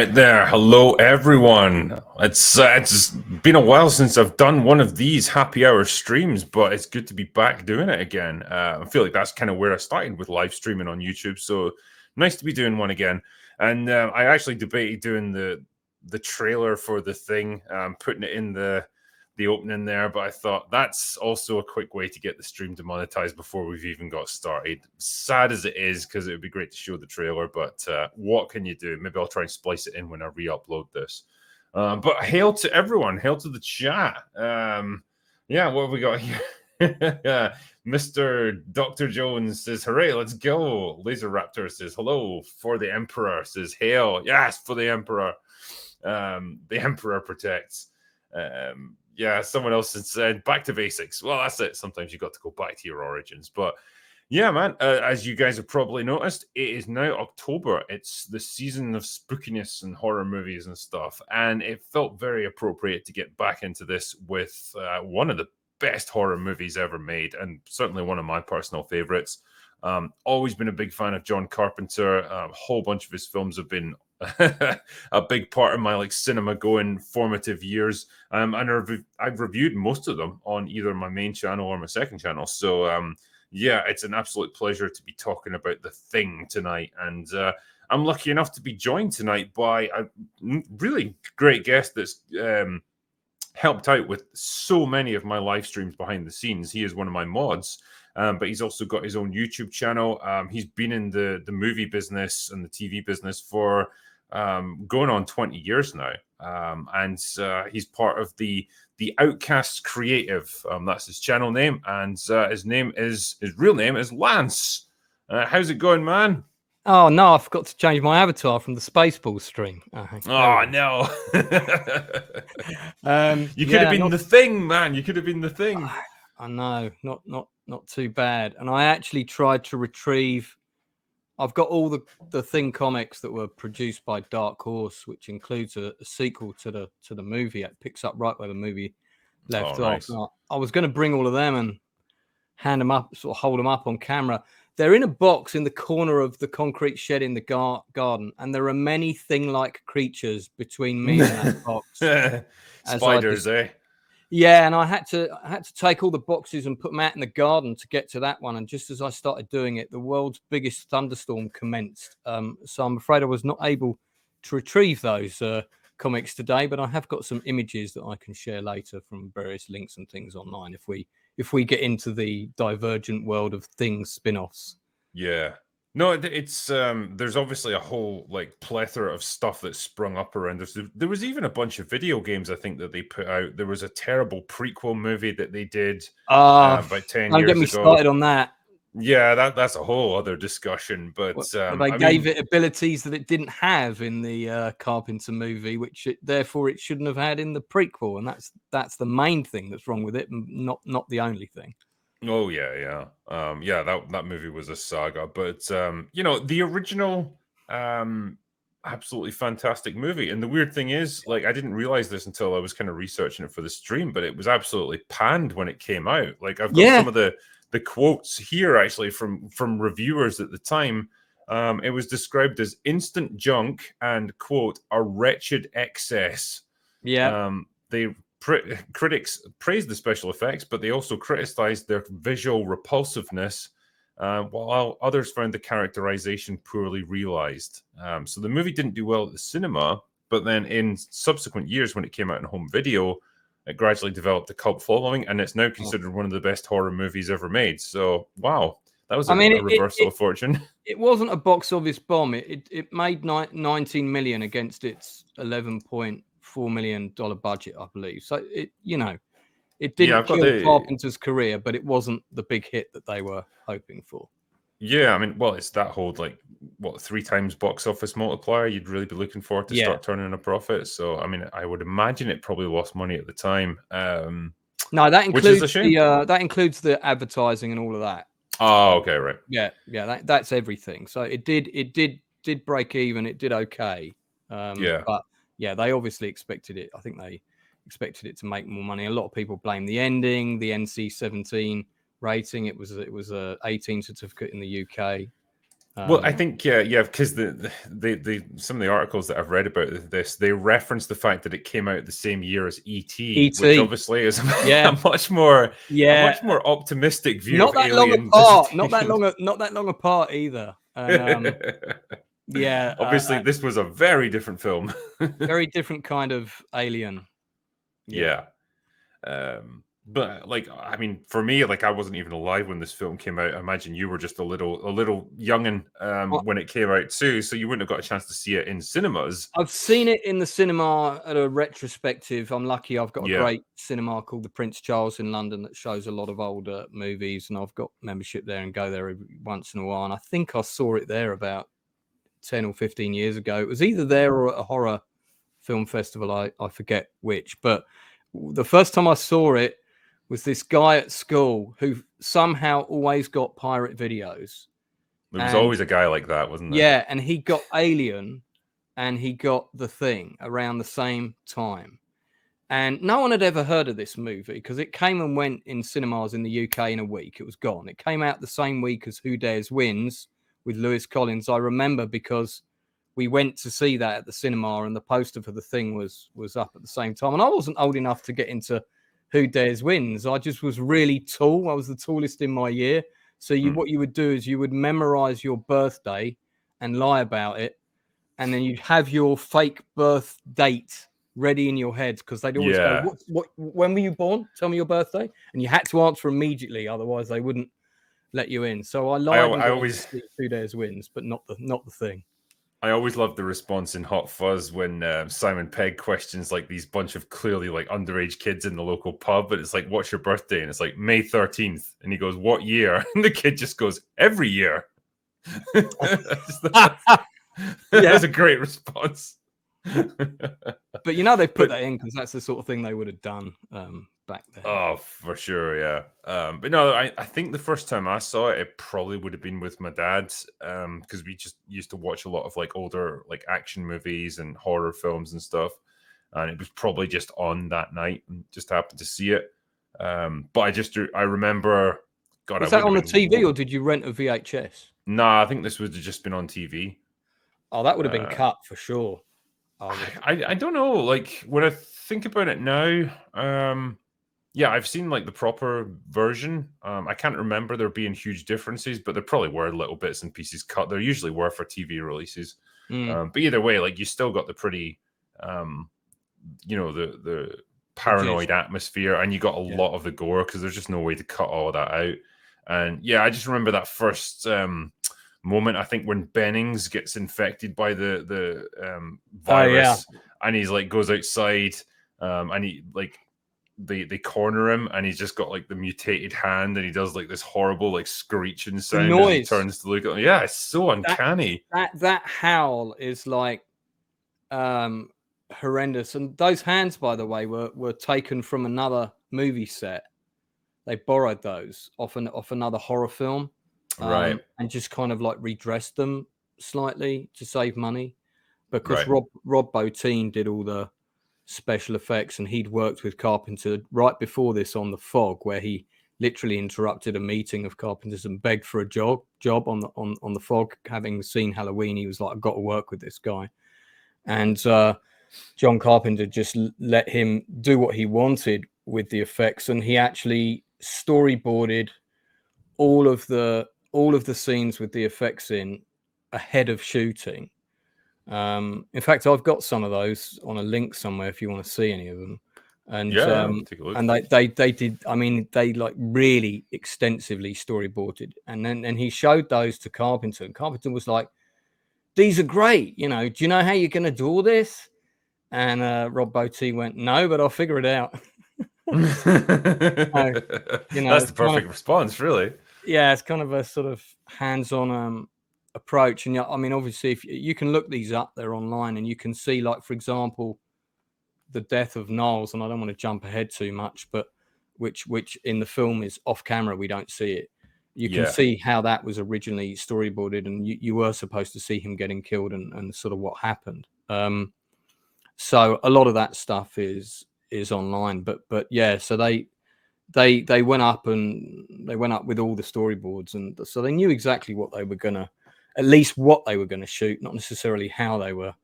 right there. Hello, everyone. It's been a while since I've done one of these happy hour streams, but it's good to be back doing it again. I feel like that's kind of where I started with live streaming on YouTube, so nice to be doing one again. And I actually debated doing the trailer for The Thing, putting it in the opening there, but I thought that's also a quick way to get the stream demonetized before we've even got started. Sad as it is, because it would be great to show the trailer, but what can you do? Maybe I'll try and splice it in when I re-upload this. But hail to everyone, hail to the chat. Yeah, what have we got here? Mr. Dr. Jones says, hooray, let's go. Laser Raptor says, hello. For the Emperor says, hail. Yes, for the Emperor. The Emperor protects. Yeah, someone else had said back to basics. Well, that's it. Sometimes you got to go back to your origins. But yeah, man, as you guys have probably noticed, it is now October. It's the season of spookiness and horror movies and stuff. And it felt very appropriate to get back into this with one of the best horror movies ever made, and certainly one of my personal favorites. Always been a big fan of John Carpenter. A whole bunch of his films have been a big part of my cinema going formative years, and I've reviewed most of them on either my main channel or my second channel. So yeah, it's an absolute pleasure to be talking about The Thing tonight, and I'm lucky enough to be joined tonight by a really great guest that's helped out with so many of my live streams behind the scenes. He is one of my mods. But he's also got his own YouTube channel. He's been in the movie business and the TV business for going on 20 years now. And he's part of the Outcasts Creative. That's his channel name. And his real name is Lance. How's it going, man? Oh, no, I forgot to change my avatar from the Spaceballs stream. Oh, no. You could have been The Thing, man. You could have been The Thing. I know, not too bad. And I actually tried to retrieve. I've got all the Thing comics that were produced by Dark Horse, which includes a sequel to the movie. It picks up right where the movie left off. Nice. I was going to bring all of them and hand them up, sort of hold them up on camera. They're in a box in the corner of the concrete shed in the garden, and there are many Thing-like creatures between me and that box. Spiders, eh? Yeah, and I had to take all the boxes and put them out in the garden to get to that one. And just as I started doing it, the world's biggest thunderstorm commenced. So I'm afraid I was not able to retrieve those comics today, but I have got some images that I can share later from various links and things online if we get into the divergent world of Things spin-offs. Yeah. No, it's there's obviously a whole plethora of stuff that's sprung up around this. There was even a bunch of video games, I think, that they put out. There was a terrible prequel movie that they did about 10 years ago. Don't get me started on that. Yeah, that's a whole other discussion. But they gave it abilities that it didn't have in the Carpenter movie, which therefore it shouldn't have had in the prequel, and that's the main thing that's wrong with it, not the only thing. Oh yeah. That movie was a saga, but the original, absolutely fantastic movie. And the weird thing is, I didn't realize this until I was kind of researching it for the stream, but it was absolutely panned when it came out. I've got some of the quotes here actually from reviewers at the time. It was described as instant junk and, quote, a wretched excess. Yeah. Critics praised the special effects, but they also criticized their visual repulsiveness, while others found the characterization poorly realized. So the movie didn't do well at the cinema, but then in subsequent years, when it came out in home video, it gradually developed a cult following, and it's now considered one of the best horror movies ever made. So, wow, that was a reversal of fortune. It wasn't a box office bomb. It made 19 million against its $11.4 million budget, I believe. So it didn't kill Carpenter's career, but it wasn't the big hit that they were hoping for. Yeah, I mean, well, it's that whole 3 times box office multiplier you'd really be looking for to start turning a profit. So, I mean, I would imagine it probably lost money at the time. No, that includes that includes the advertising and all of that. Oh, okay, right. Yeah, that's everything. So it did break even. It did okay. But yeah, they obviously expected it. I think they expected it to make more money. A lot of people blame the ending, the NC-17 rating. It was a 18 certificate in the UK. Well, I think because the some of the articles that I've read about this, they reference the fact that it came out the same year as E.T., which E.T. obviously is Yeah, a much more yeah, optimistic view not of that long alien apart. Not that visitation. long. Not that long apart either. And yeah, Obviously, this was a very different film. very different kind of alien. Yeah. But like, I mean, for me, like, I wasn't even alive when this film came out. I imagine you were just a little youngin when it came out too, so you wouldn't have got a chance to see it in cinemas. I've seen it in the cinema at a retrospective. I'm lucky I've got a Yeah. great cinema called the Prince Charles in London that shows a lot of older movies, and I've got membership there and go there every once in a while. And I think I saw it there about 10 or 15 years ago. It was either there or at a horror film festival. I forget which, but the first time I saw it was this guy at school who somehow always got pirate videos. There was always a guy like that, wasn't there? Yeah, and he got Alien and he got The Thing around the same time. And no one had ever heard of this movie because it came and went in cinemas in the UK in a week. It was gone. It came out the same week as Who Dares Wins with Lewis Collins. I remember because we went to see that at the cinema and the poster for The Thing was up at the same time. And I wasn't old enough to get into Who Dares Wins. I just was really tall. I was the tallest in my year. So what you would do is you would memorize your birthday and lie about it. And then you'd have your fake birth date ready in your head because they'd always go, when were you born? Tell me your birthday. And you had to answer immediately. Otherwise they wouldn't let you in. So I lied and always 2 days wins, but not the Thing. I always love the response in Hot Fuzz when Simon Pegg questions like these bunch of clearly like underage kids in the local pub, but it's like, what's your birthday? And it's like May 13th. And he goes, what year? And the kid just goes, every year. That's a great response. But you know, they put that in because that's the sort of thing they would have done back then. Oh, for sure, yeah. But no, I think the first time I saw it, it probably would have been with my dad because we just used to watch a lot of like older like action movies and horror films and stuff, and it was probably just on that night and just happened to see it. But I remember. God, was that on the TV or did you rent a VHS? Nah, I think this would have just been on TV. Oh, that would have been cut for sure. I don't know. Like when I think about it now, yeah, I've seen like the proper version. I can't remember there being huge differences, but there probably were little bits and pieces cut. There usually were for TV releases. But either way, like you still got the pretty, the paranoid atmosphere, and you got a lot of the gore because there's just no way to cut all that out. And yeah, I just remember that first moment. I think when Bennings gets infected by the virus, and he's like goes outside, and he like. They corner him and he's just got like the mutated hand and he does like this horrible like screeching sound as he turns to look at him. Yeah, it's so uncanny. That howl is like horrendous. And those hands, by the way, were taken from another movie set. They borrowed those off another horror film, right? And just kind of like redressed them slightly to save money because Rob Bottin did all the special effects and he'd worked with Carpenter right before this on The Fog, where he literally interrupted a meeting of Carpenter's and begged for a job on the Fog. Having seen Halloween, he was like, I've got to work with this guy. And John Carpenter just let him do what he wanted with the effects, and he actually storyboarded all of the scenes with the effects in ahead of shooting. In fact, I've got some of those on a link somewhere if you want to see any of them. And take a look. And they did. I mean, they like really extensively storyboarded, and then he showed those to Carpenter, and Carpenter was like, "These are great. You know, do you know how you're going to do all this?" And Rob Bottin went, "No, but I'll figure it out." That's the perfect response, really. Yeah, it's kind of a sort of hands-on approach. And I mean, obviously, if you can look these up, they're online, and you can see, like, for example, the death of Niles. And I don't want to jump ahead too much, but which in the film is off camera, we don't see it. You can see how that was originally storyboarded, and you were supposed to see him getting killed and sort of what happened. So a lot of that stuff is online, but yeah, so they went up with all the storyboards, and so they knew exactly what they were going to at least what they were going to shoot, not necessarily how they were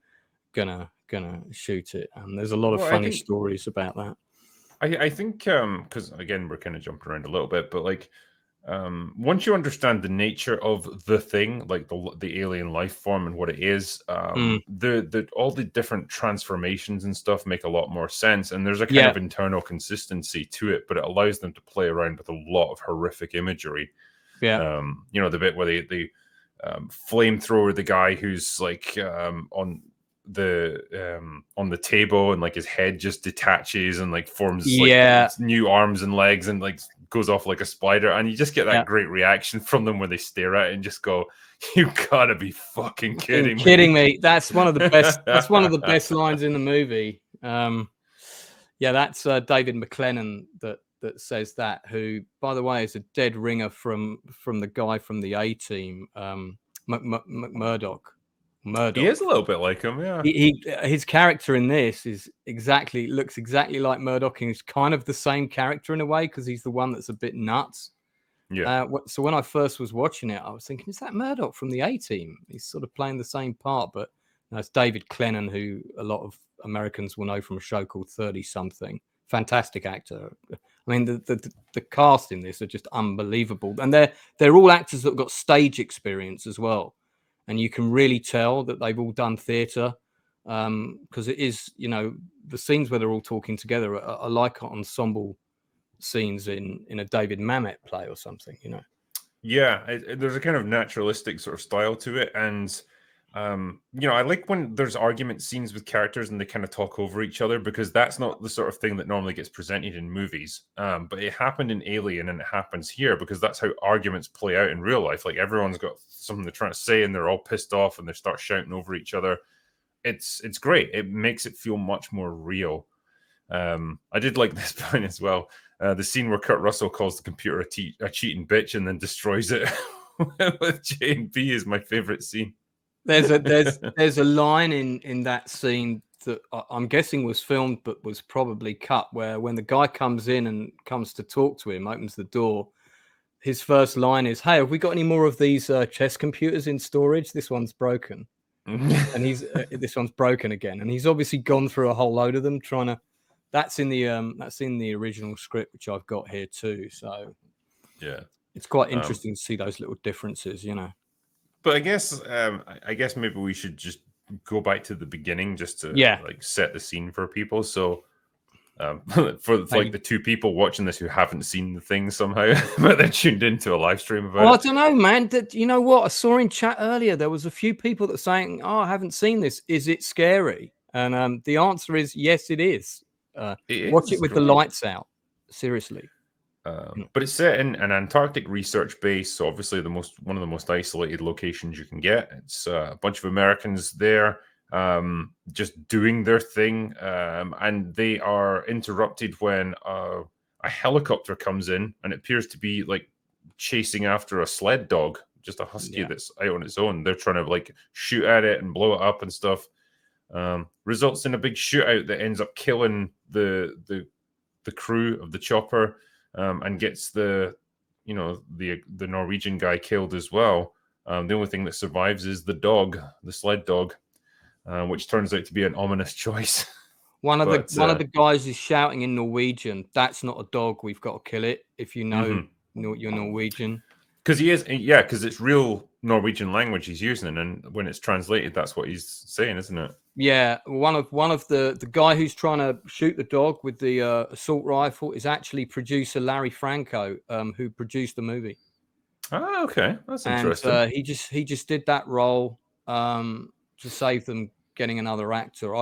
gonna shoot it. And there's a lot of funny stories about that. I think because again we're kind of jumping around a little bit, but like once you understand the nature of the thing, like the alien life form and what it is, the all the different transformations and stuff make a lot more sense, and there's a kind of internal consistency to it, but it allows them to play around with a lot of horrific imagery. You know, the bit where they flamethrower the guy who's like on the table, and like his head just detaches and like forms like new arms and legs and like goes off like a spider, and you just get that great reaction from them where they stare at it and just go, "You gotta be fucking kidding me!" That's one of the best. That's one of the best lines in the movie. That's David McLennan that says that. Who, by the way, is a dead ringer from the guy from the A-Team, Murdoch. He is a little bit like him, yeah. His character in this looks exactly like Murdoch, and he's kind of the same character in a way because he's the one that's a bit nuts. Yeah. So when I first was watching it, I was thinking, is that Murdoch from the A-Team? He's sort of playing the same part, but it's David Clennon, who a lot of Americans will know from a show called 30 Something. Fantastic actor. I mean, the cast in this are just unbelievable, and they're all actors that have got stage experience as well. And you can really tell that they've all done theatre, because it is, you know, the scenes where they're all talking together are like ensemble scenes in a David Mamet play or something, you know. Yeah, there's a kind of naturalistic sort of style to it, and you know, I like when there's argument scenes with characters and they kind of talk over each other, because that's not the sort of thing that normally gets presented in movies. But it happened in Alien, and it happens here because that's how arguments play out in real life. Like everyone's got something they're trying to say, and they're all pissed off, and they start shouting over each other. It's great. It makes it feel much more real. I did like this point as well. The scene where Kurt Russell calls the computer a cheating bitch and then destroys it with J and B is my favorite scene. There's a line in that scene that I'm guessing was filmed but was probably cut, where when the guy comes in and comes to talk to him, opens the door, his first line is, "Hey, have we got any more of these chess computers in storage? This one's broken." And he's this one's broken again, and he's obviously gone through a whole load of them trying to. That's in the original script, which I've got here too. So yeah, it's quite interesting to see those little differences, you know. But I guess maybe we should just go back to the beginning just to like set the scene for people. So for like the two people watching this who haven't seen the thing somehow, but they're tuned into a live stream about it. I don't know, man. You know what? I saw in chat earlier there was a few people that were saying, "Oh, I haven't seen this. Is it scary?" And the answer is yes, it is. Watch it with the lights out. Seriously. But it's set in an Antarctic research base, so obviously one of the most isolated locations you can get. It's a bunch of Americans there, just doing their thing, and they are interrupted when a helicopter comes in, and it appears to be like chasing after a sled dog, just a husky that's out on its own. They're trying to like shoot at it and blow it up and stuff. Results in a big shootout that ends up killing the crew of the chopper. And gets the Norwegian guy killed as well. The only thing that survives is the dog, the sled dog, which turns out to be an ominous choice. One of the guys is shouting in Norwegian, "That's not a dog. We've got to kill it." If you know you're Norwegian, because he is, because it's real Norwegian language he's using, and when it's translated, that's what he's saying, isn't it? Yeah, one of the guy who's trying to shoot the dog with the assault rifle is actually producer Larry Franco, who produced the movie. Oh, okay, that's interesting. And he just did that role to save them getting another actor.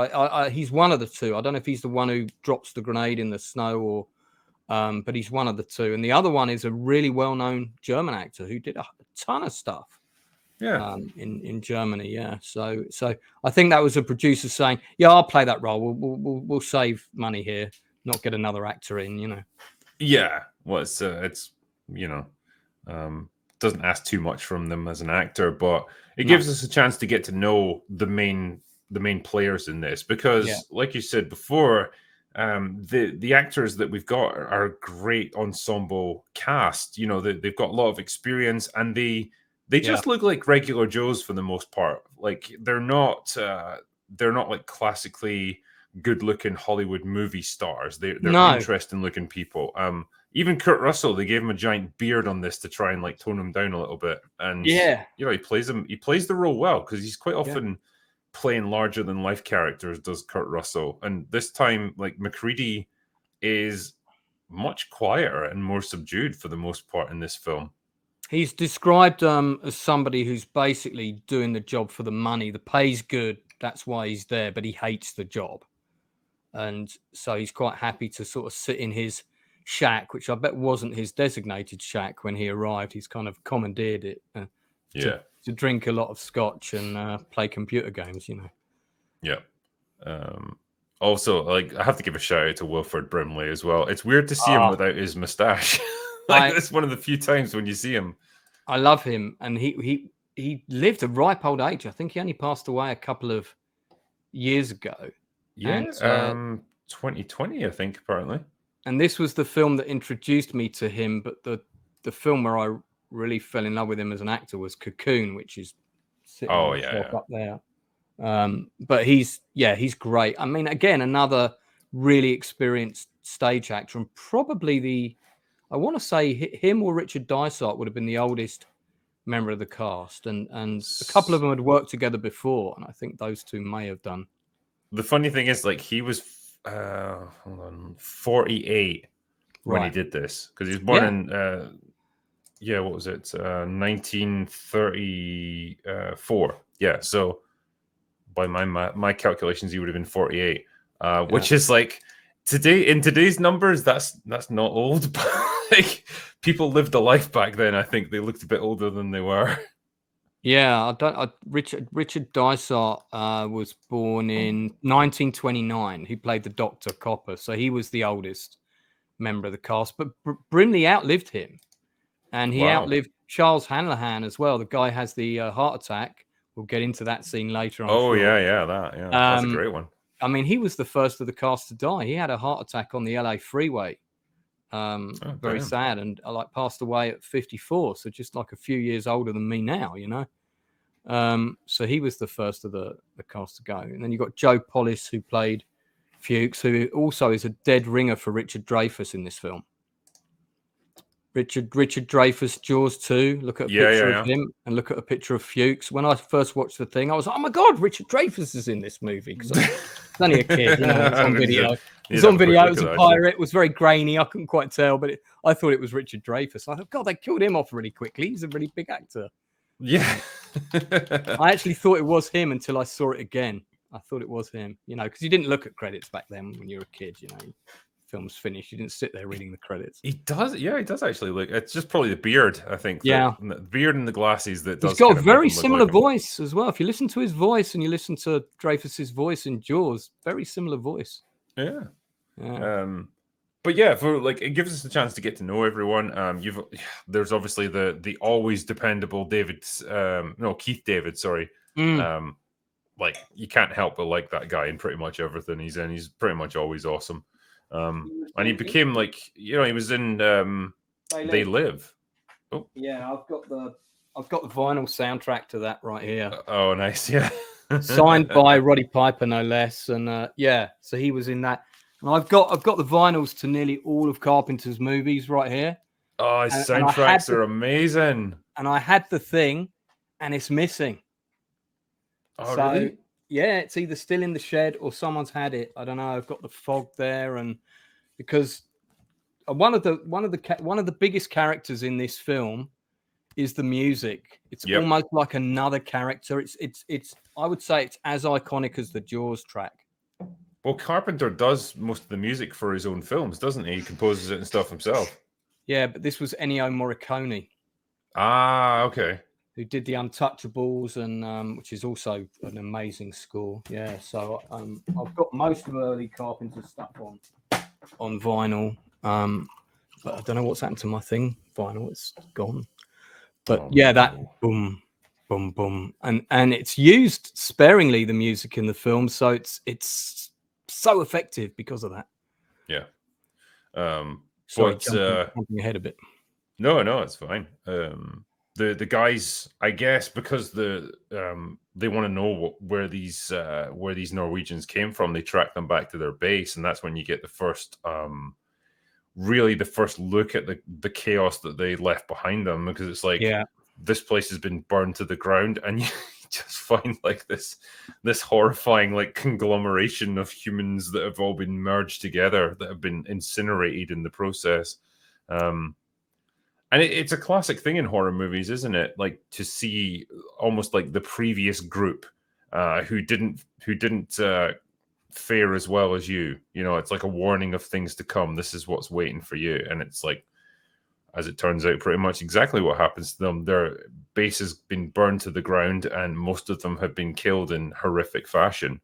He's one of the two. I don't know if he's the one who drops the grenade in the snow, or but he's one of the two. And the other one is a really well-known German actor who did a ton of stuff. Yeah, in Germany, yeah. So I think that was a producer saying, "Yeah, I'll play that role. We'll save money here, not get another actor in." You know. Yeah, well, it's doesn't ask too much from them as an actor, but it gives us a chance to get to know the main players in this, because, like you said before, the actors that we've got are a great ensemble cast. You know, they've got a lot of experience, and they They just look like regular Joes for the most part. Like they're not like classically good-looking Hollywood movie stars. They're interesting-looking people. Even Kurt Russell, they gave him a giant beard on this to try and like tone him down a little bit. And you know, he plays the role well because he's quite often playing larger than life characters, does Kurt Russell. And this time, like MacReady is much quieter and more subdued for the most part in this film. He's described as somebody who's basically doing the job for the money. The pay's good, that's why he's there, but he hates the job. And so he's quite happy to sort of sit in his shack, which I bet wasn't his designated shack when he arrived. He's kind of commandeered it to drink a lot of scotch and play computer games, you know. Yeah. Also, like, I have to give a shout out to Wilford Brimley as well. It's weird to see him without his mustache. It's one of the few times when you see him. I love him, and he lived a ripe old age. I think he only passed away a couple of years ago. Yeah, 2020, I think, apparently. And this was the film that introduced me to him, but the film where I really fell in love with him as an actor was Cocoon, which is sitting up there. But he's great. I mean, again, another really experienced stage actor, and probably I want to say him or Richard Dysart would have been the oldest member of the cast, and a couple of them had worked together before, and I think those two may have done. The funny thing is, like, he was 48 when he did this, because he was born in what was it, 1934. Yeah, so by my calculations, he would have been 48, which is like in today's numbers, that's not old, but like people lived a life back then. I think they looked a bit older than they were. Yeah, Richard Dysart was born in 1929. He played the Dr. Copper, so he was the oldest member of the cast. But Brimley outlived him, and he outlived Charles Hanrahan as well. The guy has the heart attack. We'll get into that scene later. That's a great one. I mean, he was the first of the cast to die. He had a heart attack on the LA freeway. Very sad, and passed away at 54, so just like a few years older than me now, you know. So he was the first of the cast to go, and then you got Joe Polish, who played Fuchs, who also is a dead ringer for Richard Dreyfuss in this film. Richard Dreyfuss, Jaws 2. Look at a picture of him, and look at a picture of Fuchs. When I first watched the thing, I was like, "Oh my god, Richard Dreyfuss is in this movie!" Because I was only a kid, you know. It's on video. It's on video. It was a pirate. It was very grainy. I couldn't quite tell, but I thought it was Richard Dreyfuss. I thought, God, they killed him off really quickly. He's a really big actor. Yeah. I actually thought it was him until I saw it again. I thought it was him, you know, because you didn't look at credits back then when you were a kid, you know. Film's finished, you didn't sit there reading the credits. He does actually look. It's just probably the beard, I think. The beard and the glasses that does. He's got a very similar voice as well. If you listen to his voice and you listen to Dreyfuss's voice in Jaws, very similar voice. Yeah. But yeah, for like, it gives us a chance to get to know everyone. There's obviously the always dependable Keith David. Sorry. Like, you can't help but like that guy in pretty much everything he's in. He's pretty much always awesome. And he became, like, you know, he was in They Live. Oh yeah, I've got the vinyl soundtrack to that right here. Oh, nice. Yeah. Signed by Roddy Piper, no less. And so he was in that. And I've got the vinyls to nearly all of Carpenter's movies right here. Oh, his soundtracks are amazing. And I had the thing, and it's missing. Oh, really? Yeah, it's either still in the shed or someone's had it. I don't know. I've got the fog there, and because one of the biggest characters in this film is the music. It's almost like another character. It's I would say it's as iconic as the Jaws track. Well, Carpenter does most of the music for his own films, doesn't he? He composes it and stuff himself. Yeah, but this was Ennio Morricone. Ah, okay. Who did the Untouchables, and which is also an amazing score. Yeah, so I've got most of early Carpenter stuff on vinyl, but I don't know what's happened to my thing. Vinyl, it's gone. But that boom, boom, boom, and it's used sparingly, the music in the film, so it's so effective because of that. Yeah. Sorry, jumping ahead a bit. No, it's fine. the guys, I guess, because they want to know where these Norwegians came from, they track them back to their base, and that's when you get the first really the first look at the chaos that they left behind them, because it's like, this place has been burned to the ground, and you just find like this horrifying like conglomeration of humans that have all been merged together, that have been incinerated in the process. And it's a classic thing in horror movies, isn't it? Like, to see almost like the previous group who didn't fare as well as you. You know, it's like a warning of things to come. This is what's waiting for you. And it's like, as it turns out, pretty much exactly what happens to them. Their base has been burned to the ground, and most of them have been killed in horrific fashion.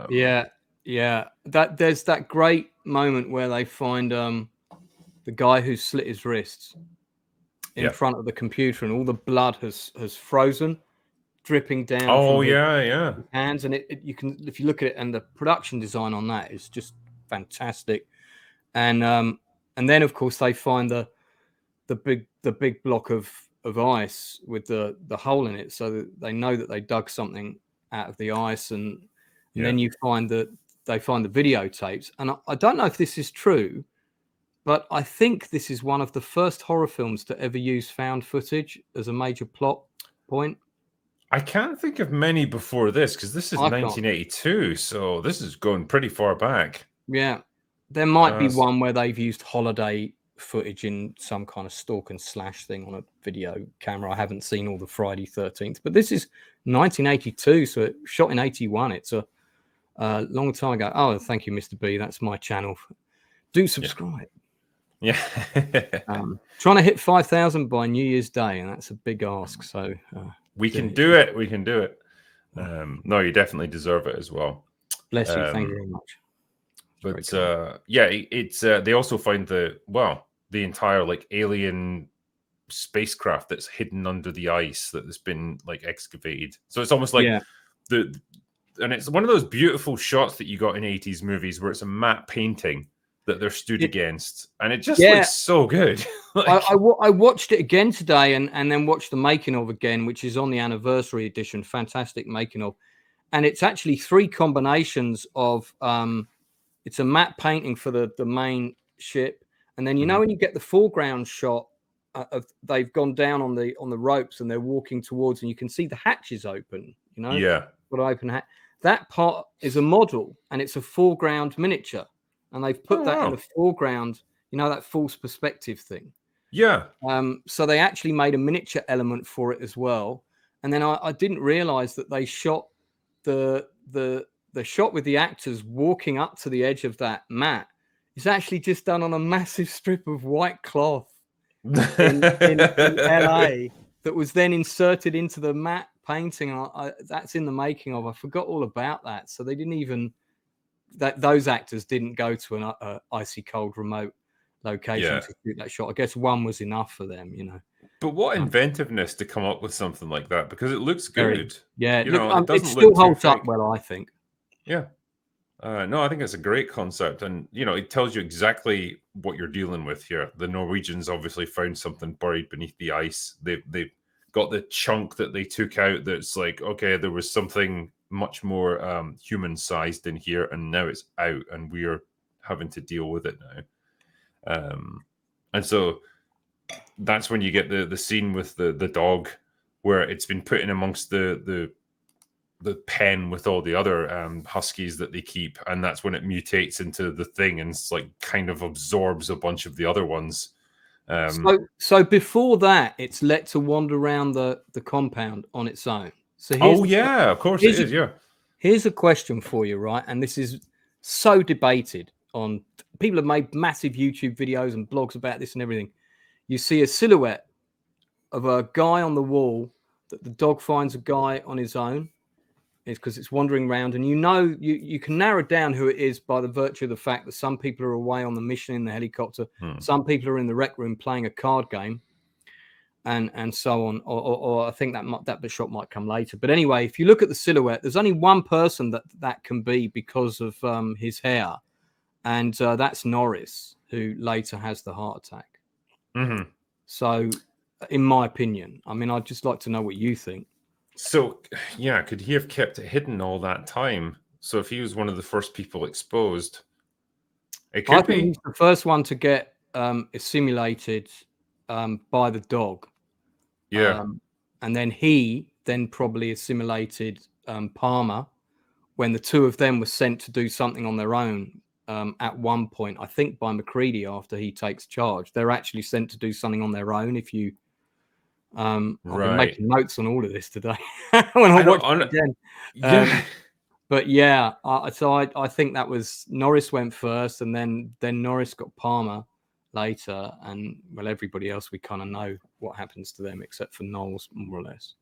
Yeah. That there's that great moment where they find the guy who slit his wrists in front of the computer, and all the blood has frozen, dripping down. Oh, yeah. Hands, and you can, if you look at it, and the production design on that is just fantastic. And then of course they find the big block of ice with the hole in it, so that they know that they dug something out of the ice, and then you find that they find the videotapes. And I don't know if this is true, but I think this is one of the first horror films to ever use found footage as a major plot point. I can't think of many before this, because this is 1982, so this is going pretty far back. Yeah, there might be one where they've used holiday footage in some kind of stalk and slash thing on a video camera. I haven't seen all the Friday 13th, but this is 1982, so it shot in 81. It's a long time ago. Oh, thank you, Mr. B. That's my channel. Do subscribe. Yeah. Trying to hit 5,000 by New Year's Day, and that's a big ask. So we can do it. We can do it. No, you definitely deserve it as well. Bless you. Thank you very much. But they also find the entire like alien spacecraft that's hidden under the ice that has been like excavated. So it's almost like and it's one of those beautiful shots that you got in 80s movies where it's a matte painting that they're stood against, and it just looks so good. Like, I watched it again today, and then watched the making of again, which is on the anniversary edition. Fantastic making of, and it's actually 3 combinations of it's a matte painting for the main ship, and then you know when you get the foreground shot of they've gone down on the ropes and they're walking towards, and you can see the hatches open. You know, but open hatch. That part is a model, and it's a foreground miniature. And they've put that in the foreground, you know, that false perspective thing. Yeah. So they actually made a miniature element for it as well. And then I didn't realize that they shot the shot with the actors walking up to the edge of that mat is actually just done on a massive strip of white cloth in LA that was then inserted into the matte painting. That's in the making of. I forgot all about that. So they didn't even. Those actors didn't go to an icy cold remote location to shoot that shot. I guess one was enough for them, you know. But what inventiveness to come up with something like that, because it looks good. It still holds up well, I think. Yeah. No, I think it's a great concept, and you know, it tells you exactly what you're dealing with here. The Norwegians obviously found something buried beneath the ice. They got the chunk that they took out. That's like, okay, there was something much more human-sized in here, and now it's out, and we're having to deal with it now. And so that's when you get the scene with the dog, where it's been put in amongst the pen with all the other huskies that they keep, and that's when it mutates into the thing, and it's like kind of absorbs a bunch of the other ones. So before that, it's let to wander around the compound on its own. So of course it is. Here's a question for you, right? And this is so debated on. People have made massive YouTube videos and blogs about this and everything. You see a silhouette of a guy on the wall that the dog finds a guy on his own. It's because it's wandering around, and you can narrow down who it is by the virtue of the fact that some people are away on the mission in the helicopter, some people are in the rec room playing a card game. And so on, or I think that shot might come later. But anyway, if you look at the silhouette, there's only one person that can be because of his hair, and that's Norris, who later has the heart attack. Mm-hmm. So in my opinion. I mean, I'd just like to know what you think. So, yeah, could he have kept it hidden all that time? So if he was one of the first people exposed, it I could think be. he's the first one to get assimilated by the dog. Yeah. And then he then probably assimilated Palmer when the two of them were sent to do something on their own at one point, I think by McCready after he takes charge. They're actually sent to do something on their own. If you, I've been Right. making notes on all of this today when I watched it again. Yeah. But yeah, so I think that was Norris went first, and then Norris got Palmer later, and well, everybody else we kind of know what happens to them except for Knowles, more or less.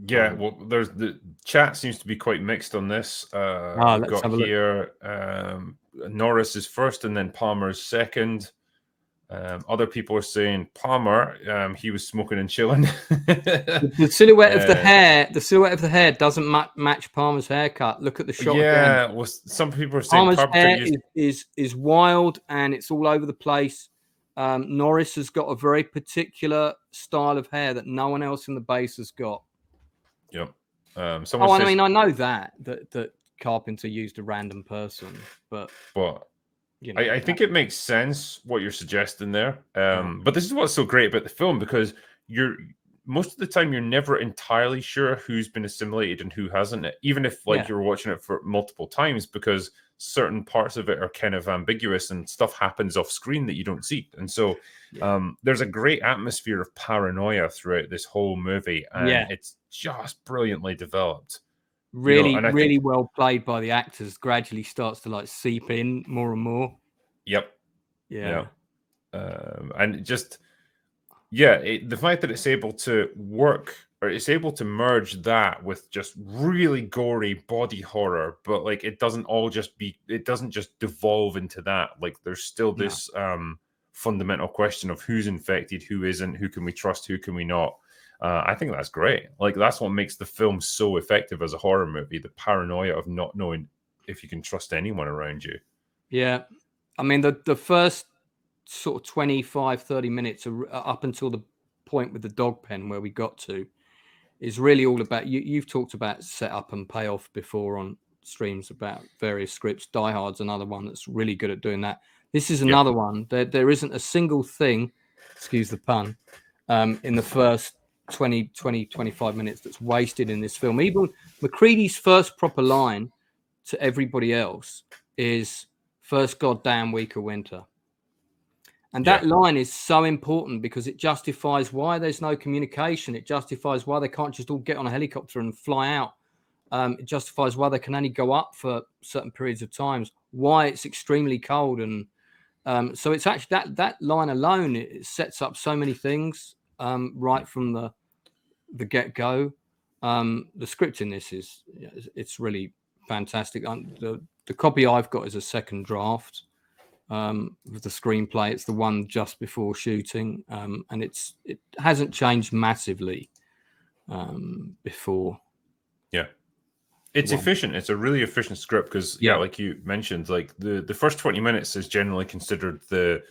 Yeah, well, there's the chat seems to be quite mixed on this. I've Let's got have a look. here Norris is first and then Palmer's second. Other people are saying Palmer, he was smoking and chilling. The silhouette of the hair doesn't match Palmer's haircut. Look at the shot again. Yeah, well, some people are saying Palmer's hair used... is wild and it's all over the place. Norris has got a very particular style of hair that no one else in the base has got. Yep. I mean, I know that Carpenter used a random person, but you know, I think it makes sense what you're suggesting there. Yeah. But this is what's so great about the film, because most of the time you're never entirely sure who's been assimilated and who hasn't, even if you're watching it for multiple times, because certain parts of it are kind of ambiguous and stuff happens off screen that you don't see. And so there's a great atmosphere of paranoia throughout this whole movie, and it's just brilliantly developed. Really, really well played by the actors. Gradually starts to seep in more and more. Yep. Yeah. And just the fact that it's able to work, or it's able to merge that with just really gory body horror, but it doesn't just devolve into that. There's still this fundamental question of who's infected, who isn't, who can we trust, who can we not. I think that's great. That's what makes the film so effective as a horror movie, the paranoia of not knowing if you can trust anyone around you. Yeah. I mean, the first sort of 25, 30 minutes up until the point with the dog pen where we got to is really all about, you've talked about setup and payoff before on streams about various scripts. Die Hard's another one that's really good at doing that. This is another one. There isn't a single thing, excuse the pun, in the first 25 minutes that's wasted in this film. Even McCready's first proper line to everybody else is "first goddamn week of winter." And that line is so important because it justifies why there's no communication. It justifies why they can't just all get on a helicopter and fly out. It justifies why they can only go up for certain periods of times, why it's extremely cold. And so it's actually that line alone, it sets up so many things right from the get-go. The script in this it's really fantastic. The copy I've got is a second draft. With the screenplay, it's the one just before shooting, and it hasn't changed massively before. Yeah, it's efficient. It's a really efficient script because, like you mentioned, the first 20 minutes is generally considered the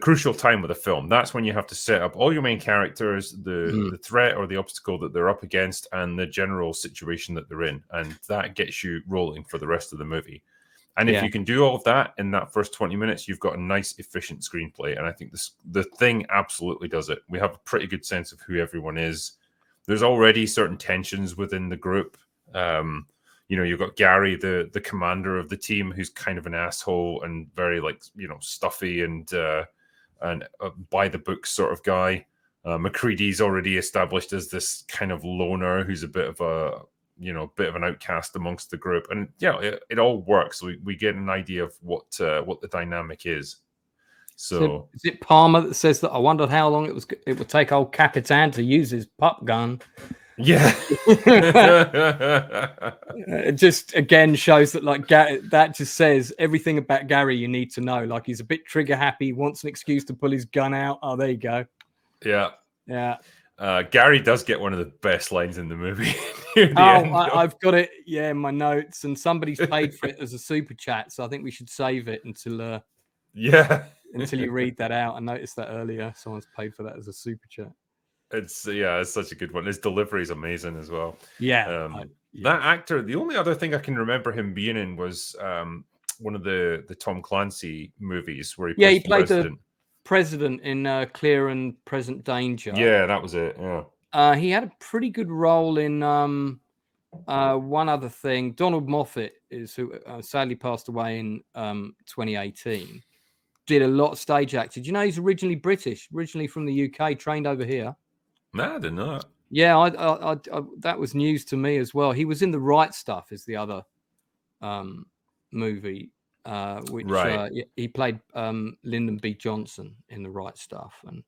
crucial time of the film. That's when you have to set up all your main characters, the threat or the obstacle that they're up against, and the general situation that they're in, and that gets you rolling for the rest of the movie. And if you can do all of that in that first 20 minutes, you've got a nice, efficient screenplay. And I think the thing absolutely does it. We have a pretty good sense of who everyone is. There's already certain tensions within the group. You've got Gary, the commander of the team, who's kind of an asshole and very stuffy and by the book sort of guy. McCready's already established as this kind of loner who's a bit of an outcast amongst the group, and it all works. We get an idea of what the dynamic is. So is it Palmer that says that? I wondered how long it would take old Capitan to use his pup gun. Yeah, it just again shows that that just says everything about Gary you need to know. He's a bit trigger happy, wants an excuse to pull his gun out. Oh, there you go. Yeah. Gary does get one of the best lines in the movie. I've got it. Yeah, in my notes, and somebody's paid for it as a super chat, so I think we should save it until you read that out. I noticed that earlier. Someone's paid for that as a super chat. It's such a good one. His delivery is amazing as well. Yeah, That actor, the only other thing I can remember him being in was one of the Tom Clancy movies where he plays he the played president. the president in Clear and Present Danger. Yeah, that was it. Yeah. He had a pretty good role in one other thing. Donald Moffat is who sadly passed away in 2018. Did a lot of stage acting. Do you know he's originally British, originally from the UK, trained over here? Nah, I did not. Yeah, I that was news to me as well. He was in The Right Stuff, is the other movie, which Right. he played Lyndon B. Johnson in The Right Stuff, and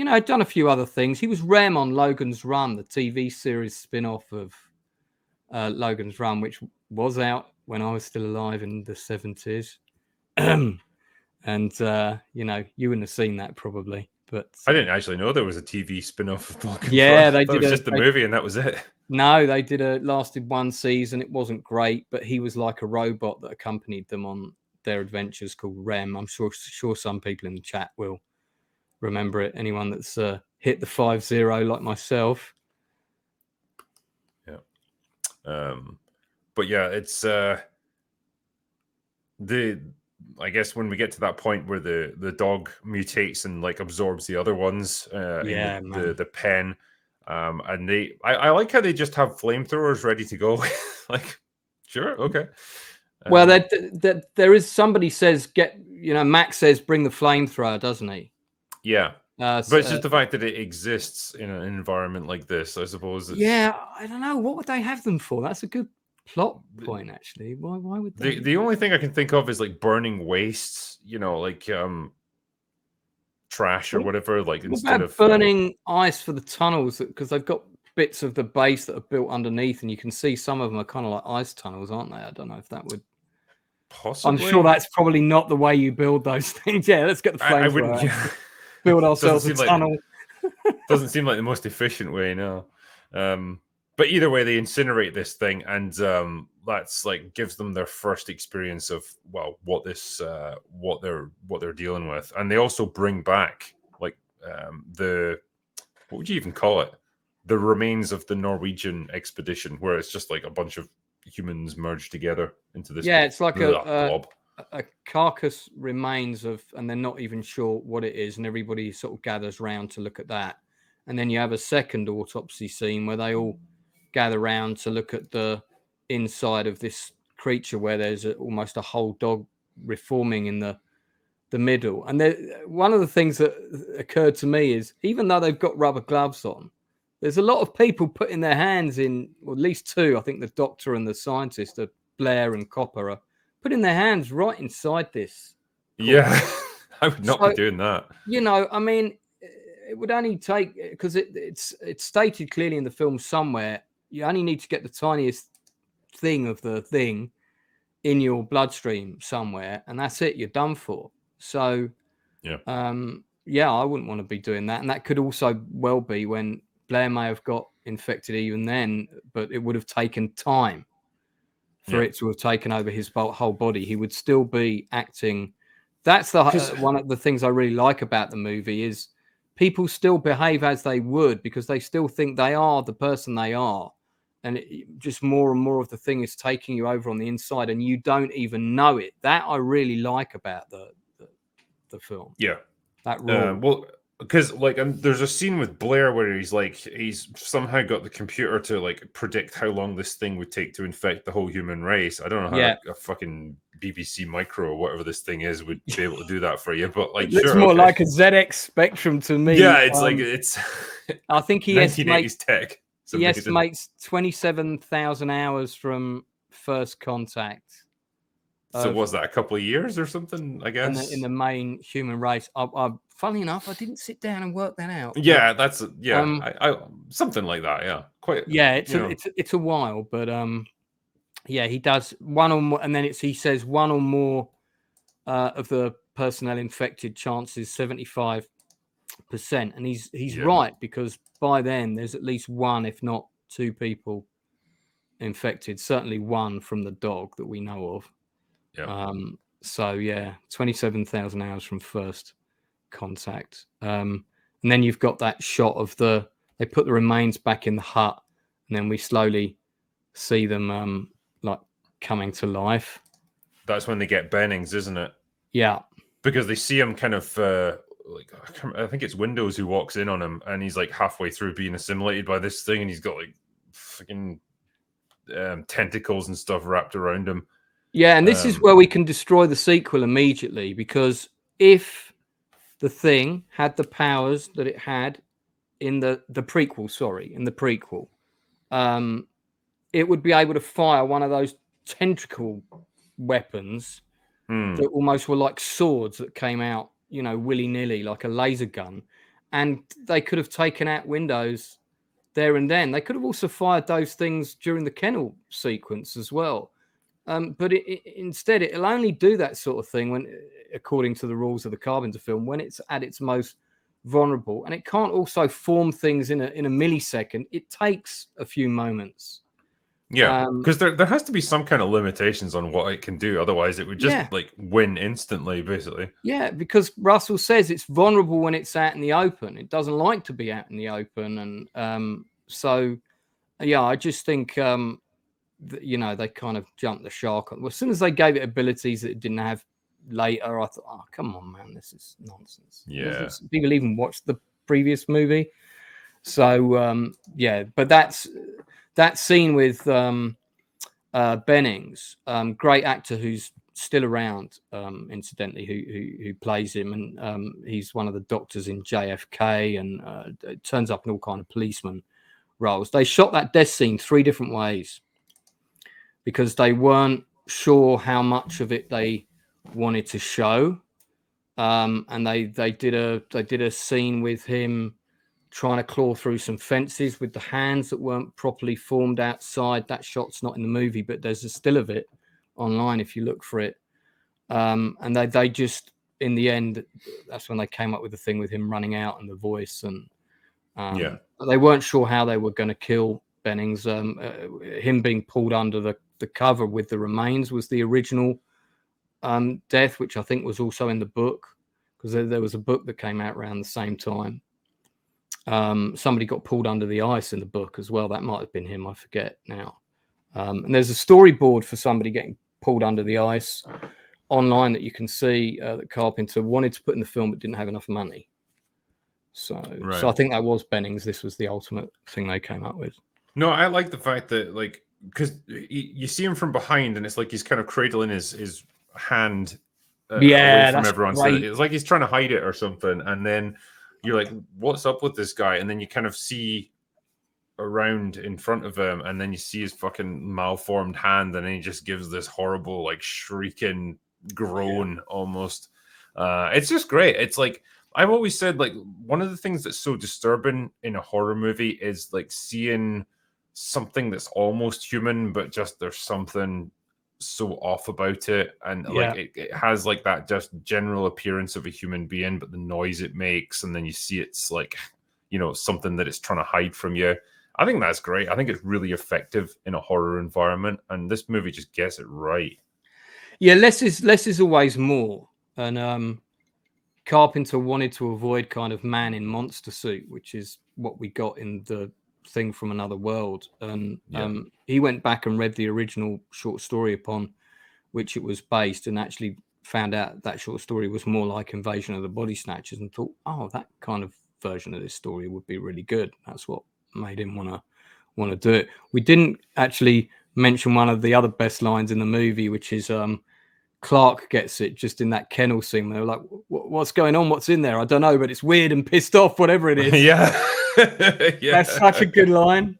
I'd done a few other things. He was Rem on Logan's Run, the TV series spin-off of Logan's Run, which was out when I was still alive in the 70s. And you wouldn't have seen that probably, but I didn't actually know there was a TV spin-off of Logan's yeah, Run. they That did was just the movie and that was it. No, they lasted one season. It wasn't great, but he was like a robot that accompanied them on their adventures called Rem. I'm sure some people in the chat will remember it. Anyone that's hit the 5-0 like myself. Yeah. But yeah, it's I guess when we get to that point where the dog mutates and like absorbs the other ones in the pen, and I like how they just have flamethrowers ready to go. Like, sure, okay. Well, there is somebody says Max says bring the flamethrower, doesn't he? Yeah. But it's just the fact that it exists in an environment like this, I suppose. Yeah, I don't know. What would they have them for? That's a good plot point, actually. Why would they? The only thing I can think of is like burning wastes, like trash or whatever. Like instead of burning ice for the tunnels, because they've got bits of the base that are built underneath, and you can see some of them are kind of like ice tunnels, aren't they? I don't know if that would. Possibly. I'm sure that's probably not the way you build those things. Yeah, let's get the flamethrower. Yeah. Build ourselves a tunnel. Doesn't seem like the most efficient way, no. But either way, they incinerate this thing, and that's like gives them their first experience of what they're dealing with, and they also bring back like what would you even call it? The remains of the Norwegian expedition, where it's just like a bunch of humans merged together into this. Yeah, it's like blob. A carcass remains of, and they're not even sure what it is, and everybody sort of gathers round to look at that. And then you have a second autopsy scene where they all gather round to look at the inside of this creature, where there's almost a whole dog reforming in the middle. And one of the things that occurred to me is, even though they've got rubber gloves on, there's a lot of people putting their hands in, or at least two. I think the doctor and the scientist, Blair and Copper, are putting their hands right inside this. Yeah, I would not be doing that. I mean, it would only take, because it's stated clearly in the film somewhere, you only need to get the tiniest thing of the thing in your bloodstream somewhere, and that's it. You're done for. So, yeah, I wouldn't want to be doing that. And that could also well be when Blair may have got infected even then, but it would have taken time for it to have taken over his whole body. He would still be acting. That's one of the things I really like about the movie is people still behave as they would because they still think they are the person they are. And just more and more of the thing is taking you over on the inside and you don't even know it. That I really like about the film. Yeah. That role. Well, because there's a scene with Blair where he's somehow got the computer to like predict how long this thing would take to infect the whole human race. I don't know how a fucking BBC Micro or whatever this thing is would be able to do that for you, but like it's more like a ZX Spectrum to me. Yeah, it's it's. I think he 1980s tech. He estimates 27,000 hours from first contact. So was that a couple of years or something? I guess in the main human race. Funnily enough, I didn't sit down and work that out. Yeah, that's I something like that. Yeah, quite. Yeah, it's a while, but he does one or more, and then he says one or more of the personnel infected chances 75%, and he's right, because by then there's at least one, if not two people infected. Certainly one from the dog that we know of. Yeah. 27,000 hours from first contact. And then you've got that shot of the they put the remains back in the hut, and then we slowly see them like coming to life. That's when they get Bennings, isn't it? Yeah, because they see him kind of like I think it's Windows who walks in on him, and he's like halfway through being assimilated by this thing, and he's got like fucking tentacles and stuff wrapped around him. Yeah, and this is where we can destroy the sequel immediately, because if the Thing had the powers that it had in the prequel, it would be able to fire one of those tentacle weapons that almost were like swords that came out, you know, willy-nilly, like a laser gun, and they could have taken out Windows there and then. They could have also fired those things during the kennel sequence as well. But instead, it'll only do that sort of thing when, according to the rules of the Carpenter film, when it's at its most vulnerable, and it can't also form things in a millisecond. It takes a few moments. Yeah, because there has to be some kind of limitations on what it can do. Otherwise, it would just like win instantly, basically. Yeah, because Russell says it's vulnerable when it's out in the open. It doesn't like to be out in the open, and so yeah, I just think you know, they kind of jumped the shark. Well, as soon as they gave it abilities that it didn't have later, I thought, oh, come on, man, this is nonsense. Yeah, people even watched the previous movie. So yeah, but that scene with Bennings, great actor who's still around, incidentally, who plays him, and he's one of the doctors in JFK, and it turns up in all kind of policeman roles. They shot that death scene 3 different ways because they weren't sure how much of it they wanted to show, and they did a scene with him trying to claw through some fences with the hands that weren't properly formed outside. That shot's not in the movie, but there's a still of it online if you look for it. And they just, in the end, that's when they came up with the thing with him running out and the voice, and they weren't sure how they were going to kill Bennings. Him being pulled under the cover with the remains was the original death, which I think was also in the book, because there was a book that came out around the same time. Somebody got pulled under the ice in the book as well. That might have been him. I forget now. And there's a storyboard for somebody getting pulled under the ice online that you can see that Carpenter wanted to put in the film but didn't have enough money. So I think that was Bennings. This was the ultimate thing they came up with. No, I like the fact that, like, because you see him from behind and it's like he's kind of cradling his hand away from everyone. So it's like he's trying to hide it or something. And then you're like, what's up with this guy? And then you kind of see around in front of him, and then you see his fucking malformed hand, and then he just gives this horrible, like, shrieking groan almost. It's just great. It's like, I've always said, like, one of the things that's so disturbing in a horror movie is like seeing something that's almost human, but just there's something so off about it, and like it has like that just general appearance of a human being, but the noise it makes, and then you see it's like, you know, something that it's trying to hide from you. I think that's great. I think it's really effective in a horror environment, and this movie just gets it right. Yeah, less is always more, and Carpenter wanted to avoid kind of man in monster suit, which is what we got in the Thing from Another World, and he went back and read the original short story upon which it was based, and actually found out that short story was more like Invasion of the Body Snatchers, and thought, oh, that kind of version of this story would be really good. That's what made him want to do it. We didn't actually mention one of the other best lines in the movie, which is Clark gets it just in that kennel scene. They're like, what's going on? What's in there? I don't know, but it's weird and pissed off, whatever it is. Yeah. That's such a good line.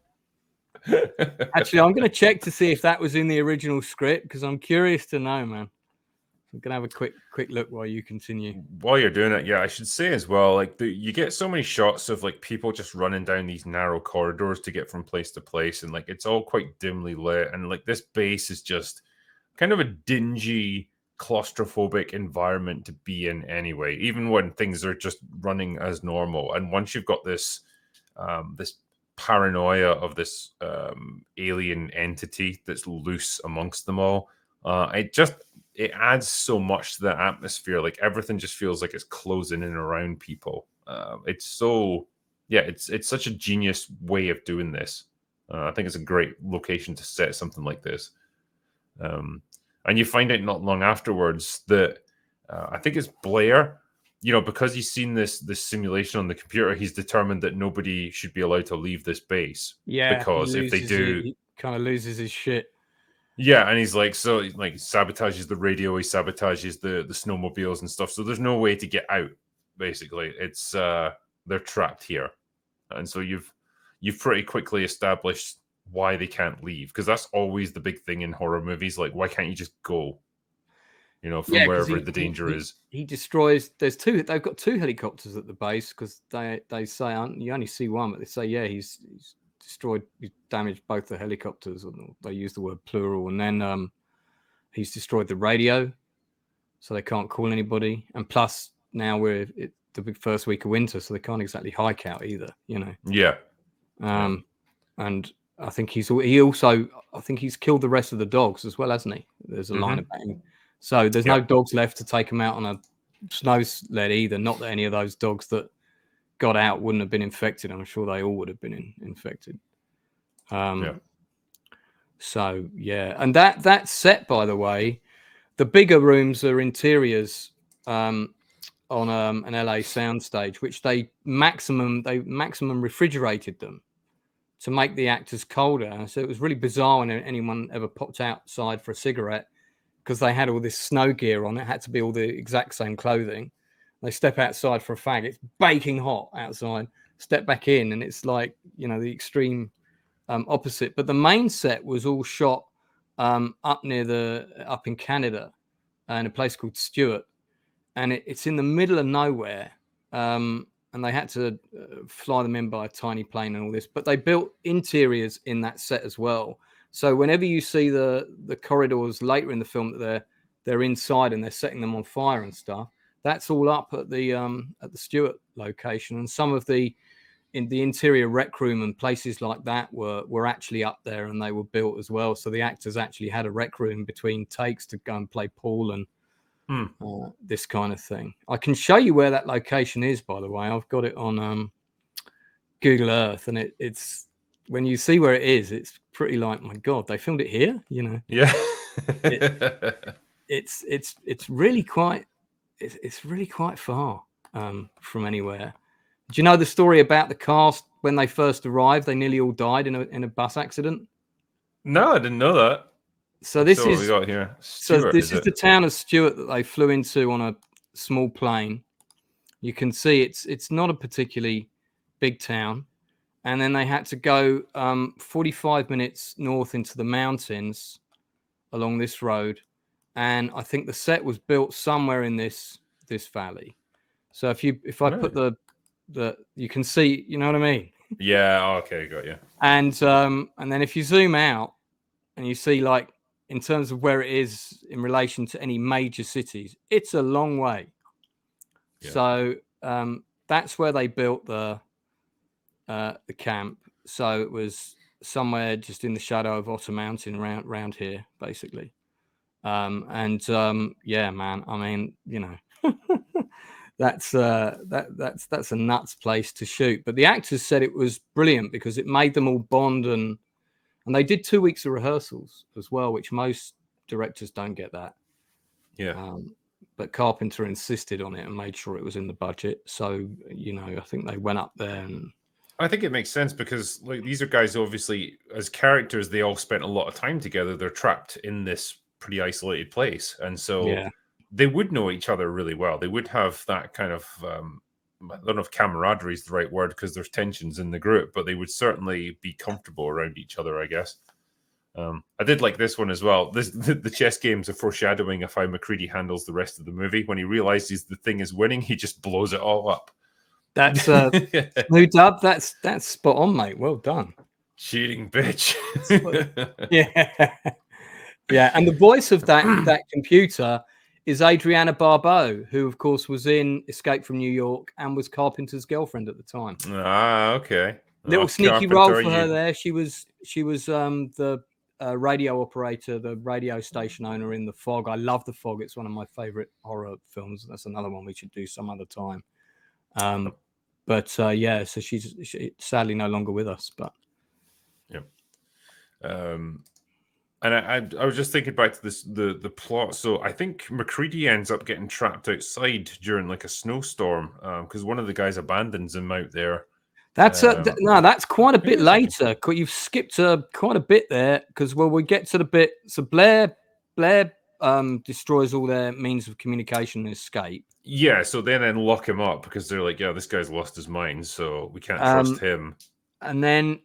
Actually, I'm going to check to see if that was in the original script, because I'm curious to know, man. I'm going to have a quick look while you continue. While you're doing it, yeah, I should say as well, like, you get so many shots of like people just running down these narrow corridors to get from place to place, and like it's all quite dimly lit, and like this base is just kind of a dingy, claustrophobic environment to be in anyway, even when things are just running as normal. And once you've got this this paranoia of this alien entity that's loose amongst them all, it adds so much to the atmosphere. Like, everything just feels like it's closing in around people. It's so yeah, it's such a genius way of doing this. I think it's a great location to set something like this. And you find out not long afterwards that I think it's Blair. You know, because he's seen this simulation on the computer, he's determined that nobody should be allowed to leave this base. Yeah, Because if they do, he kind of loses his shit. yeah, and he's like, so like sabotages the radio, he sabotages the snowmobiles and stuff. So there's no way to get out. Basically, it's they're trapped here, and so you've pretty quickly established why they can't leave, because that's always the big thing in horror movies. Like, why can't you just go? You know, from wherever the danger is. He destroys. They've got 2 helicopters at the base, because they say you only see one, but they say he's destroyed, he's damaged both the helicopters, or they use the word plural, and then he's destroyed the radio, so they can't call anybody. And plus, now we're the big first week of winter, so they can't exactly hike out either. You know. Yeah. And I think he's killed the rest of the dogs as well, hasn't he? There's a line about him. So there's no dogs left to take him out on a snow sled either. Not that any of those dogs that got out wouldn't have been infected. I'm sure they all would have been infected. So yeah, and that set, by the way, the bigger rooms are interiors on an LA soundstage, which they maximum refrigerated them to make the actors colder. So it was really bizarre when anyone ever popped outside for a cigarette, because they had all this snow gear on. It had to be all the exact same clothing. They step outside for a fag, it's baking hot outside. Step back in, and it's like, you know, the extreme opposite. But the main set was all shot up in Canada, in a place called Stewart, and it's in the middle of nowhere. And they had to fly them in by a tiny plane and all this. But they built interiors in that set as well. So whenever you see the corridors later in the film that they're inside and they're setting them on fire and stuff, that's all up at the Stewart location. And some of the interior rec room and places like that were actually up there, and they were built as well. So the actors actually had a rec room between takes to go and play pool and this kind of thing. I can show you where that location is, by the way. I've got it on Google Earth, and it's when you see where it is, it's pretty like, my God, they filmed it here, you know? Yeah. It's really quite far from anywhere. Do you know the story about the cast when they first arrived? They nearly all died in a bus accident. No, I didn't know that. So this what we got here. Stewart, this is the town of Stewart that they flew into on a small plane. You can see it's not a particularly big town. And then they had to go 45 minutes north into the mountains along this road. And I think the set was built somewhere in this valley. So if I put you can see, you know what I mean? Yeah. Okay. Got you. And then if you zoom out and you see, like, in terms of where it is in relation to any major cities, it's a long way. Yeah. So that's where they built the camp. So it was somewhere just in the shadow of Otter Mountain around here, basically. Yeah, man, I mean, you know, that's a nuts place to shoot. But the actors said it was brilliant because it made them all bond, and they did 2 weeks of rehearsals as well, which most directors don't get that. Yeah. But Carpenter insisted on it and made sure it was in the budget. So, you know, I think they went up there, and I think it makes sense because, like, these are guys, obviously, as characters, they all spent a lot of time together. They're trapped in this pretty isolated place. And so they would know each other really well. They would have that kind of, I don't know if camaraderie is the right word because there's tensions in the group, but they would certainly be comfortable around each other, I guess. I did like this one as well. The chess game's a foreshadowing of how McCready handles the rest of the movie. When he realizes the thing is winning, he just blows it all up. That's new dub. That's spot on, mate. Well done. Cheating bitch. Yeah. And the voice of that computer is Adriana Barbeau, who of course was in Escape from New York and was Carpenter's girlfriend at the time. Ah, okay. Little sneaky role for her there. She was the radio operator, the radio station owner in The Fog. I love The Fog. It's one of my favorite horror films. That's another one we should do some other time. But yeah, so she's sadly no longer with us. But yeah. And I was just thinking back to the plot. So I think MacReady ends up getting trapped outside during like a snowstorm because one of the guys abandons him out there. that's no, that's quite a bit second. later. You've skipped quite a bit there because we get to the bit. So Blair destroys all their means of communication and escape. Yeah, so they then lock him up because they're like, yeah, this guy's lost his mind, so we can't trust him. And then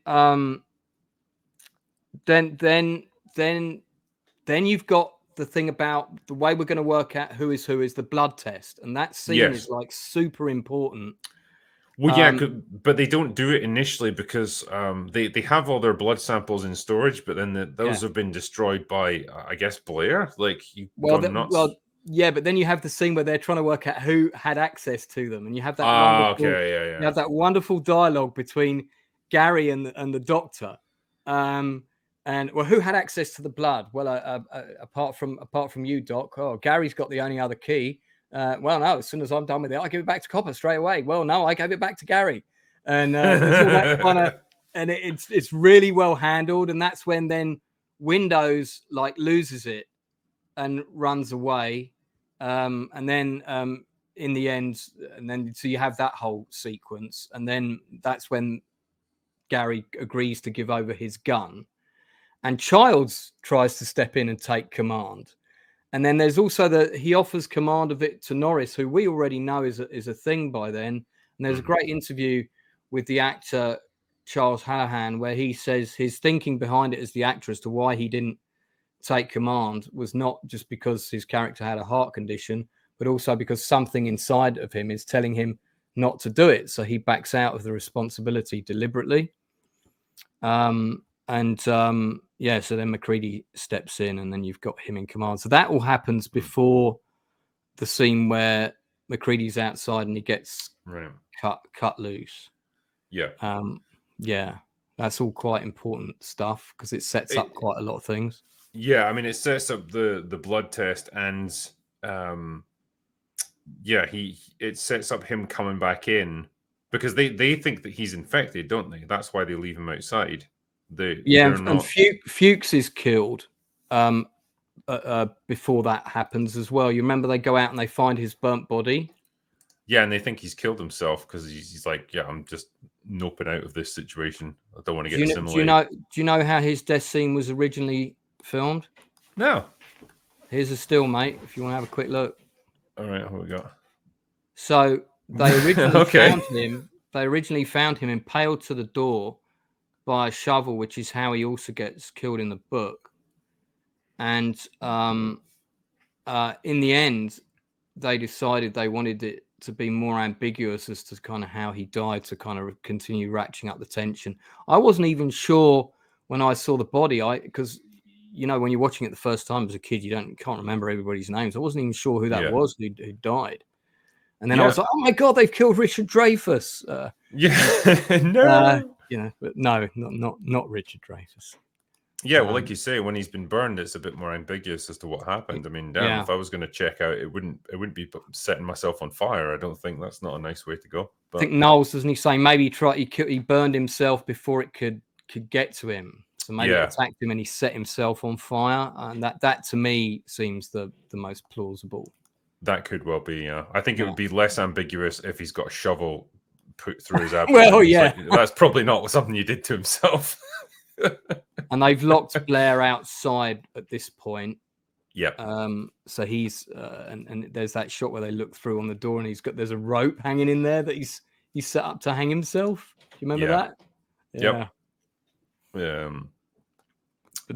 you've got the thing about the way we're going to work out who is the blood test, and that scene is like super important. Well, yeah, but they don't do it initially because they have all their blood samples in storage, but then those have been destroyed by I guess Blair. Like yeah, but then you have the scene where they're trying to work out who had access to them, and you have that you have that wonderful dialogue between Gary and the doctor. And well, who had access to the blood? Well, apart from you, Doc. Oh, Gary's got the only other key. Well, no. As soon as I'm done with it, I give it back to Copper straight away. Well, no, I gave it back to Gary, and there's all that kind of, and it's really well handled. And that's when then Windows like loses it and runs away, and then in the end, and then so you have that whole sequence, and then that's when Gary agrees to give over his gun. And Childs tries to step in and take command. And then there's also he offers command of it to Norris, who we already know is a thing by then. And there's a great interview with the actor Charles Hallahan where he says his thinking behind it as the actor as to why he didn't take command was not just because his character had a heart condition, but also because something inside of him is telling him not to do it. So he backs out of the responsibility deliberately. So then MacReady steps in and then you've got him in command. So that all happens before the scene where MacReady's outside and he gets cut loose. Yeah. That's all quite important stuff because it sets up quite a lot of things. Yeah, I mean, it sets up the blood test and it sets up him coming back in because they think that he's infected, don't they? That's why they leave him outside. And Fuchs is killed before that happens as well. You remember they go out and they find his burnt body. Yeah, and they think he's killed himself because he's like, yeah, I'm just noping out of this situation. I don't want to get assimilated. Do you know how his death scene was originally filmed? No. Here's a still, mate, if you want to have a quick look. All right, what we got? So they originally found him impaled to the door by a shovel, which is how he also gets killed in the book. And in the end, they decided they wanted it to be more ambiguous as to kind of how he died to kind of continue ratcheting up the tension. I wasn't even sure when I saw the body, because when you're watching it the first time as a kid, you can't remember everybody's names. I wasn't even sure who that was who died. And then I was like, oh my God, they've killed Richard Dreyfuss. No. But no, not Richard Dreyfuss. Yeah, well, like you say, when he's been burned, it's a bit more ambiguous as to what happened. I mean, if I was going to check out, it wouldn't be setting myself on fire. I don't think that's not a nice way to go. But... I think Knowles, doesn't he say maybe he burned himself before it could get to him. So maybe it attacked him and he set himself on fire. And that to me seems the most plausible. That could well be, yeah. I think it would be less ambiguous if he's got a shovel put through his abdomen. Well, yeah. That's probably not something you did to himself. And they've locked Blair outside at this point. Yeah. So he's and there's that shot where they look through on the door and there's a rope hanging in there that he's set up to hang himself. Do you remember that? Yeah. But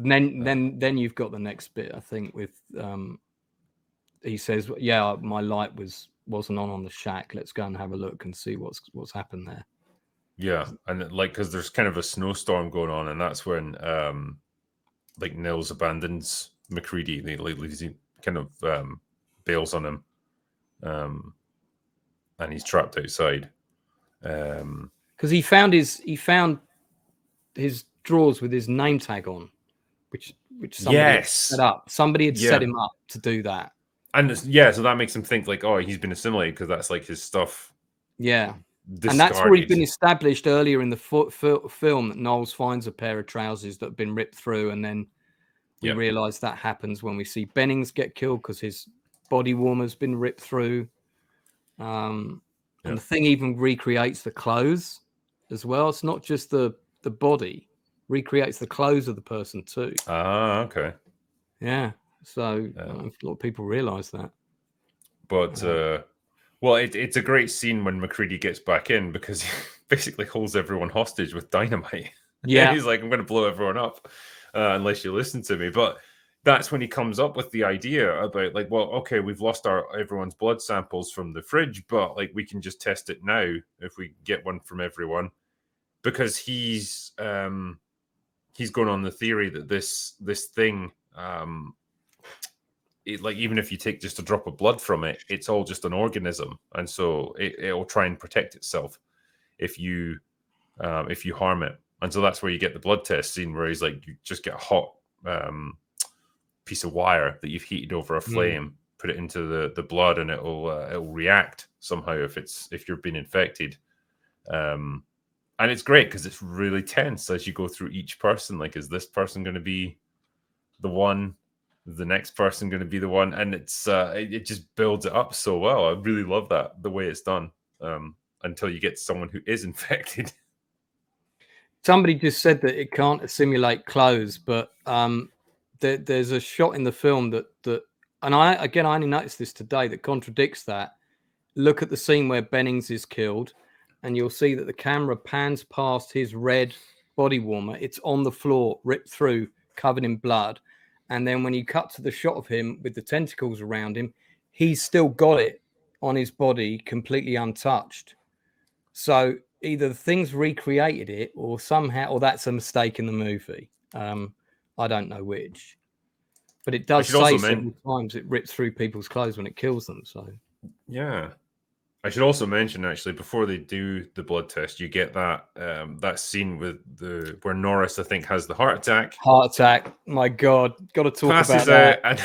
then you've got the next bit, I think, with he says, "Yeah, my light wasn't on the shack. Let's go and have a look and see what's happened there." Yeah, and because there's kind of a snowstorm going on, and that's when Nils abandons MacReady. He kind of bails on him, and he's trapped outside. Because he found his drawers with his name tag on, which somebody had set up. Somebody had set him up to do that. And so that makes him think like, oh, he's been assimilated because that's like his stuff. Yeah. And that's already discarded. been established earlier in the film that Knowles finds a pair of trousers that have been ripped through, and then we realize that happens when we see Bennings get killed because his body warmer's been ripped through. And the thing even recreates the clothes as well. It's not just the body, recreates the clothes of the person too. Ah, okay. Yeah. So I don't know if a lot of people realize that. But well, it's a great scene when McCready gets back in because he basically holds everyone hostage with dynamite. Yeah. He's like, I'm going to blow everyone up unless you listen to me. But that's when he comes up with the idea about like, well, okay, we've lost everyone's blood samples from the fridge, but like we can just test it now if we get one from everyone, because he's going on the theory that this thing, like even if you take just a drop of blood from it, it's all just an organism, and so it'll try and protect itself if you harm it. And so that's where you get the blood test scene where he's like, you just get a hot piece of wire that you've heated over a flame, put it into the blood, and it'll react somehow if you're being infected. And it's great because it's really tense as you go through each person. Like, is this person going to be the one? Is the next person going to be the one? And it's it just builds it up so well. I really love that, the way it's done, until you get someone who is infected. Somebody just said that it can't assimilate clothes, but there's a shot in the film that and I only noticed this today, that contradicts that. Look at the scene where Bennings is killed, and you'll see that the camera pans past his red body warmer. It's on the floor, ripped through, covered in blood. And then when you cut to the shot of him with the tentacles around him, he's still got it on his body, completely untouched. So either the thing's recreated it, or somehow, or that's a mistake in the movie. I don't know which, but it does say several times it rips through people's clothes when it kills them. So yeah, I should also mention, actually, before they do the blood test, you get that that scene with where Norris, I think, has the heart attack. Heart attack. My God, got to talk about that. And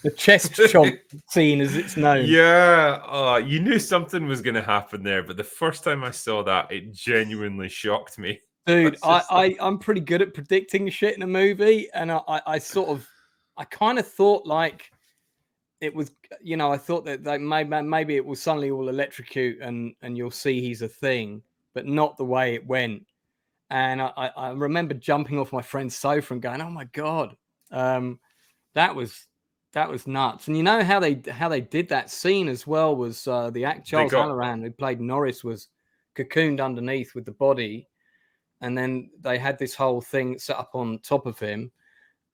the chest chomp scene, as it's known. Yeah, you knew something was going to happen there, but the first time I saw that, it genuinely shocked me. Dude, I'm pretty good at predicting shit in a movie, and I kind of thought like it was, I thought that maybe it will suddenly all electrocute and you'll see he's a thing, but not the way it went. And I remember jumping off my friend's sofa and going, "Oh my God, that was nuts." And you know how they did that scene as well was the actor Charles Halloran, who played Norris, was cocooned underneath with the body, and then they had this whole thing set up on top of him,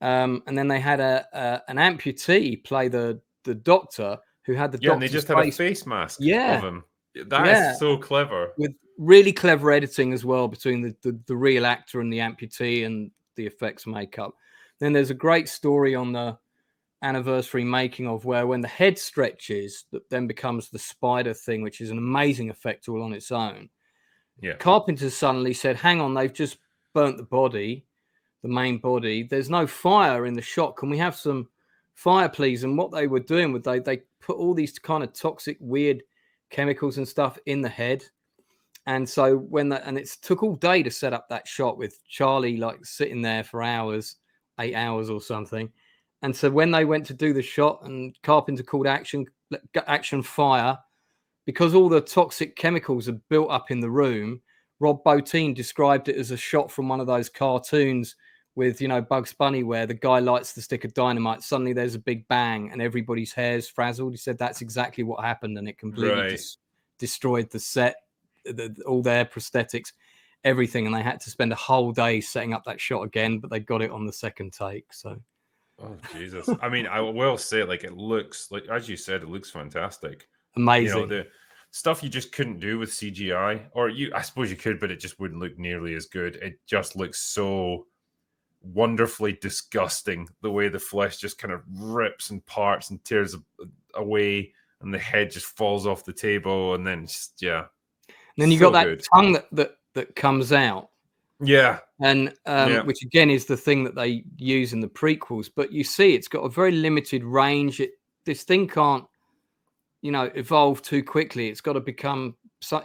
and then they had an amputee play the doctor who had the and they just had a face mask of him. That is so clever, with really clever editing as well between the real actor and the amputee and the effects makeup. Then there's a great story on the anniversary making of where when the head stretches, that then becomes the spider thing, which is an amazing effect all on its own. Yeah, Carpenter suddenly said, "Hang on, they've just burnt the body, the main body. There's no fire in the shot. Can we have some fire, please?" And what they were doing was they put all these kind of toxic, weird chemicals and stuff in the head. And so and it took all day to set up that shot with Charlie like sitting there for hours, 8 hours or something. And so when they went to do the shot and Carpenter called action fire, because all the toxic chemicals are built up in the room, Rob Bottin described it as a shot from one of those cartoons with, Bugs Bunny, where the guy lights the stick of dynamite. Suddenly there's a big bang and everybody's hair's frazzled. He said that's exactly what happened, and it completely destroyed the set, all their prosthetics, everything. And they had to spend a whole day setting up that shot again, but they got it on the second take. So, oh Jesus! I mean, I will say, like, it looks like, as you said, it looks fantastic, amazing. The stuff you just couldn't do with CGI, or I suppose you could, but it just wouldn't look nearly as good. It just looks so wonderfully disgusting, the way the flesh just kind of rips and parts and tears away, and the head just falls off the table, and then just, and then you got that tongue that comes out, and which again is the thing that they use in the prequels. But you see, it's got a very limited range. This thing can't, evolve too quickly. It's got to become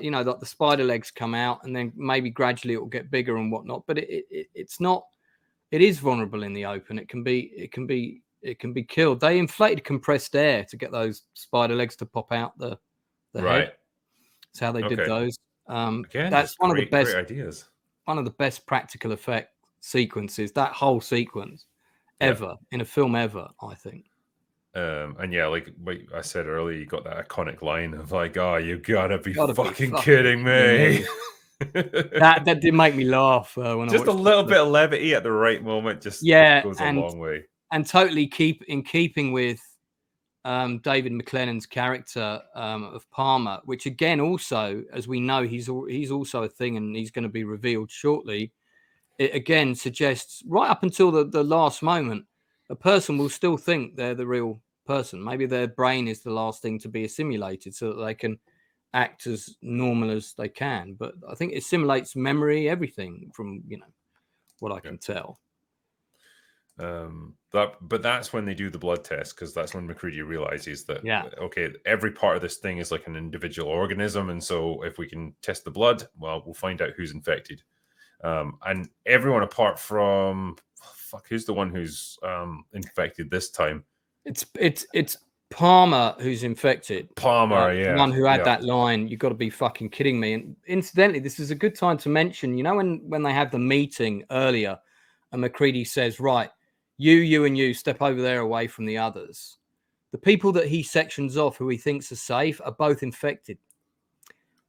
you know, like the spider legs come out, and then maybe gradually it will get bigger and whatnot. But it's not. It is vulnerable in the open. It can be killed. They inflated compressed air to get those spider legs to pop out the head. That's how they did those. Again, that's one great, of the best great ideas. One of the best practical effect sequences. That whole sequence ever in a film ever, I think. And yeah, like I said earlier, you got that iconic line of like, "Oh, you gotta be fucking kidding me." that did make me laugh when just I a little bit of levity at the right moment just goes a long way, and totally keeping with David McLennan's character of Palmer, which again also, as we know, he's also a thing, and he's going to be revealed shortly. It again suggests right up until the last moment, a person will still think they're the real person. Maybe their brain is the last thing to be assimilated so that they can act as normal as they can. But I think it simulates memory, everything from, you know, what I can tell. But that's when they do the blood test, because that's when MacReady realizes that, okay, every part of this thing is like an individual organism. And so if we can test the blood, well, we'll find out who's infected. And everyone apart from who's the one who's infected this time? It's Palmer who's infected. Palmer, the one who had that line. You got to be fucking kidding me. And incidentally, this is a good time to mention. You know, when they have the meeting earlier, and MacReady says, "Right, you and you step over there away from the others." The people that he sections off, who he thinks are safe, are both infected.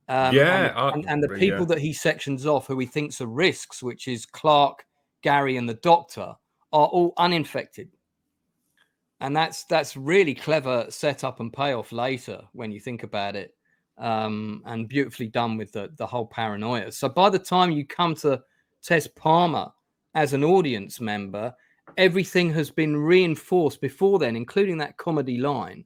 And the people that he sections off, who he thinks are risks, which is Clark, Gary, and the Doctor, are all uninfected. And that's really clever setup and payoff later when you think about it, and beautifully done with the whole paranoia. So by the time you come to test Palmer as an audience member, everything has been reinforced before then, including that comedy line,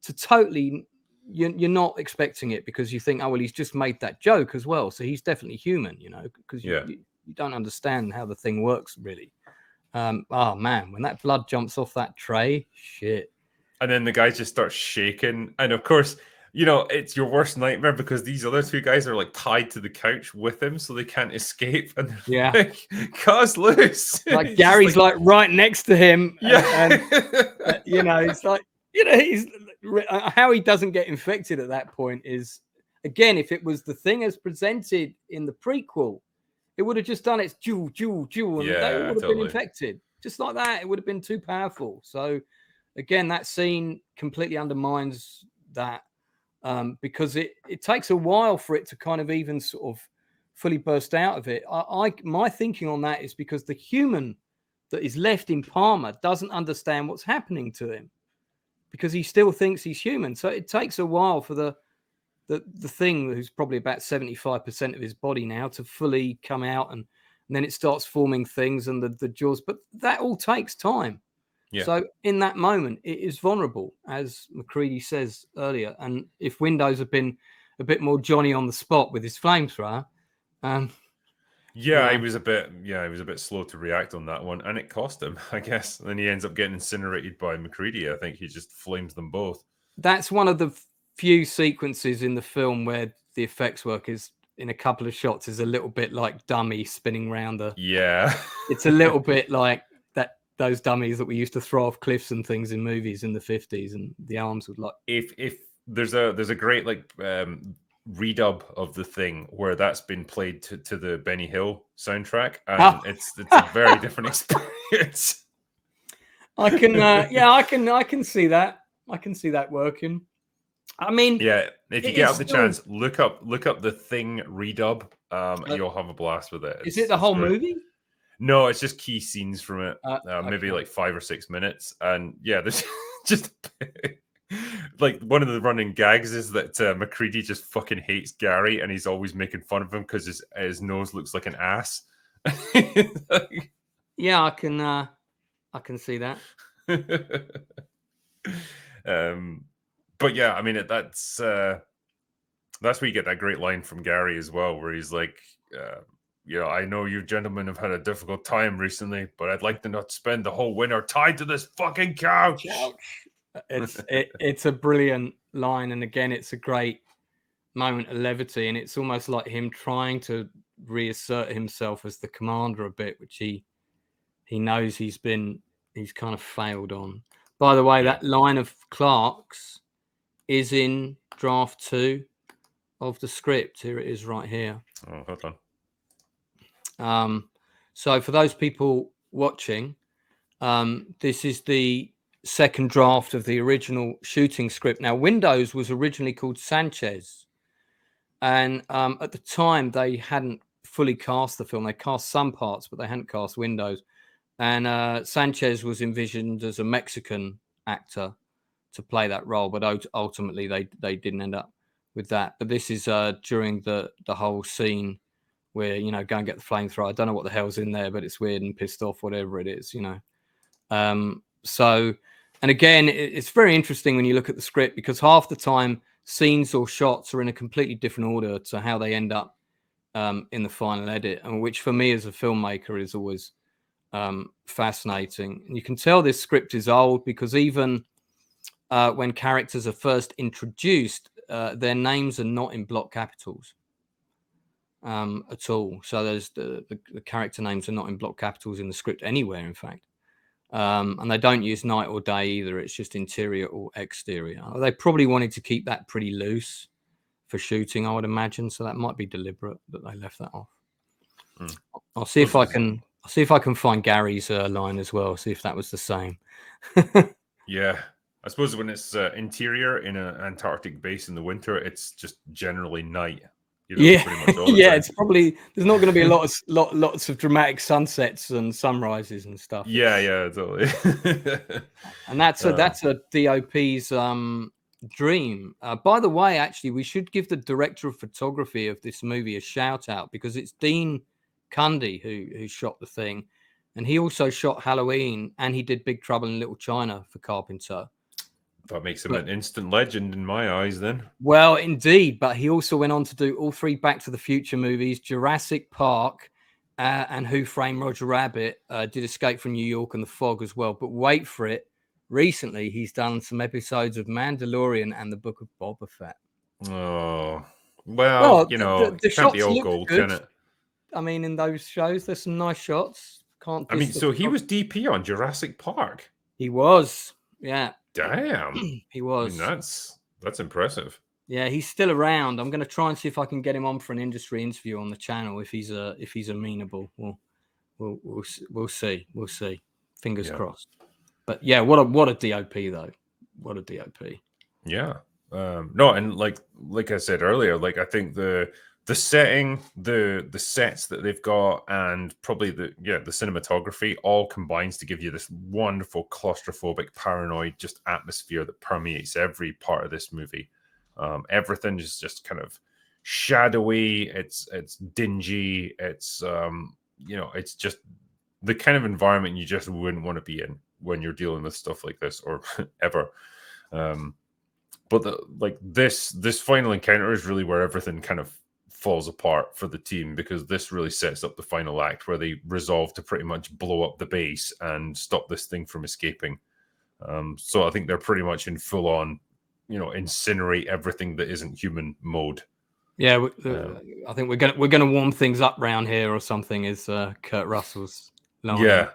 to totally... You're not expecting it because you think, oh, well, he's just made that joke as well. So he's definitely human, you know, because you don't understand how the thing works, really. Oh, man, when that blood jumps off that tray, shit. And then the guy just starts shaking. And of course, you know, it's your worst nightmare because these other two guys are like tied to the couch with him so they can't escape. And they're like, "Cuz loose." Like Gary's like right next to him. Yeah. And you know, it's like, you know, he's... how he doesn't get infected at that point is, again, if it was the thing as presented in the prequel, it would have just done its jewel, and they would have been infected. Just like that, it would have been too powerful. So, again, that scene completely undermines that, because it takes a while for it to kind of even sort of fully burst out of it. My thinking on that is because the human that is left in Palmer doesn't understand what's happening to him, because he still thinks he's human. So it takes a while for the thing, who's probably about 75% of his body now, to fully come out, and then it starts forming things and the jaws. But that all takes time. Yeah. So in that moment, it is vulnerable, as MacReady says earlier. And if Windows had been a bit more Johnny on the spot with his flamethrower, he was a bit slow to react on that one, and it cost him, I guess. And then he ends up getting incinerated by MacReady. I think he just flames them both. That's one of the few sequences in the film where the effects work is, in a couple of shots, is a little bit like dummy spinning around it's a little bit like those dummies that we used to throw off cliffs and things in movies in the 50s, and the arms would like... If there's a great like redub of the thing where that's been played to the Benny Hill soundtrack, and it's a very different experience. I can see that. I can see that working. I mean, if you get the chance, look up the Thing redub. You'll have a blast with it. Is it the whole movie? No, it's just key scenes from it. Maybe like 5 or 6 minutes, and there's just like one of the running gags is that MacReady just fucking hates Gary, and he's always making fun of him because his nose looks like an ass. Yeah, I can see that. But yeah, I mean, that's where you get that great line from Gary as well, where he's like, I know you gentlemen have had a difficult time recently, but I'd like to not spend the whole winter tied to this fucking couch. It's a brilliant line, and again, it's a great moment of levity, and it's almost like him trying to reassert himself as the commander a bit, which he knows he's kind of failed on. By the way, that line of Clark's is in draft 2 of the script. Here it is right here. Oh, hold on. So for those people watching, this is the second draft of the original shooting script. Now, Windows was originally called Sanchez, and at the time they hadn't fully cast the film. They cast some parts, but they hadn't cast Windows. And Sanchez was envisioned as a Mexican actor to play that role, but ultimately they didn't end up with that. But this is during the whole scene where, you know, go and get the flamethrower. I don't know what the hell's in there, but it's weird and pissed off, whatever it is, you know. So, and again, it's very interesting when you look at the script, because half the time scenes or shots are in a completely different order to how they end up in the final edit, and which for me as a filmmaker is always fascinating. And you can tell this script is old because even when characters are first introduced, their names are not in block capitals at all. So there's the character names are not in block capitals in the script anywhere, in fact. And they don't use night or day either. It's just interior or exterior. They probably wanted to keep that pretty loose for shooting, I would imagine. So that might be deliberate that they left that off. I'll see if I can find Gary's line as well. See if that was the same. Yeah, I suppose when it's interior in an Antarctic base in the winter, it's just generally night. You know, yeah, pretty much all the yeah. time. It's probably there's not going to be lots of dramatic sunsets and sunrises and stuff. Yeah, totally. And that's a DOP's dream. By the way, actually, we should give the director of photography of this movie a shout out, because it's Dean Cundy who shot the thing, and he also shot Halloween, and he did Big Trouble in Little China for Carpenter. That makes him an instant legend in my eyes, then. Well, indeed, but he also went on to do all 3 Back to the Future movies, Jurassic Park, and Who Framed Roger Rabbit. Did Escape from New York and The Fog as well. But wait for it. Recently, he's done some episodes of Mandalorian and the Book of Boba Fett. Oh, well, you know, the can't be shots all look gold, good. can it? I mean, in those shows, there's some nice shots. I mean, so he was DP on Jurassic Park. He was, yeah. Damn, he was. I mean, that's impressive. Yeah, he's still around. I'm going to try and see if I can get him on for an industry interview on the channel if he's amenable. We'll see. We'll see. Fingers crossed. But yeah, what a DOP though. What a DOP. Yeah. No, and like I said earlier, like I think the setting, the sets that they've got, and probably the cinematography all combines to give you this wonderful claustrophobic, paranoid just atmosphere that permeates every part of this movie. Everything is just kind of shadowy. It's dingy. It's it's just the kind of environment you just wouldn't want to be in when you're dealing with stuff like this, or ever. But this final encounter is really where everything kind of falls apart for the team, because this really sets up the final act where they resolve to pretty much blow up the base and stop this thing from escaping. So I think they're pretty much in full on, incinerate everything that isn't human mode. Yeah, I think we're gonna warm things up round here or something. Is Kurt Russell's line? Yeah,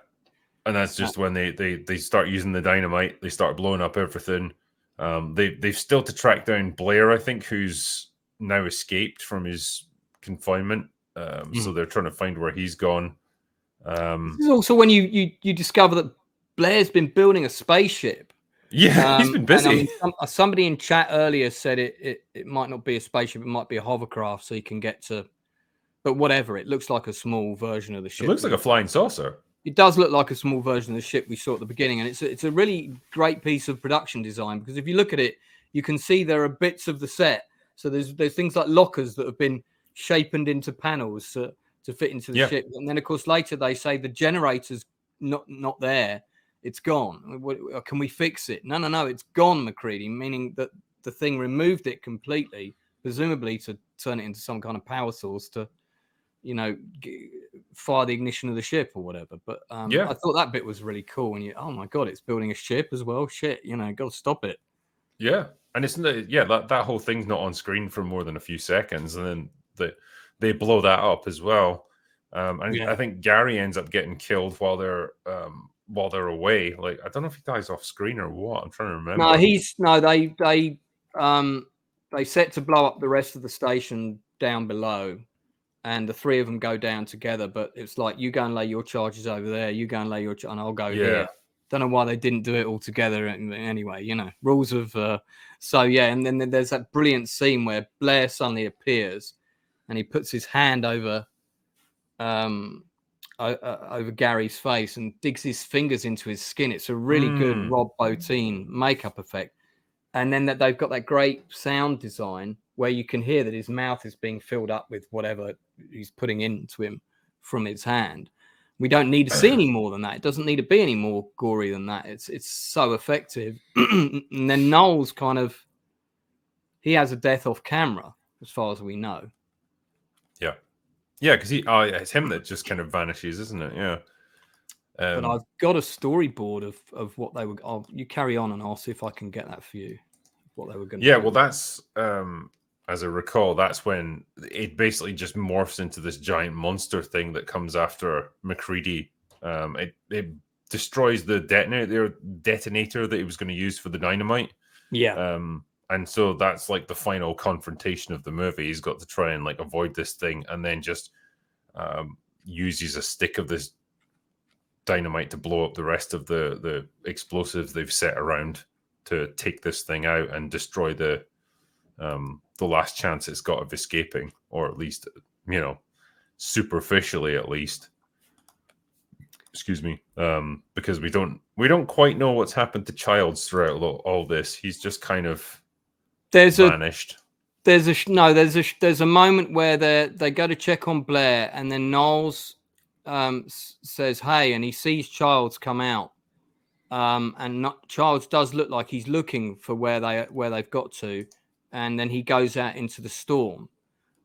and that's just when they start using the dynamite. They start blowing up everything. They've still to track down Blair, I think, who's now escaped from his confinement. So they're trying to find where he's gone. This is also when you discover that Blair's been building a spaceship. Yeah, he's been busy. I mean, somebody in chat earlier said it might not be a spaceship, it might be a hovercraft, so you can get to. But whatever, it looks like a small version of the ship. It looks like a flying saucer. It does look like a small version of the ship we saw at the beginning, and it's a really great piece of production design, because if you look at it, you can see there are bits of the set. So there's things like lockers that have been shapened into panels to fit into the ship, and then of course later they say the generator's not there, it's gone. Can we fix it? No, it's gone, McCready, meaning that the thing removed it completely, presumably to turn it into some kind of power source to, fire the ignition of the ship or whatever. But I thought that bit was really cool. And oh my God, it's building a ship as well. Shit, got to stop it. Yeah. And it's not, that whole thing's not on screen for more than a few seconds, and then they blow that up as well. And I think Gary ends up getting killed while they're away. Like, I don't know if he dies off screen or what. I'm trying to remember. They set to blow up the rest of the station down below, and the three of them go down together. But it's like, you go and lay your charges over there, you go and lay your and I'll go here. Don't know why they didn't do it all together anyway. You know, rules of so yeah. And then there's that brilliant scene where Blair suddenly appears, and he puts his hand over Gary's face and digs his fingers into his skin. It's a really good Rob Bottin makeup effect. And then that they've got that great sound design where you can hear that his mouth is being filled up with whatever he's putting into him from his hand. We don't need to see any more than that. It doesn't need to be any more gory than that. It's so effective. And then Noel's he has a death off camera, as far as we know. Yeah. Yeah, because it's him that just kind of vanishes, isn't it? Yeah. But I've got a storyboard of what they were. You carry on, and I'll see if I can get that for you. What they were going to. Yeah, well, that's as I recall, that's when it basically just morphs into this giant monster thing that comes after MacReady. It destroys the detonator that he was going to use for the dynamite. Yeah. And so that's like the final confrontation of the movie. He's got to try and like avoid this thing, and then just uses a stick of this dynamite to blow up the rest of the explosives they've set around to take this thing out and destroy the last chance it's got of escaping, or at least, you know, superficially at least. Excuse me, because we don't quite know what's happened to Childs throughout all this. He's just kind of vanished. There's a moment where they go to check on Blair, and then Knowles says, "Hey," and he sees Childs come out, and Childs does look like he's looking for where they've got to, and then he goes out into the storm,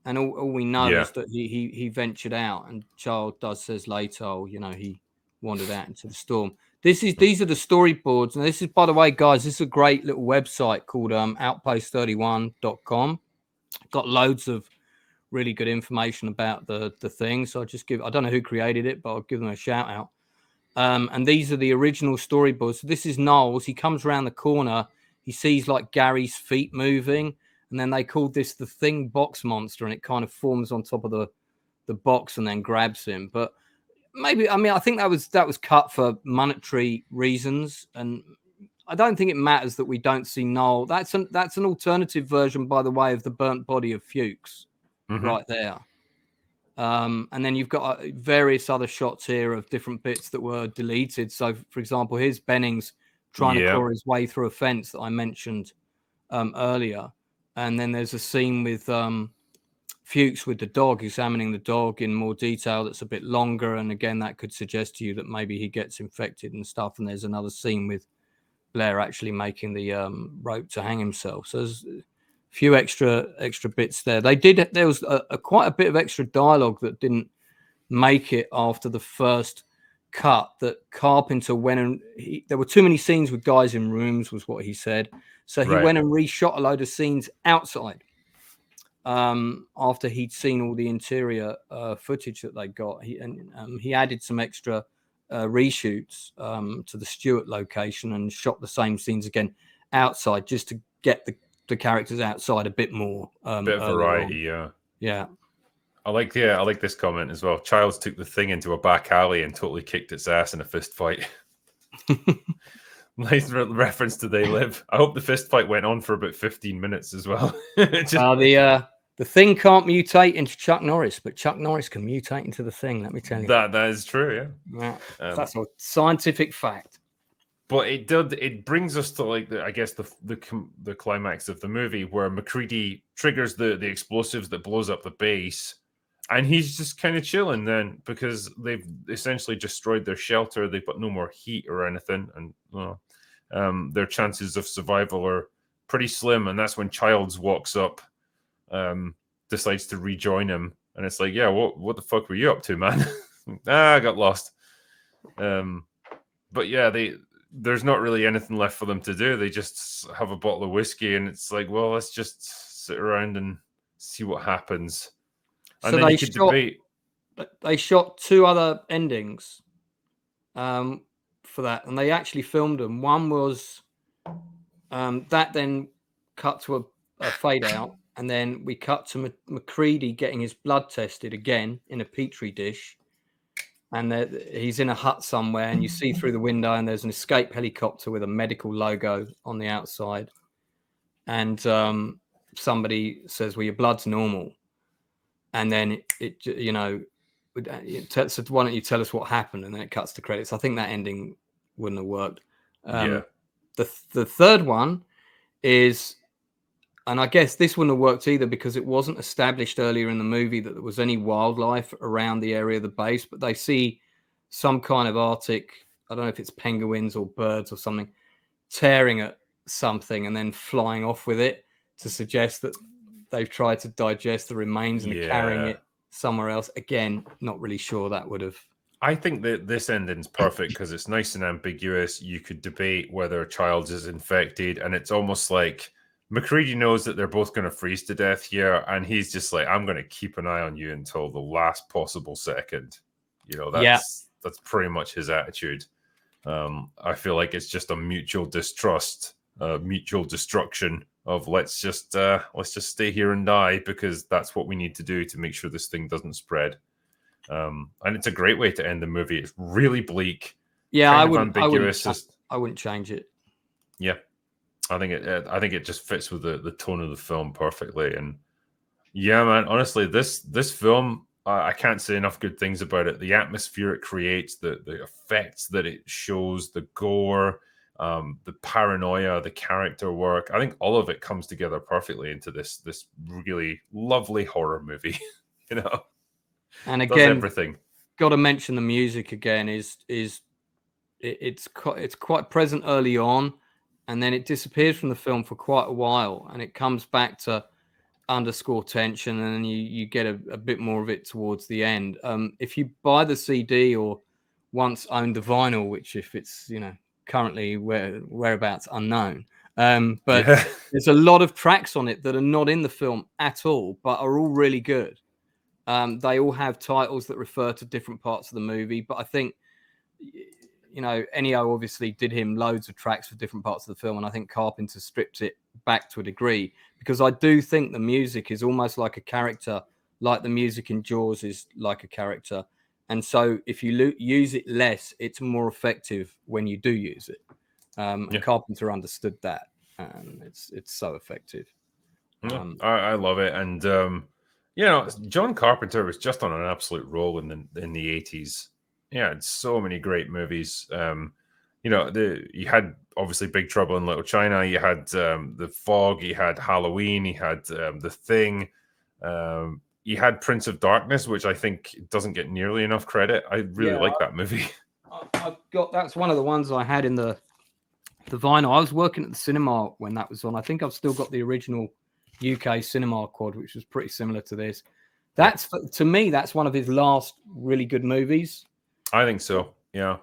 and all we know is that he ventured out, and Childs says later, "Oh, you know, he wandered out into the storm." These are the storyboards, and this is, by the way, guys, this is a great little website called outpost31.com. Got loads of really good information about the thing. So I don't know who created it, but I'll give them a shout out. And these are the original storyboards. So this is Knowles. He comes around the corner. He sees like Gary's feet moving, and then they called this the Thing box monster, and it kind of forms on top of the box and then grabs him. But maybe, I mean, I think that was cut for monetary reasons, and I don't think it matters that we don't see Noel. That's an alternative version, by the way, of the burnt body of Fuchs, right there. And then you've got various other shots here of different bits that were deleted. So, for example, here's Bennings trying to claw his way through a fence that I mentioned earlier, and then there's a scene with Fuchs with the dog, examining the dog in more detail. That's a bit longer, and again, that could suggest to you that maybe he gets infected and stuff. And there's another scene with Blair actually making the rope to hang himself. So there's a few extra bits there. There was quite a bit of extra dialogue that didn't make it after the first cut. That Carpenter went and there were too many scenes with guys in rooms, was what he said. So he went and reshot a load of scenes outside. After he'd seen all the interior footage that they got, he added some extra reshoots to the Stewart location and shot the same scenes again outside, just to get the characters outside a bit more. Bit of variety, yeah. I like this comment as well. Childs took the Thing into a back alley and totally kicked its ass in a fist fight. Nice reference to They Live. I hope the fist fight went on for about 15 minutes as well. The Thing can't mutate into Chuck Norris, but Chuck Norris can mutate into the Thing. Let me tell you. That is true. Yeah. That's a scientific fact. But it brings us to like the climax of the movie, where MacReady triggers the explosives that blows up the base, and he's just kind of chilling then, because they've essentially destroyed their shelter. They've got no more heat or anything, and their chances of survival are pretty slim. And that's when Childs walks up, decides to rejoin him, and it's like, yeah, what the fuck were you up to, man? I got lost. But yeah, there's not really anything left for them to do. They just have a bottle of whiskey, and it's like, well, let's just sit around and see what happens. And So then you could debate. They shot 2 other endings for that, and they actually filmed them. One was that then cut to a fade out, and then we cut to McCready getting his blood tested again in a petri dish. And he's in a hut somewhere, and you see through the window, and there's an escape helicopter with a medical logo on the outside. And somebody says, "Well, your blood's normal." And then so why don't you tell us what happened? And then it cuts to credits. I think that ending wouldn't have worked. Yeah. The third one is, and I guess this wouldn't have worked either because it wasn't established earlier in the movie that there was any wildlife around the area of the base, but they see some kind of Arctic, I don't know if it's penguins or birds or something, tearing at something and then flying off with it to suggest that they've tried to digest the remains and are carrying it somewhere else. Again, not really sure that would have. I think that this ending's perfect because it's nice and ambiguous. You could debate whether Childs is infected, and it's almost like McCready knows that they're both going to freeze to death here, and he's just like, I'm going to keep an eye on you until the last possible second. That's pretty much his attitude. I feel like it's just a mutual distrust, mutual destruction of let's just stay here and die because that's what we need to do to make sure this thing doesn't spread. And it's a great way to end the movie. It's really bleak. Yeah, I wouldn't change it. Yeah. I think it just fits with the tone of the film perfectly. And yeah, man, honestly, this film, I can't say enough good things about it. The atmosphere it creates, the effects that it shows, the gore, the paranoia, the character work. I think all of it comes together perfectly into this really lovely horror movie. And again, everything. Got to mention the music again. It's quite present early on, and then it disappears from the film for quite a while, and it comes back to underscore tension, and then you get a bit more of it towards the end. If you buy the CD or once owned the vinyl, which if it's currently whereabouts unknown, but there's a lot of tracks on it that are not in the film at all, but are all really good. They all have titles that refer to different parts of the movie, but I think Ennio obviously did him loads of tracks for different parts of the film, and I think Carpenter stripped it back to a degree because I do think the music is almost like a character, like the music in Jaws is like a character. And so if you use it less, it's more effective when you do use it. And Carpenter understood that, and it's so effective. I love it. And John Carpenter was just on an absolute roll in the 80s. Yeah, it's so many great movies. You had obviously Big Trouble in Little China. You had The Fog. You had Halloween. You had The Thing. You had Prince of Darkness, which I think doesn't get nearly enough credit. I really like that movie. That's one of the ones I had in the vinyl. I was working at the cinema when that was on. I think I've still got the original UK cinema quad, which was pretty similar to this. To me, that's one of his last really good movies. I think so. Yeah.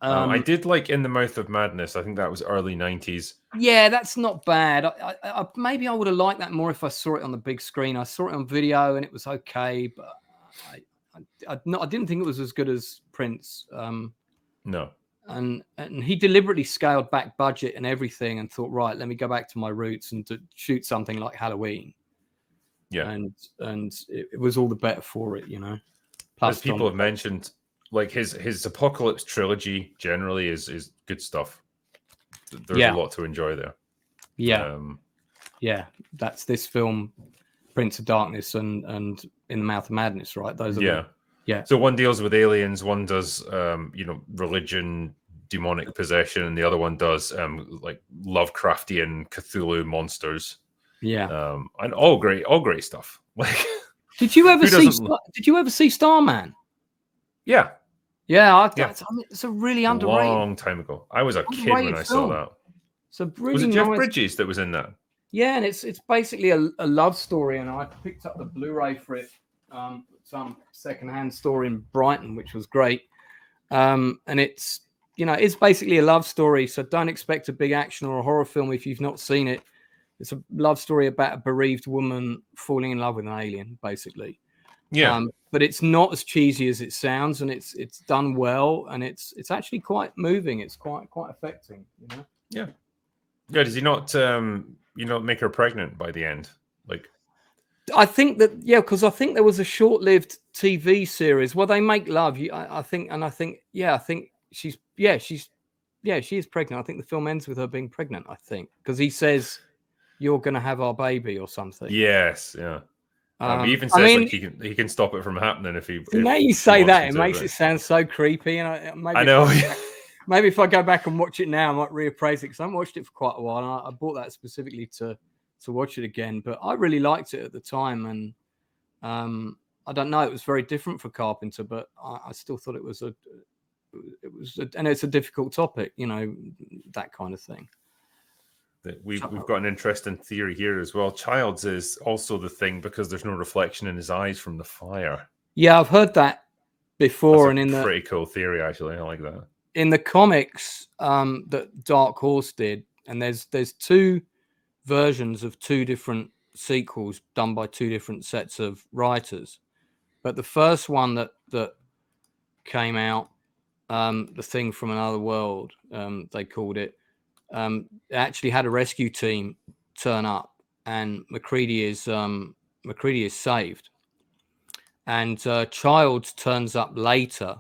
I did like In the Mouth of Madness. I think that was early 90s. Yeah, that's not bad. I maybe I would have liked that more if I saw it on the big screen. I saw it on video and it was okay, but I didn't think it was as good as Prince. No. And he deliberately scaled back budget and everything and thought, right, let me go back to my roots and to shoot something like Halloween. Yeah. And it was all the better for it, Plus, as people have mentioned, like his Apocalypse trilogy generally is good stuff. There's a lot to enjoy there. Yeah. That's this film, Prince of Darkness and In the Mouth of Madness, right? Those are So one deals with aliens, one does religion, demonic possession, and the other one does like Lovecraftian Cthulhu monsters. Yeah. And all great stuff. Like, did you ever see Starman? Yeah. Yeah, it's a really underrated. Long time ago. I was a kid when I saw that. So really was it Jeff Bridges that was in that? Yeah, and it's basically a love story, and I picked up the Blu-ray for it, some secondhand store in Brighton, which was great. And it's it's basically a love story. So don't expect a big action or a horror film if you've not seen it. It's a love story about a bereaved woman falling in love with an alien, basically. Yeah. But it's not as cheesy as it sounds, and it's done well, and it's actually quite moving. It's quite affecting, Yeah. Yeah. Does he not make her pregnant by the end? Like, I think that, because I think there was a short-lived TV series. Well, they make love. I think she is pregnant. I think the film ends with her being pregnant. I think because he says, "You're going to have our baby" or something. Yes. Yeah. He even says like he can stop it from happening if he. Now you say that, it makes it sound so creepy, and I know. Maybe if I go back and watch it now, I might reappraise it because I haven't watched it for quite a while. And I bought that specifically to watch it again, but I really liked it at the time, and I don't know, it was very different for Carpenter, but I still thought it was and it's a difficult topic, that kind of thing. We've got an interesting theory here as well. Childs is also the thing because there's no reflection in his eyes from the fire. Yeah, I've heard that before. That's a pretty cool theory, actually. I like that. In the comics that Dark Horse did, and there's two versions of two different sequels done by two different sets of writers. But the first one that came out, The Thing from Another World, they called it, actually had a rescue team turn up, and MacReady is saved, and Childs turns up later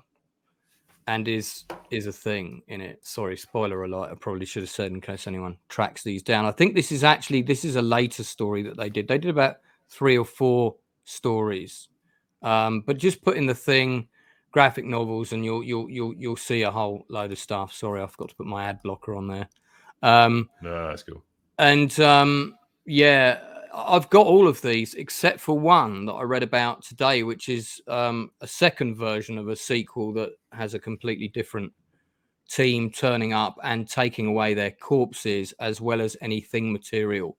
and is a thing in it. Sorry, spoiler alert. I probably should have said in case anyone tracks these down. I think this is a later story that they did. They did about 3 or 4 stories, but just put in The Thing graphic novels and you'll see a whole load of stuff. Sorry, I forgot to put my ad blocker on there. No, that's cool. And I've got all of these except for one that I read about today, which is a second version of a sequel that has a completely different team turning up and taking away their corpses as well as any thing material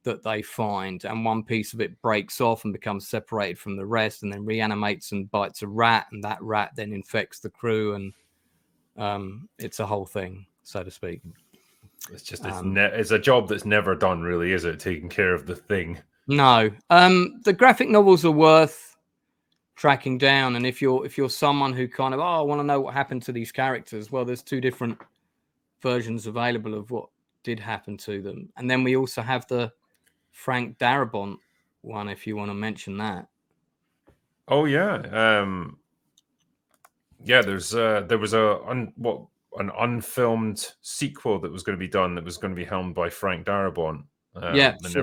that they find. And one piece of it breaks off and becomes separated from the rest and then reanimates and bites a rat, and that rat then infects the crew, and it's a whole thing, so to speak. It's just it's a job that's never done, really, is it? Taking care of the thing. No, the graphic novels are worth tracking down, and if you're someone who kind of I want to know what happened to these characters, well, there's 2 different versions available of what did happen to them, and then we also have the Frank Darabont one, if you want to mention that. Oh yeah, there was an unfilmed sequel that was going to be done that was going to be helmed by Frank Darabont. So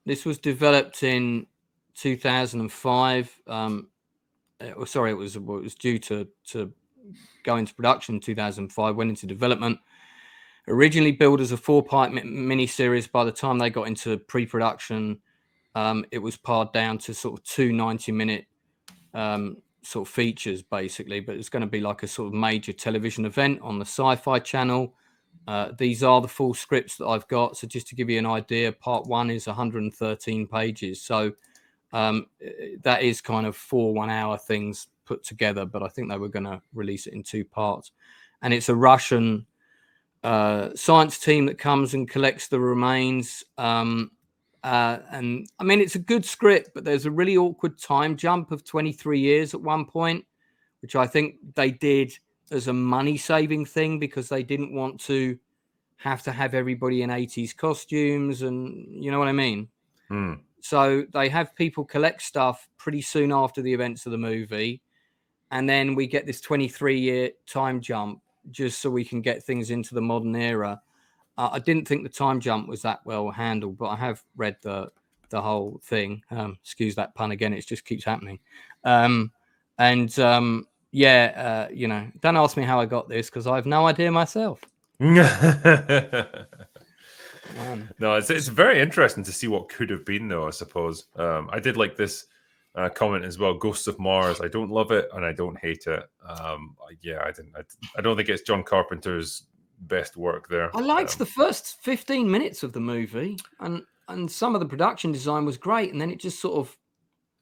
this was developed in 2005. It was due to go into production in 2005. Went into development. Originally billed as a 4-part miniseries. By the time they got into pre-production, it was pared down to sort of 2 90-minute sort of features, basically, but it's going to be like a sort of major television event on the Sci-Fi Channel. These are the full scripts that I've got. So just to give you an idea, part 1 is 113 pages. So that is kind of 4 one-hour things put together, but I think they were going to release it in 2 parts. And it's a Russian science team that comes and collects the remains. And I mean, it's a good script, but there's a really awkward time jump of 23 years at one point, which I think they did as a money-saving thing because they didn't want to have everybody in 80s costumes, and you know what I mean? So they have people collect stuff pretty soon after the events of the movie, and then we get this 23-year time jump just so we can get things into the modern era. I didn't think the time jump was that well handled, but I have read the whole thing. Excuse that pun again; it just keeps happening. Don't ask me how I got this because I have no idea myself. No, it's very interesting to see what could have been, though. I suppose I did like this comment as well. Ghosts of Mars. I don't love it and I don't hate it. I don't think it's John Carpenter's best work there. I liked the first 15 minutes of the movie, and some of the production design was great, and then it just sort of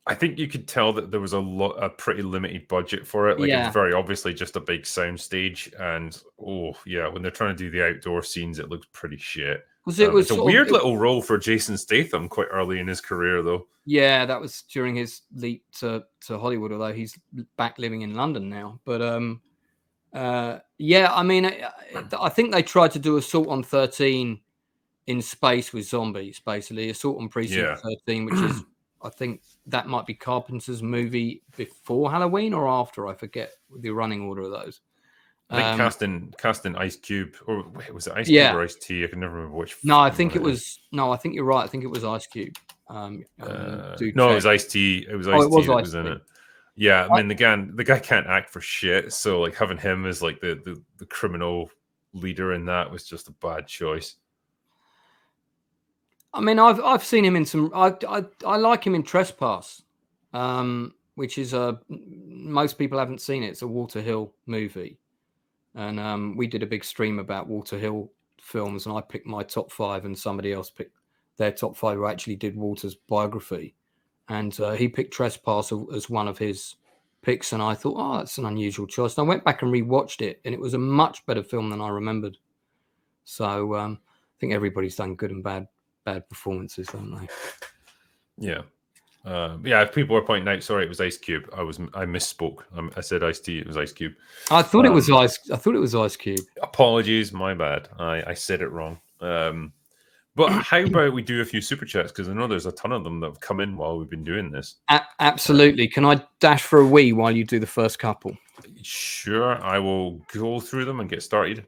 I think you could tell that there was a pretty limited budget for it. Like, it was very obviously just a big sound stage, and when they're trying to do the outdoor scenes, it looks pretty shit. It's a weird little role for Jason Statham quite early in his career, though. Yeah, that was during his leap to Hollywood, although he's back living in London now. But I mean, I think they tried to do Assault on 13 in space with zombies, basically. Assault on Precinct 13, which is, I think that might be Carpenter's movie before Halloween or after. I forget the running order of those. I think casting Ice Cube, or was it Ice Cube or Ice T? I can never remember which. No, I think it was. No, I think you're right. I think it was Ice Cube. No, it was Ice T. It was Ice T that was in it. Yeah, I mean, the guy can't act for shit. So like having him as like the criminal leader in that was just a bad choice. I mean, I've seen him in some. I like him in Trespass, which is most people haven't seen it. It's a Walter Hill movie, and we did a big stream about Walter Hill films, and I picked my top 5, and somebody else picked their top 5 who actually did Walter's biography, and he picked Trespass as one of his picks, and I thought, oh, that's an unusual choice. And I went back and rewatched it, and it was a much better film than I remembered. So I think everybody's done good and bad performances, haven't they? Yeah. If people were pointing out, sorry, it was Ice Cube. I misspoke. I said Ice T. It was Ice Cube. I thought it was Ice Cube. Apologies, my bad. I said it wrong. But how about we do a few super chats, because I know there's a ton of them that have come in while we've been doing this. Absolutely. Can I dash for a wee while you do the first couple? Sure, I will go through them and get started.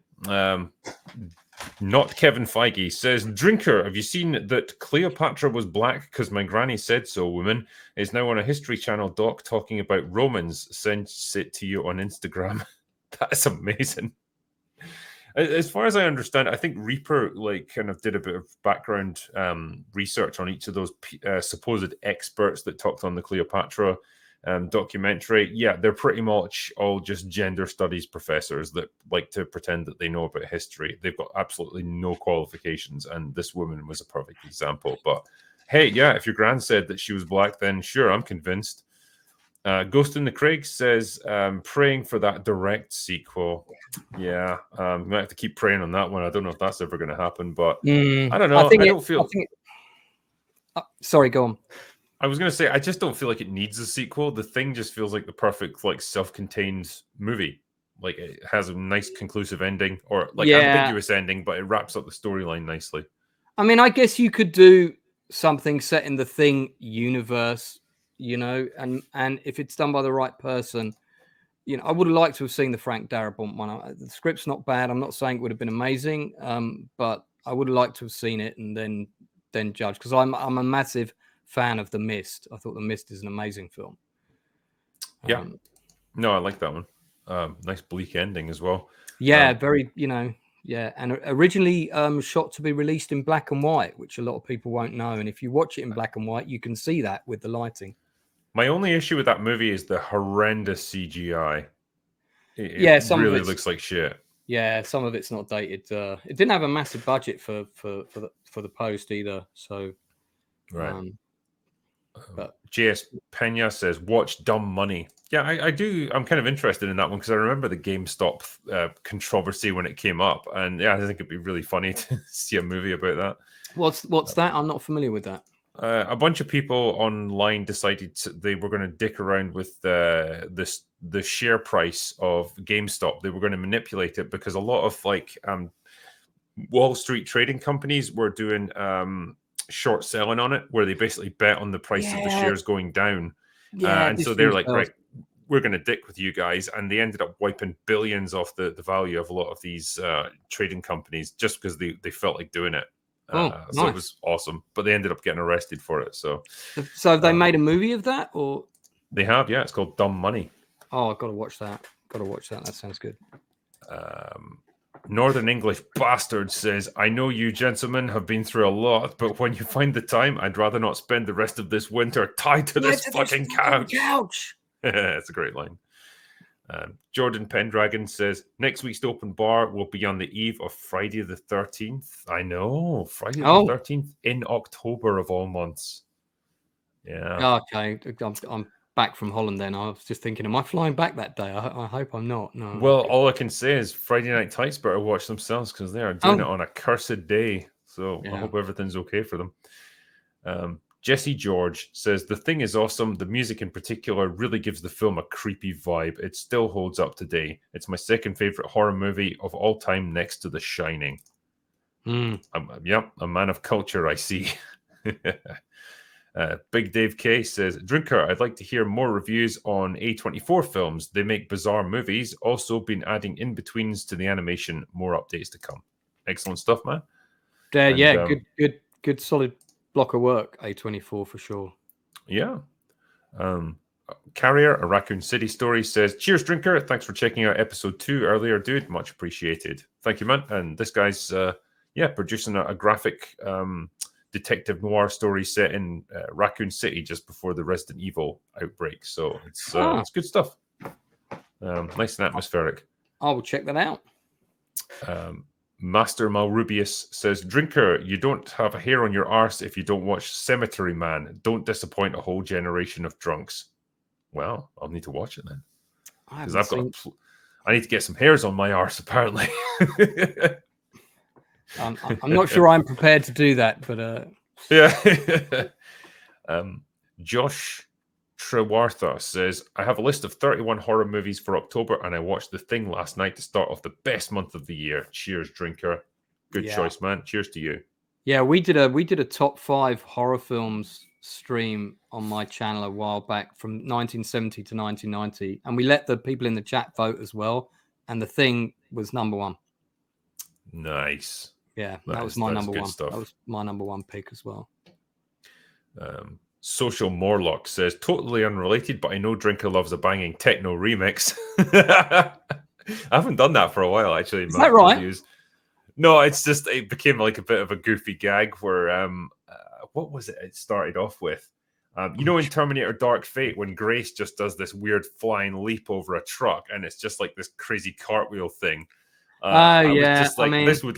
Not Kevin Feige says, Drinker, have you seen that Cleopatra was black because my granny said so? Woman is now on a History Channel doc talking about Romans. Sends it to you on Instagram. That's amazing. As far as I understand, I think Reaper kind of did a bit of background research on each of those supposed experts that talked on the Cleopatra documentary. Yeah, they're pretty much all just gender studies professors that like to pretend that they know about history. They've got absolutely no qualifications, and this woman was a perfect example. But hey, yeah, if your gran said that she was black, then sure, I'm convinced. Ghost in the Craig says, praying for that direct sequel. Yeah, I'm gonna have to keep praying on that one. I don't know if that's ever going to happen, but I don't know. Sorry, go on. I was going to say, I just don't feel like it needs a sequel. The Thing just feels like the perfect, self-contained movie. Like, it has a nice, conclusive ending, or ambiguous ending, but it wraps up the storyline nicely. I mean, I guess you could do something set in the Thing universe, and if it's done by the right person, I would have liked to have seen the Frank Darabont one. The script's not bad. I'm not saying it would have been amazing, but I would have liked to have seen it and then judge, because I'm a massive fan of The Mist. I thought The Mist is an amazing film. Yeah. No, I like that one. Nice bleak ending as well. Yeah, very, and originally shot to be released in black and white, which a lot of people won't know. And if you watch it in black and white, you can see that with the lighting. My only issue with that movie is the horrendous CGI. It really looks like shit. Yeah, some of it's not dated. It didn't have a massive budget for the post either. So, right. But JS Pena says, watch Dumb Money. Yeah, I do. I'm kind of interested in that one because I remember the GameStop controversy when it came up. And yeah, I think it'd be really funny to see a movie about that. What's that? I'm not familiar with that. A bunch of people online decided they were going to dick around with the share price of GameStop. They were going to manipulate it because a lot of Wall Street trading companies were doing short selling on it, where they basically bet on the price of the shares going down. And so they're like, right, we're going to dick with you guys. And they ended up wiping billions off the value of a lot of these trading companies just because they felt like doing it. So it was awesome, but they ended up getting arrested for it. So have they made a movie of that, or they have? Yeah, it's called Dumb Money. Oh, I've got to watch that. That sounds good. Northern English Bastard says, I know you gentlemen have been through a lot, but when you find the time, I'd rather not spend the rest of this winter tied to this fucking couch. That's a great line. Jordan Pendragon says, next week's open bar will be on the eve of Friday the 13th. I know, Friday the 13th in October of all months. Yeah. Okay, I'm back from Holland then. I was just thinking, am I flying back that day? I hope I'm not. No. Well, all I can say is Friday Night Tights better watch themselves because they are doing it on a cursed day. So I hope everything's okay for them. Jesse George says, the thing is awesome. The music in particular really gives the film a creepy vibe. It still holds up today. It's my second favorite horror movie of all time next to The Shining. Yep, a man of culture, I see. Big Dave K says, Drinker, I'd like to hear more reviews on A24 films. They make bizarre movies. Also been adding in-betweens to the animation. More updates to come. Excellent stuff, man. Yeah, good solid block of work, A24 for sure. Yeah. Carrier, a Raccoon City story, says, cheers, Drinker. Thanks for checking out episode 2 earlier, dude. Much appreciated. Thank you, man. And this guy's, producing a graphic detective noir story set in Raccoon City just before the Resident Evil outbreak. So it's good stuff. Nice and atmospheric. I will check that out. Master Malrubius says, Drinker, you don't have a hair on your arse if you don't watch Cemetery Man. Don't disappoint a whole generation of drunks. Well, I'll need to watch it then. Because I need to get some hairs on my arse, apparently. I'm not sure I'm prepared to do that, but yeah. Josh Trewartha says, I have a list of 31 horror movies for October, and I watched The Thing last night to start off the best month of the year. Cheers, Drinker. Good choice, man. Cheers to you. Yeah, we did a top 5 horror films stream on my channel a while back from 1970 to 1990, and we let the people in the chat vote as well, and The Thing was number 1. Nice. Yeah, that was my number 1. Stuff. That was my number 1 pick as well. Social Morlock says, totally unrelated, but I know Drinker loves a banging techno remix. I haven't done that for a while, actually. Is that right? Reviews. No, it became like a bit of a goofy gag where, what was it started off with? In Terminator Dark Fate, when Grace just does this weird flying leap over a truck, and it's just like this crazy cartwheel thing. This would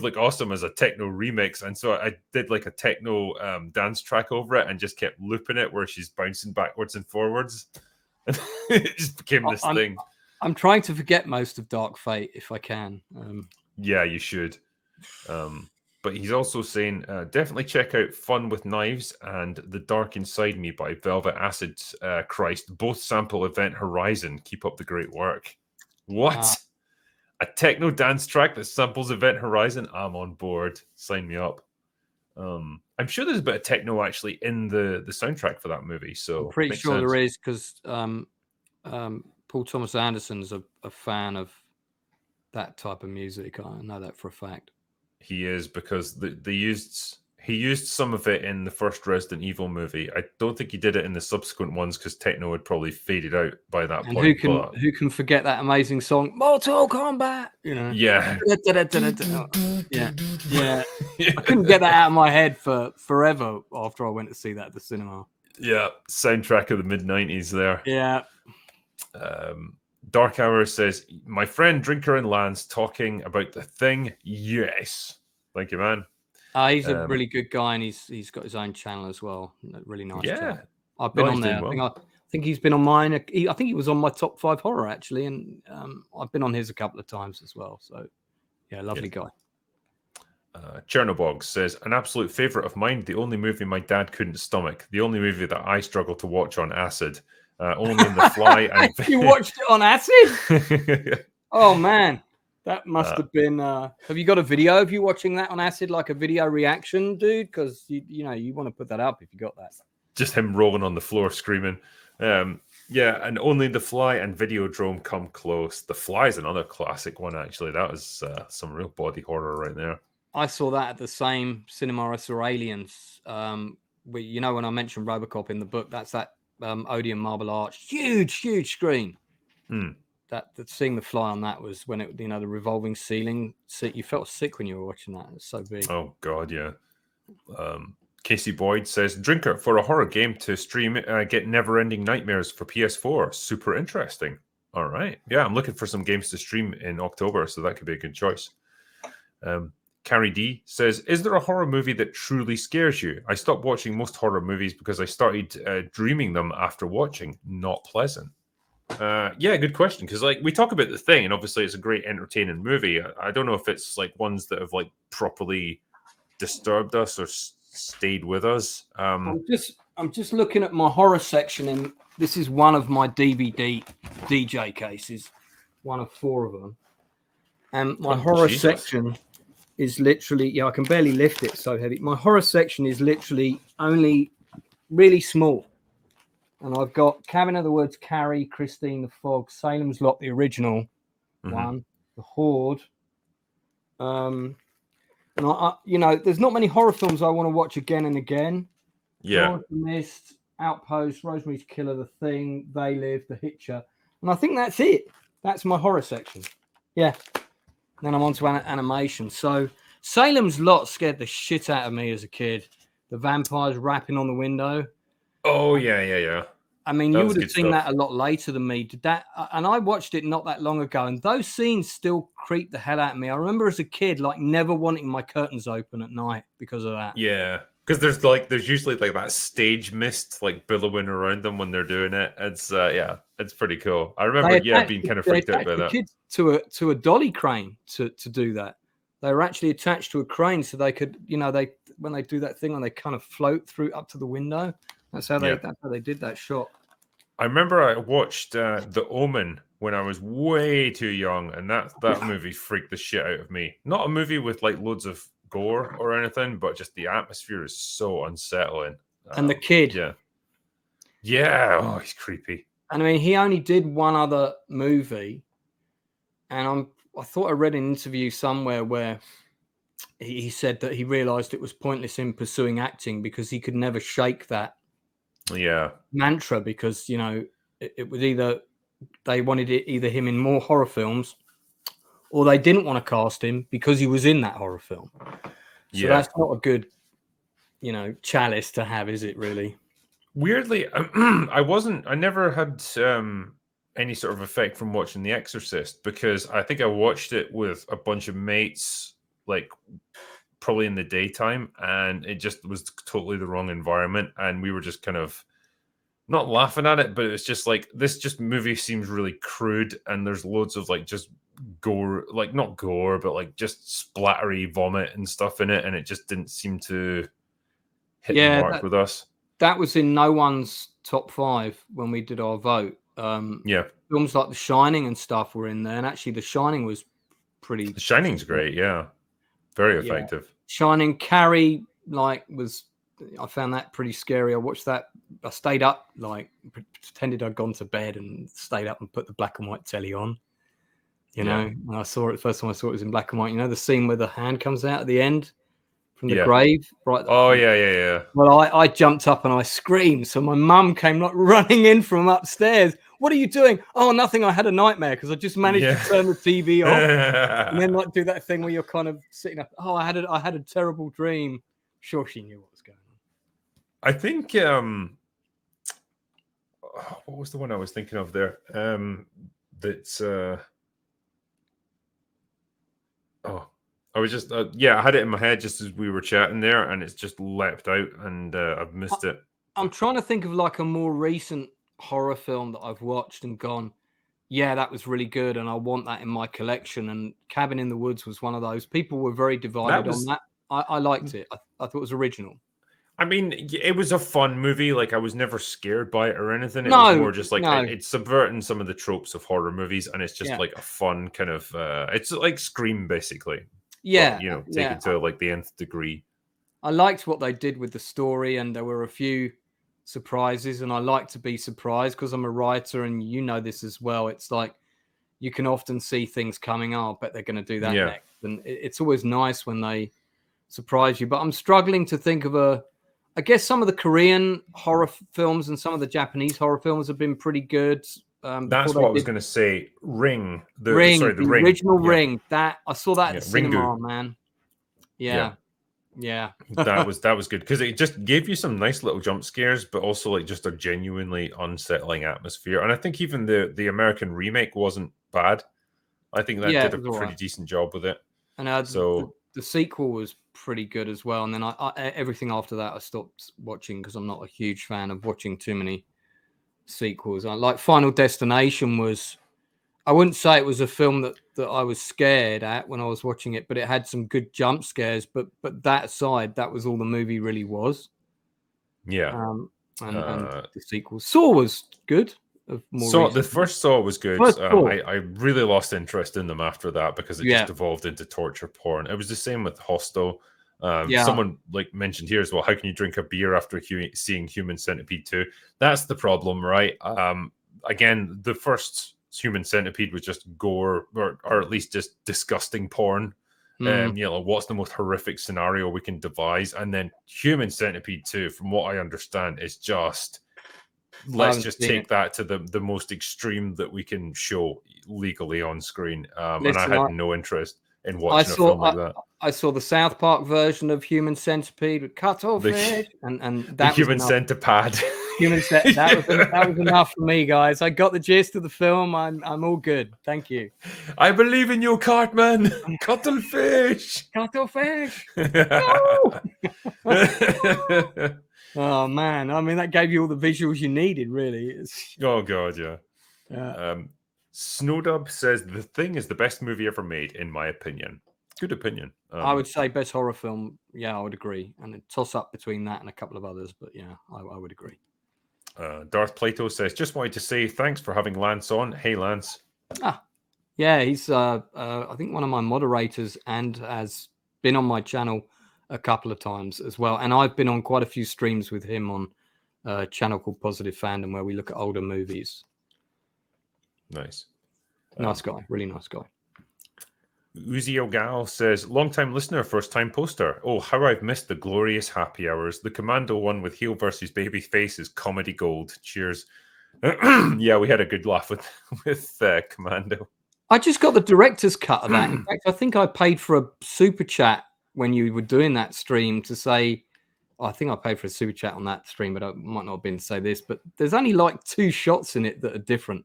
look awesome as a techno remix, and so I did like a techno dance track over it and just kept looping it where she's bouncing backwards and forwards. It just became this thing. I'm trying to forget most of Dark Fate if I can. Yeah, you should. But he's also saying, definitely check out Fun with Knives and The Dark Inside Me by Velvet Acid Christ. Both sample Event Horizon. Keep up the great work. What? A techno dance track that samples Event Horizon? I'm on board. Sign me up. I'm sure there's a bit of techno actually in the soundtrack for that movie. So I'm pretty sure there is, because Paul Thomas Anderson's a fan of that type of music. I know that for a fact. He is, because he used some of it in the first Resident Evil movie. I don't think he did it in the subsequent ones because techno had probably faded out by that point. Who can forget that amazing song, Mortal Kombat? Yeah. Yeah. I couldn't get that out of my head for forever after I went to see that at the cinema. Yeah, soundtrack of the mid-90s there. Yeah. Dark Hour says, my friend Drinker and Lance talking about The Thing. Yes. Thank you, man. He's a really good guy, and he's got his own channel as well. Really nice. Yeah, I've been on there. I think he's been on mine. I think he was on my top 5 horror actually, and I've been on his a couple of times as well. So yeah, lovely guy. Chernobog says, an absolute favorite of mine. The only movie my dad couldn't stomach. The only movie that I struggle to watch on acid. Only in The Fly. And you watched it on acid? Oh man. That must have been. Have you got a video of you watching that on acid, like a video reaction, dude? Because you want to put that up if you got that. Just him rolling on the floor screaming. Yeah, and only The Fly and Videodrome come close. The Fly is another classic one, actually. That was some real body horror right there. I saw that at the same cinema I saw Aliens. When I mentioned RoboCop in the book, that's that Odeon Marble Arch, huge screen. That seeing The Fly on that was when it, the revolving ceiling. You felt sick when you were watching that. It's so big. Oh God, yeah. Casey Boyd says, Drinker, for a horror game to stream, get Never-Ending Nightmares for PS4. Super interesting. All right. Yeah, I'm looking for some games to stream in October, so that could be a good choice. Carrie D says, "Is there a horror movie that truly scares you? I stopped watching most horror movies because I started dreaming them after watching. Not pleasant." Yeah, good question. Because like we talk about The Thing, and obviously it's a great entertaining movie. I don't know if it's like ones that have like properly disturbed us or stayed with us. I'm just looking at my horror section, and this is one of my DVD DJ cases, one of 4 of them. And my horror section is literally, I can barely lift it, so heavy. My horror section is literally only really small. And I've got Cabin in the Woods, Carrie, Christine, The Fog, Salem's Lot, the original one, The Horde. And there's not many horror films I want to watch again and again. Yeah. Lord of the Mist, Outpost, Rosemary's Killer, The Thing, They Live, The Hitcher. And I think that's it. That's my horror section. Yeah. Then I'm on to animation. So Salem's Lot scared the shit out of me as a kid. The vampires rapping on the window. Oh, yeah. I mean, you would have seen that a lot later than me. Did that? And I watched it not that long ago, and those scenes still creep the hell out of me. I remember as a kid, like never wanting my curtains open at night because of that. Yeah, because there's usually like that stage mist like billowing around them when they're doing it. It's it's pretty cool. I remember being kind of freaked out by that. Kids to a dolly crane to do that. They were actually attached to a crane so they could, when they do that thing when they kind of float through up to the window. That's how they did that shot. I remember I watched The Omen when I was way too young, and that movie freaked the shit out of me. Not a movie with like loads of gore or anything, but just the atmosphere is so unsettling. And the kid. Yeah. Oh, he's creepy. And I mean, he only did one other movie, and I thought I read an interview somewhere where he said that he realized it was pointless in pursuing acting because he could never shake that mantra, because it was either they wanted either him in more horror films or they didn't want to cast him because he was in that horror film. So that's not a good chalice to have, is it really? Weirdly, I never had any sort of effect from watching The Exorcist, because I think I watched it with a bunch of mates like probably in the daytime, and it just was totally the wrong environment, and we were just kind of not laughing at it, but it's just like this movie seems really crude, and there's loads of like just gore, like not gore, but like just splattery vomit and stuff in it, and it just didn't seem to hit the mark with us. That was in no one's top 5 when we did our vote. Films like The Shining and stuff were in there, and actually The Shining was pretty. The Shining's great, very effective. Shining, Carrie, I found that pretty scary. I watched that. I stayed up, pretended I'd gone to bed and stayed up and put the black and white telly on. And I saw it. The first time I saw it was in black and white. The scene where the hand comes out at the end from the grave, right? Oh yeah. Well, I jumped up and I screamed. So my mum came running in from upstairs. What are you doing? Oh, nothing. I had a nightmare because I just managed to turn the TV off and then do that thing where you're kind of sitting up. Oh, I had a terrible dream. Sure, she knew what was going on. I think what was the one I was thinking of there? I was just I had it in my head just as we were chatting there, and it's just leapt out, and I've missed it. I'm trying to think of like a more recent horror film that I've watched and gone, yeah, that was really good, and I want that in my collection. And Cabin in the Woods was one of those. People were very divided on that. I liked it. I thought it was original. I mean, it was a fun movie. Like, I was never scared by it or anything. It was more just like it's subverting some of the tropes of horror movies, and it's just like a fun kind of. It's like Scream, basically. Yeah, but, take it to like the nth degree. I liked what they did with the story, and there were a few surprises, and I like to be surprised because I'm a writer, and this as well. It's like you can often see things coming. Oh, I bet they're going to do that next, and it's always nice when they surprise you. But I'm struggling to think of I guess some of the Korean horror films and some of the Japanese horror films have been pretty good. That's what I was going to say. Ring. The original Ring. That I saw that at the cinema, man. Yeah. That was good because it just gave you some nice little jump scares, but also like just a genuinely unsettling atmosphere. And I think even the American remake wasn't bad. I think that did a pretty decent job with it. And the sequel was pretty good as well. And then I everything after that I stopped watching because I'm not a huge fan of watching too many sequels. I like Final Destination was. I wouldn't say it was a film that I was scared at when I was watching it, but it had some good jump scares. But that aside, that was all the movie really was. Yeah. And the sequel, Saw was good. The first Saw was good. I really lost interest in them after that because it just evolved into torture porn. It was the same with Hostel. Someone like mentioned here as well, how can you drink a beer after seeing Human Centipede 2? That's the problem, right? Again, the first Human Centipede was just gore or at least just disgusting porn. What's the most horrific scenario we can devise? And then Human Centipede 2, from what I understand, is just let's just take that to the most extreme that we can show legally on screen. And I had no interest in watching a film like that. I saw the South Park version of Human Centipede with cuttlefish, and that the Human Centipede. That was enough for me, guys. I got the gist of the film. I'm all good. Thank you. I believe in you, Cartman. Cuttlefish. Cuttlefish. No! Oh man, I mean that gave you all the visuals you needed, really. Oh god, yeah. Snowdub says The Thing is the best movie ever made, in my opinion. Good opinion. I would say best horror film. Yeah, I would agree. And a toss up between that and a couple of others, but yeah, I would agree. Darth Plato says, just wanted to say thanks for having Lance on. Hey, Lance. Yeah, he's I think one of my moderators and has been on my channel a couple of times as well. And I've been on quite a few streams with him on a channel called Positive Fandom where we look at older movies. Nice. Nice guy. Really nice guy. Uzi Ogal says, long-time listener, first-time poster. Oh, how I've missed the glorious happy hours. The Commando one with heel versus babyface is comedy gold. Cheers. Yeah, we had a good laugh with Commando. I just got the director's cut of that. In fact, I think I paid for a super chat when you were doing that stream to say, I think I paid for a super chat on that stream, but I might not have been to say this, but there's only like 2 shots in it that are different.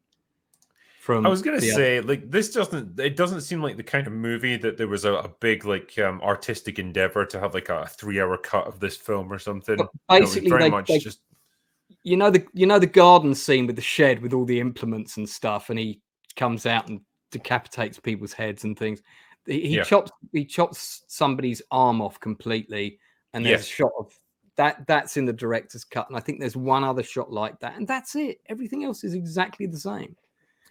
I was going to say, like, this doesn't seem like the kind of movie that there was a big, like, artistic endeavor to have, like, a 3-hour cut of this film or something. But basically, you know the garden scene with the shed with all the implements and stuff, and he comes out and decapitates people's heads and things. He chops somebody's arm off completely, and there's a shot of that. That's in the director's cut, and I think there's one other shot like that, and that's it. Everything else is exactly the same.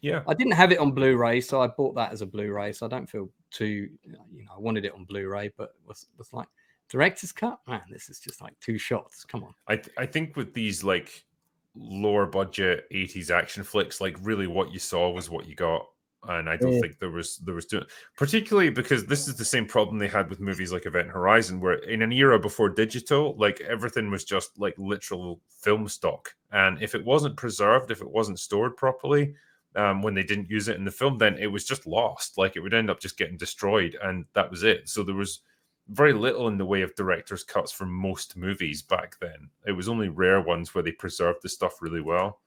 Yeah, I didn't have it on Blu-ray, so I bought that as a Blu-ray. So I don't feel too, I wanted it on Blu-ray, but was like director's cut. Man, this is just like 2 shots. Come on. I think with these like lower budget 80s action flicks, like really what you saw was what you got, and I don't think there was particularly because this is the same problem they had with movies like Event Horizon, where in an era before digital, like everything was just like literal film stock, and if it wasn't preserved, if it wasn't stored properly. When they didn't use it in the film, then it was just lost. Like it would end up just getting destroyed, and that was it. So there was very little in the way of director's cuts for most movies back then. It was only rare ones where they preserved the stuff really well,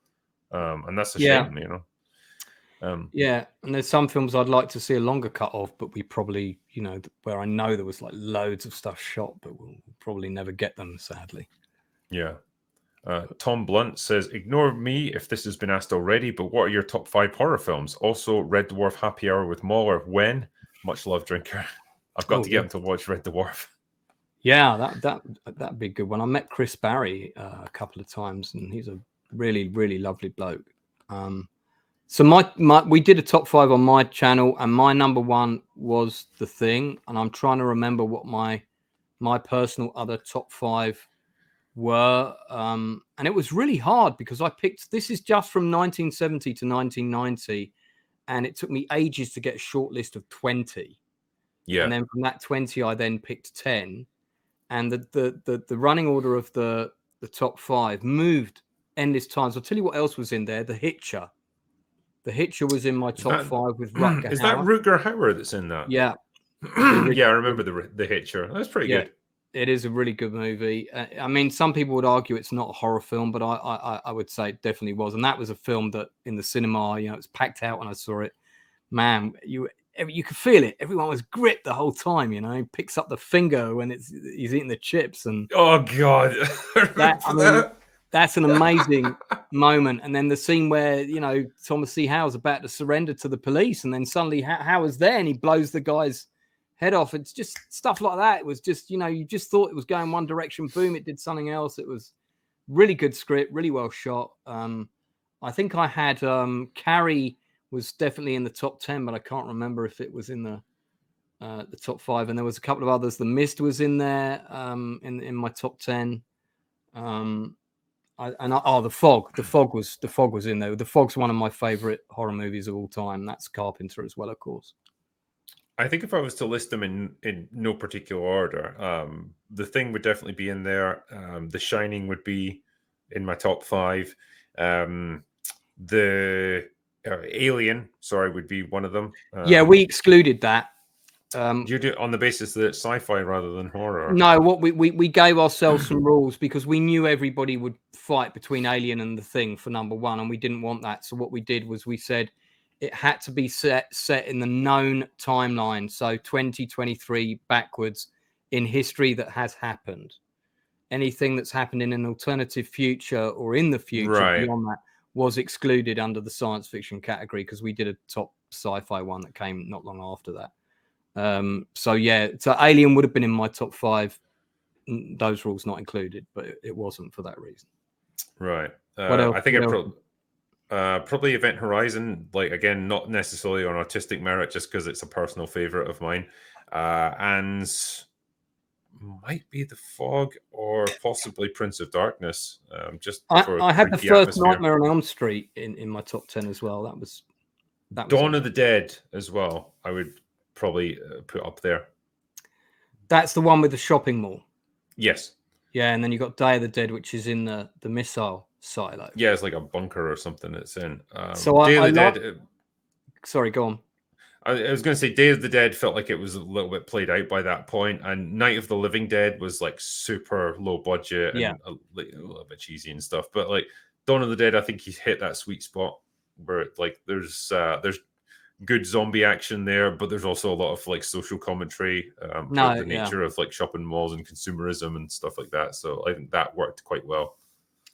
and that's a shame, you know. Yeah, and there's some films I'd like to see a longer cut of, but we probably, where I know there was like loads of stuff shot, but we'll probably never get them, sadly. Yeah. Tom Blunt says, ignore me if this has been asked already, but what are your top 5 horror films? Also, Red Dwarf Happy Hour with Mauler. When? Much love, Drinker. I've got to get him to watch Red Dwarf. Yeah, that'd be a good one. I met Chris Barry a couple of times, and he's a really, really lovely bloke. So we did a top 5 on my channel, and my number 1 was The Thing, and I'm trying to remember what my personal other top 5 were, and it was really hard because I picked, this is just from 1970 to 1990, and it took me ages to get a short list of 20. Yeah, and then from that 20 I then picked 10, and the running order of the top 5 moved endless times. I'll tell you what else was in there. The Hitcher was in my top 5 with Rutger is Hauer. That Rutger Hauer that's in that? Yeah. Yeah, I remember the Hitcher. That's pretty good. It is a really good movie. I mean, some people would argue it's not a horror film, but I would say it definitely was. And that was a film that in the cinema, it was packed out when I saw it. Man, you could feel it. Everyone was gripped the whole time. You know, he picks up the finger when he's eating the chips, and oh god, that's an amazing moment. And then the scene where Thomas C. Howe's about to surrender to the police, and then suddenly Howard's there and he blows the guy's head off. It's just stuff like that. It was just you just thought it was going one direction. Boom, it did something else. It was really good script, really well shot. I think I had Carrie was definitely in the top 10, but I can't remember if it was in the top 5. And there was a couple of others. The Mist was in there in my top 10. The Fog. The Fog was in there. The Fog's one of my favorite horror movies of all time. That's Carpenter as well, of course. I think if I was to list them in no particular order, The Thing would definitely be in there. The Shining would be in my top 5. The Alien, would be one of them. Yeah, we excluded that. You do it on the basis that it's sci-fi rather than horror? No, what we gave ourselves some rules because we knew everybody would fight between Alien and The Thing for number 1, and we didn't want that. So what we did was we said it had to be set in the known timeline, so 2023 backwards in history that has happened. Anything that's happened in an alternative future or in the future beyond that was excluded under the science fiction category because we did a top sci-fi one that came not long after that. So Alien would have been in my top 5. Those rules not included, but it wasn't for that reason. Right. What else? I think probably Event Horizon, like again, not necessarily on artistic merit, just because it's a personal favorite of mine, and might be The Fog or possibly Prince of Darkness. I had the first Nightmare on Elm Street in my top 10 as well. That was Dawn of the Dead as well. I would probably put up there. That's the one with the shopping mall. Yes. Yeah, and then you got Day of the Dead, which is in the missile silo. Yeah, it's like a bunker or something it's in. Day of the Dead. Sorry, go on. I was going to say Day of the Dead felt like it was a little bit played out by that point, and Night of the Living Dead was like super low budget and a little bit cheesy and stuff. But like Dawn of the Dead, I think he's hit that sweet spot where like there's good zombie action there, but there's also a lot of like social commentary about the nature of like shopping malls and consumerism and stuff like that. So I think that worked quite well.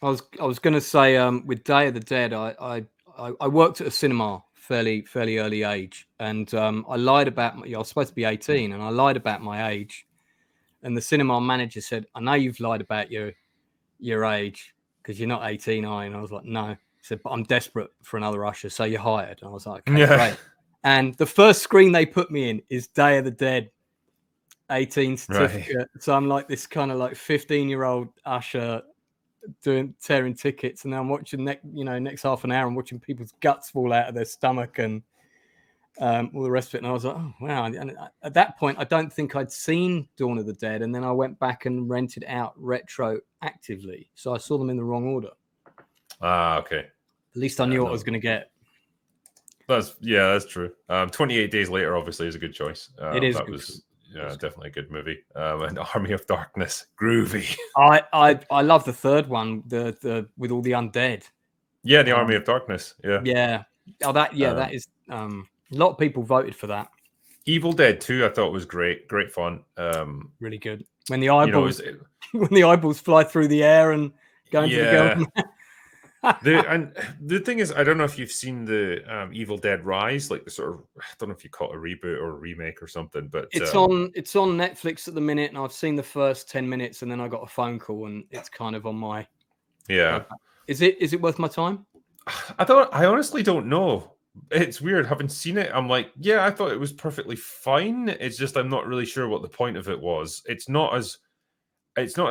I was going to say with Day of the Dead, I worked at a cinema fairly early age, and I lied about I was supposed to be 18, and I lied about my age, and the cinema manager said, "I know you've lied about your age because you're not 18, are you?" And I was like, "No." He said, "But I'm desperate for another usher, so you're hired." And I was like, "Okay, great." And the first screen they put me in is Day of the Dead 18 certificate. Right. So I'm like this kind of like 15-year-old usher tearing tickets, and then I'm watching next half an hour I'm watching people's guts fall out of their stomach and all the rest of it. And I was like, oh wow. And at that point I don't think I'd seen Dawn of the Dead, and then I went back and rented out retroactively, so I saw them in the wrong order. Okay. At least I knew what I was going to get. That's true. 28 Days Later obviously is a good choice. It is. That was definitely a good movie. And Army of Darkness, groovy. I love the third one, the with all the undead. Yeah, the Army of Darkness. Yeah. Oh, that is. A lot of people voted for that. Evil Dead 2, I thought was great fun. Really good. When the eyeballs when the eyeballs fly through the air and go into the girl. The thing is, I don't know if you've seen the Evil Dead Rise, like the sort of, I don't know if you call it a reboot or a remake or something, but it's on Netflix at the minute, and I've seen the first 10 minutes, and then I got a phone call, and it's kind of on my. Yeah. Is it worth my time? I honestly don't know. It's weird. Having seen it, I'm like, yeah, I thought it was perfectly fine. It's just I'm not really sure what the point of it was. It's not as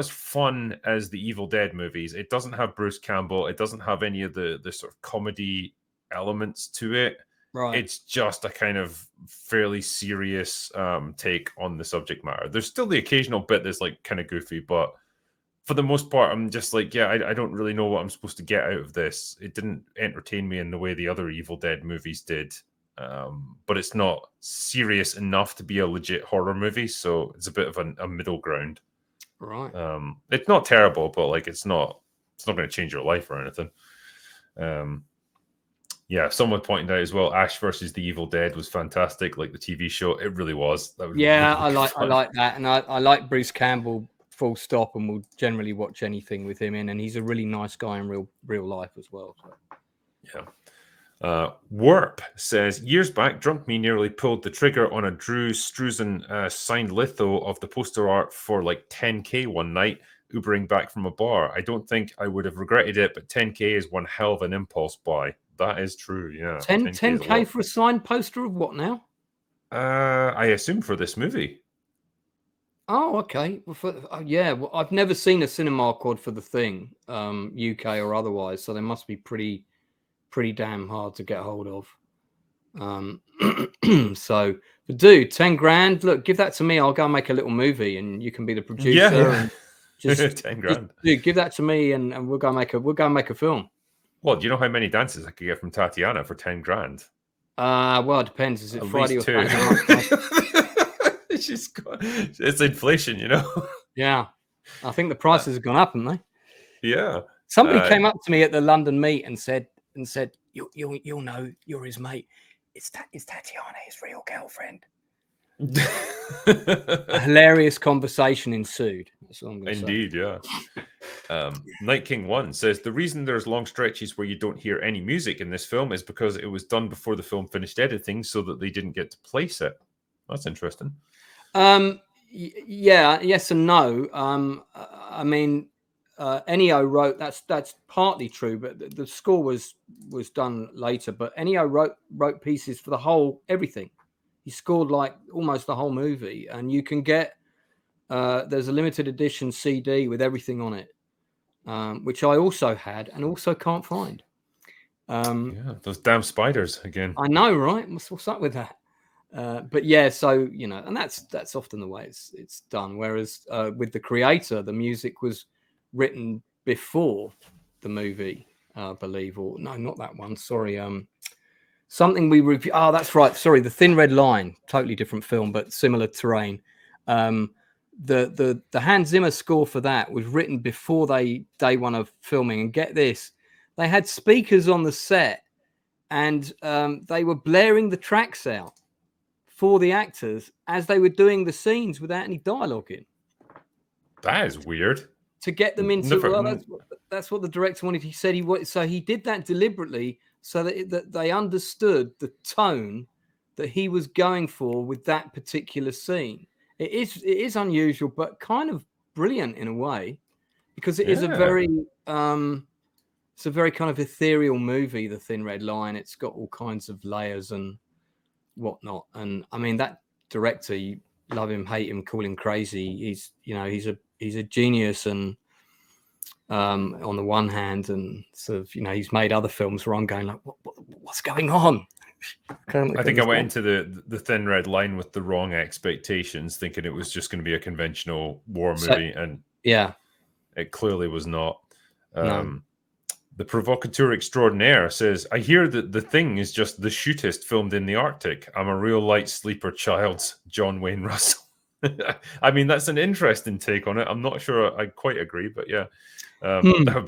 fun as the Evil Dead movies. It doesn't have Bruce Campbell. It doesn't have any of the sort of comedy elements to it. Right. It's just a kind of fairly serious take on the subject matter. There's still the occasional bit that's like kind of goofy, but for the most part, I'm just like, yeah, I don't really know what I'm supposed to get out of this. It didn't entertain me in the way the other Evil Dead movies did. But it's not serious enough to be a legit horror movie. So it's a bit of a middle ground. Right. It's not terrible, but like it's not going to change your life or anything. Yeah, someone pointed out as well, Ash versus the Evil Dead was fantastic, like the TV show. It really was. That was Yeah, really I fun. like that, and I like Bruce Campbell full stop, and will generally watch anything with him in, and he's a really nice guy in real life as well. So. Yeah. Warp says, years back, Drunk Me nearly pulled the trigger on a Drew Struzan signed litho of the poster art for like 10K one night, Ubering back from a bar. I don't think I would have regretted it, but 10K is one hell of an impulse buy. That is true, yeah. 10K for a signed poster of what now? I assume for this movie. Oh, okay. Well, yeah, well, I've never seen a cinema quad for the Thing, UK or otherwise, so they must be pretty damn hard to get hold of. So, but dude, 10 grand. Look, give that to me. I'll go and make a little movie, and you can be the producer. Yeah. And just 10 grand. Dude, give that to me, and we'll go make a film. Well, do you know how many dances I could get from Tatiana for 10 grand? Well, it depends. Is it At Friday or least Saturday? It's inflation, you know. Yeah, I think the prices have gone up, haven't they? Yeah. Somebody came up to me at the London meet and said, "You'll know, you're his mate. Is Tatiana his real girlfriend?" A hilarious conversation ensued. That's what I'm going to say. Indeed, yeah. Night King 1 says, the reason there's long stretches where you don't hear any music in this film is because it was done before the film finished editing so that they didn't get to place it. That's interesting. Yeah, yes and no. I mean, Ennio wrote, that's partly true, but the score was done later. But Ennio wrote pieces for everything. He scored like almost the whole movie, and you can get there's a limited edition CD with everything on it, which I also had and also can't find. Yeah, those damn spiders again. I know, right? What's up with that? But yeah, so and that's often the way it's done. Whereas with the creator, the music was written before the movie, I believe, or no, not that one. Sorry, something we review. Oh, that's right. Sorry, The Thin Red Line, totally different film, but similar terrain. The Hans Zimmer score for that was written before day one of filming. And get this, they had speakers on the set, and they were blaring the tracks out for the actors as they were doing the scenes without any dialogue in. That is weird. To get them into that's what the director wanted. He said he did that deliberately so that they understood the tone that he was going for with that particular scene. It is unusual, but kind of brilliant in a way, because it is a very it's a very kind of ethereal movie, The Thin Red Line. It's got all kinds of layers and whatnot. And I mean, that director, you love him, hate him, call him crazy. He's a genius, and on the one hand, and sort of he's made other films where I'm going like, what's going on? I think I went into the Thin Red Line with the wrong expectations, thinking it was just going to be a conventional war movie, and yeah, it clearly was not. No. The Provocateur Extraordinaire says, I hear that The Thing is just the shootist filmed in the Arctic. I'm a real light sleeper child, John Wayne Russell. I mean, that's an interesting take on it. I'm not sure I quite agree, but yeah, that would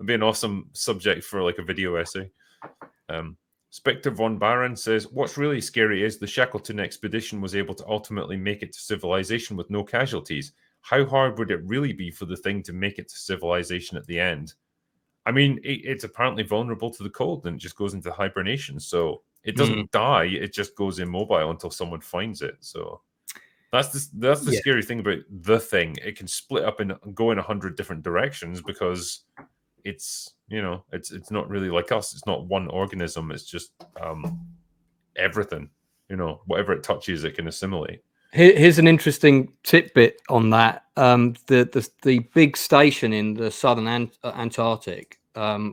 be an awesome subject for like a video essay. Spectre von Baron says, what's really scary is the Shackleton expedition was able to ultimately make it to civilization with no casualties. How hard would it really be for the Thing to make it to civilization at the end? I mean, it's apparently vulnerable to the cold and it just goes into hibernation. So it doesn't die. It just goes immobile until someone finds it. So that's the scary thing about The Thing. It can split up and go in 100 different directions because it's, it's not really like us. It's not one organism. It's just everything, whatever it touches, it can assimilate. Here's an interesting tidbit on that. The big station in the southern Antarctic,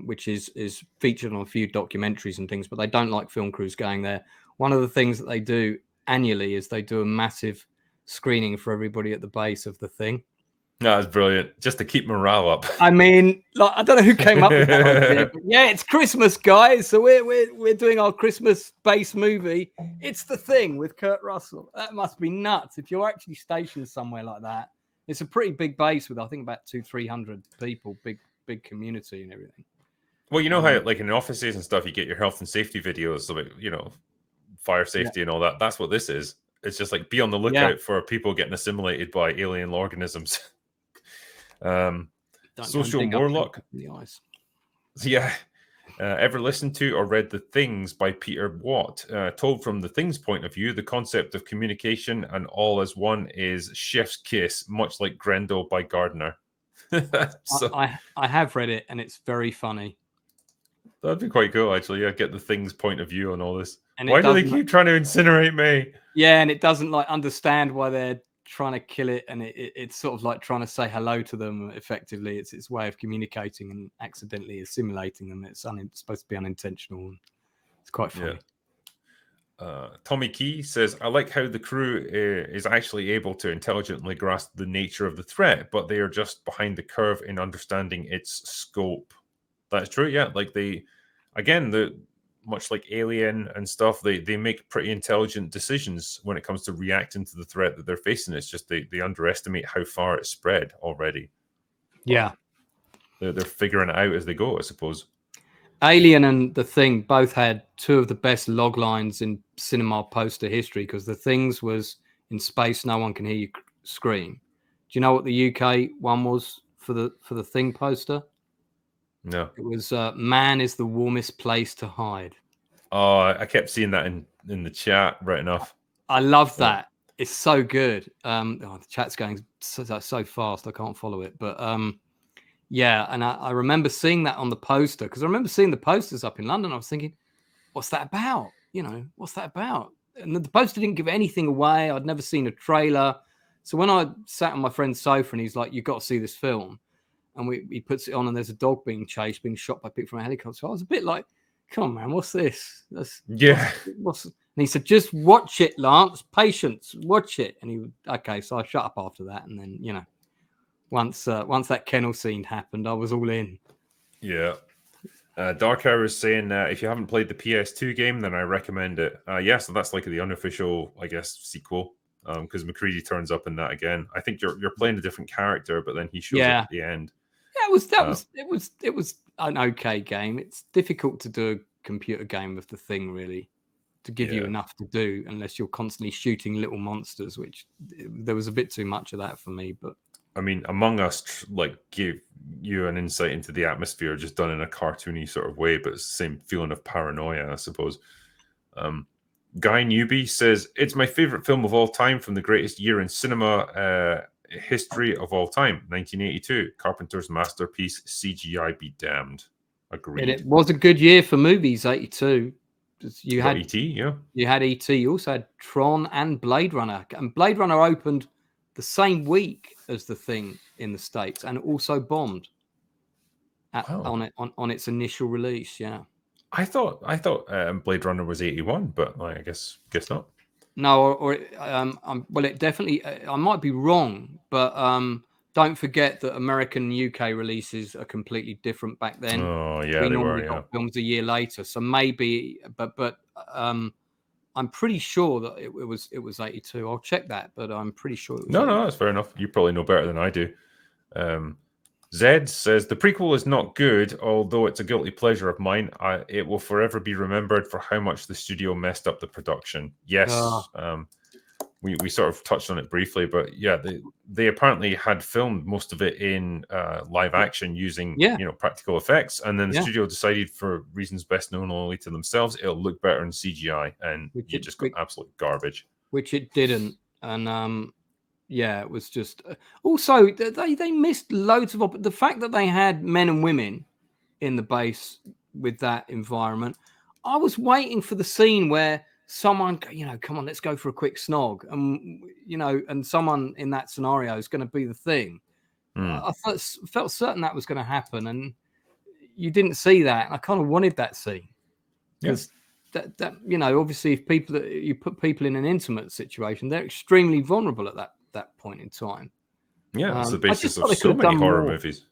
which is featured on a few documentaries and things, but they don't like film crews going there. One of the things that they do annually is they do a massive screening for everybody at the base of The Thing. No, that's brilliant. Just to keep morale up. I mean, like, I don't know who came up with that idea, but yeah, it's Christmas, guys. So we're doing our Christmas base movie. It's The Thing with Kurt Russell. That must be nuts. If you're actually stationed somewhere like that, it's a pretty big base with, I think, about 200-300 people, big community and everything. Well, you know how, like, in offices and stuff, you get your health and safety videos, so, like, fire safety and all that. That's what this is. It's just like, be on the lookout for people getting assimilated by alien organisms. Don't go and Social dig up Warlock. in the eyes. Yeah. Ever listened to or read The Things by Peter Watt? Told from The Things point of view, the concept of communication and all as one is chef's kiss, much like Grendel by Gardner. I have read it, and it's very funny. That'd be quite cool, actually. Yeah, get The Things point of view on all this. And why do they keep trying to incinerate me? Yeah, and it doesn't like understand why they're trying to kill it, and it's sort of like trying to say hello to them. Effectively, it's its way of communicating and accidentally assimilating them. It's supposed to be unintentional. It's quite funny. Tommy Key says, I like how the crew is actually able to intelligently grasp the nature of the threat, but they are just behind the curve in understanding its scope. That's true, yeah. Like much like Alien and stuff, they make pretty intelligent decisions when it comes to reacting to the threat that they're facing. It's just they underestimate how far it's spread already. Yeah. They're figuring it out as they go, I suppose. Alien and The Thing both had two of the best log lines in cinema poster history, because The Things was, in space, no one can hear you scream. Do you know what the UK one was for the Thing poster? No. It was man is the warmest place to hide. Oh, I kept seeing that in the chat right enough. I love that. It's so good. The chat's going so fast, I can't follow it. But yeah, and I remember seeing that on the poster, because I remember seeing the posters up in London. I was thinking, what's that about? What's that about? And the poster didn't give anything away. I'd never seen a trailer. So when I sat on my friend's sofa and he's like, you've got to see this film. And he puts it on, and there's a dog being chased, being shot by people from a helicopter. So I was a bit like, come on, man, what's this? And he said, just watch it, Lance. Patience, watch it. And okay, so I shut up after that. And then, once that kennel scene happened, I was all in. Yeah. Dark Hour is saying if you haven't played the PS2 game, then I recommend it. So that's like the unofficial, I guess, sequel. Because McCready turns up in that again. I think you're playing a different character, but then he shows up at the end. Yeah, it was an okay game. It's difficult to do a computer game with The Thing, really, to give you enough to do, unless you're constantly shooting little monsters, which there was a bit too much of that for me. But I mean, Among Us gave you an insight into the atmosphere, just done in a cartoony sort of way, but it's the same feeling of paranoia, I suppose. Guy Newby says, it's my favorite film of all time, from the greatest year in cinema history of all time, 1982. Carpenter's masterpiece, CGI be damned. Agreed. It was a good year for movies, 82. You had E.T., yeah. You had E.T. You also had Tron and Blade Runner. And Blade Runner opened the same week as The Thing in the States, and also bombed on its initial release. Yeah. I thought Blade Runner was 81, but I guess not. No, well, it definitely. I might be wrong, but don't forget that American and UK releases are completely different back then. Oh yeah, we they normally were. got films a year later, so maybe. But I'm pretty sure that it was 82. I'll check that, but I'm pretty sure it was. No, that's fair enough. You probably know better than I do. Zed says, the prequel is not good, although it's a guilty pleasure of mine. It will forever be remembered for how much the studio messed up the production. Yes, we sort of touched on it briefly, but yeah, they apparently had filmed most of it in live action using practical effects, and then the studio decided, for reasons best known only to themselves, it'll look better in CGI, and you just got absolute garbage. Which it didn't, and yeah, it was just. Also, they missed loads of the fact that they had men and women in the base with that environment. I was waiting for the scene where someone, come on, let's go for a quick snog, and and someone in that scenario is going to be the Thing. I felt certain that was going to happen, and you didn't see that. I kind of wanted that scene, because that obviously, if you put people in an intimate situation, they're extremely vulnerable at that point in time. Yeah, it's the basis of so many horror movies.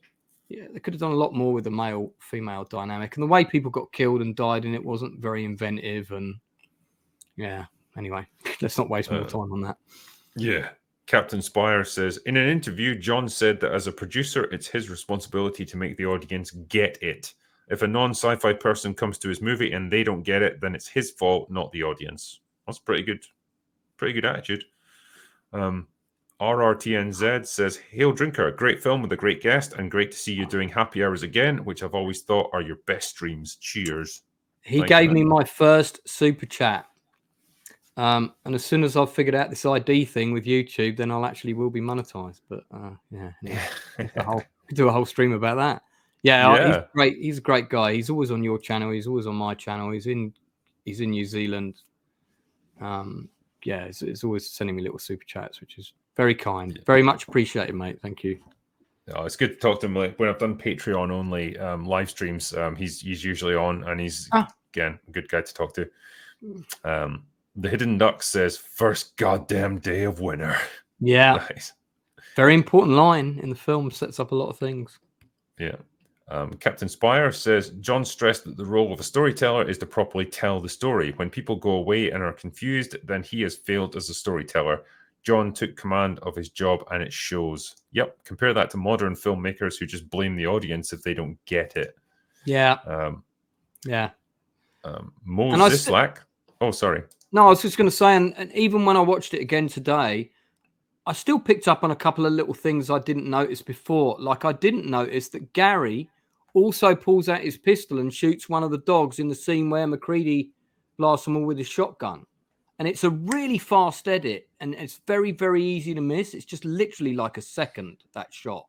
Yeah, they could have done a lot more with the male-female dynamic, and the way people got killed and died, and it wasn't very inventive. And yeah, anyway, let's not waste more time on that. Yeah. Captain Spire says, in an interview, John said that as a producer, it's his responsibility to make the audience get it. If a non-sci-fi person comes to his movie and they don't get it, then it's his fault, not the audience. That's pretty good attitude. RRTNZ says, Hail Drinker, great film with a great guest, and great to see you doing happy hours again, which I've always thought are your best streams. Cheers. He gave me my first super chat. And as soon as I've figured out this ID thing with YouTube, then I'll actually will be monetized. But do a whole stream about that. Yeah, he's great. He's a great guy. He's always on your channel. He's always on my channel. He's in New Zealand. It's always sending me little super chats, which is very kind. Very much appreciated, mate. Thank you. Oh, it's good to talk to him. Like when I've done Patreon only live streams, he's usually on, and he's again a good guy to talk to. The Hidden Duck says, "First goddamn day of winter." Yeah, nice. Very important line in the film. Sets up a lot of things. Yeah. Captain Spire says, John stressed that the role of a storyteller is to properly tell the story. When people go away and are confused, then he has failed as a storyteller. John took command of his job and it shows. Yep. Compare that to modern filmmakers who just blame the audience if they don't get it. Yeah. Mo Zislak. Oh, sorry. No, I was just going to say, and even when I watched it again today, I still picked up on a couple of little things I didn't notice before. Like I didn't notice that Gary also pulls out his pistol and shoots one of the dogs in the scene where McCready blasts them all with his shotgun. And it's a really fast edit, and it's very, very easy to miss. It's just literally like a second, that shot.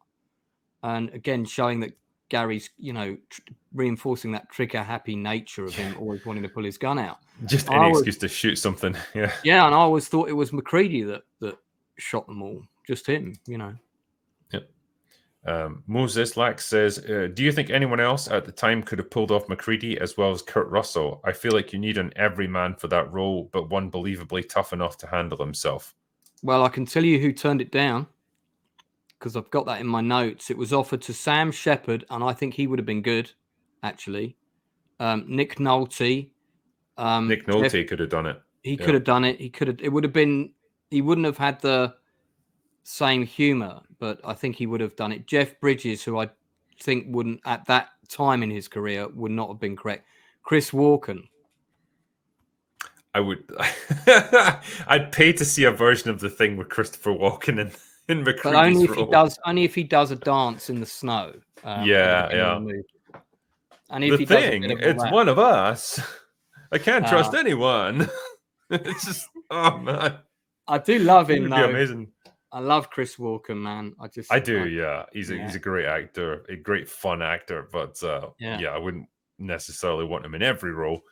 And again, showing that Gary's, reinforcing that trigger-happy nature of him always wanting to pull his gun out. Just any excuse to shoot something, yeah. Yeah, and I always thought it was McCready that shot them all. Just him, Yep. Moses Lack says, do you think anyone else at the time could have pulled off McCready as well as Kurt Russell? I feel like you need an everyman for that role, but one believably tough enough to handle himself. Well, I can tell you who turned it down, because I've got that in my notes. It was offered to Sam Shepard, and I think he would have been good, actually. Nick Nolte. Nick Nolte could have done it. He could have done it. It would have been... He wouldn't have had the same humor, but I think he would have done it. Jeff Bridges, who I think wouldn't, at that time in his career, would not have been correct. Chris Walken. I would... I'd pay to see a version of The Thing with Christopher Walken in McCready's but only if role. Only if he does a dance in the snow. Yeah. And if The Thing, it's one of us. I can't trust anyone. It's just, oh man. I do love him, though. Be amazing. I love Chris Walken, man. I do, yeah. He's a great actor, a great fun actor, but I wouldn't necessarily want him in every role.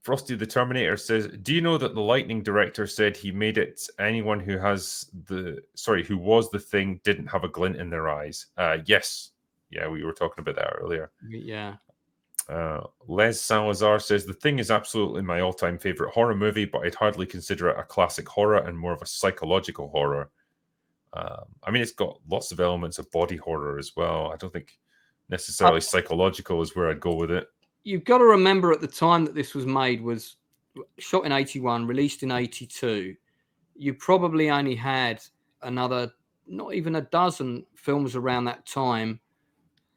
Frosty the Terminator says, do you know that the Lightning director said he made it anyone who was the Thing didn't have a glint in their eyes? Yes. Yeah, we were talking about that earlier. Yeah. Les Salazar says, The Thing is absolutely my all-time favorite horror movie, but I'd hardly consider it a classic horror and more of a psychological horror. I mean, it's got lots of elements of body horror as well. I don't think necessarily psychological is where I'd go with it. You've got to remember at the time that this was made, was shot in 81, released in 82. You probably only had another, not even a dozen films around that time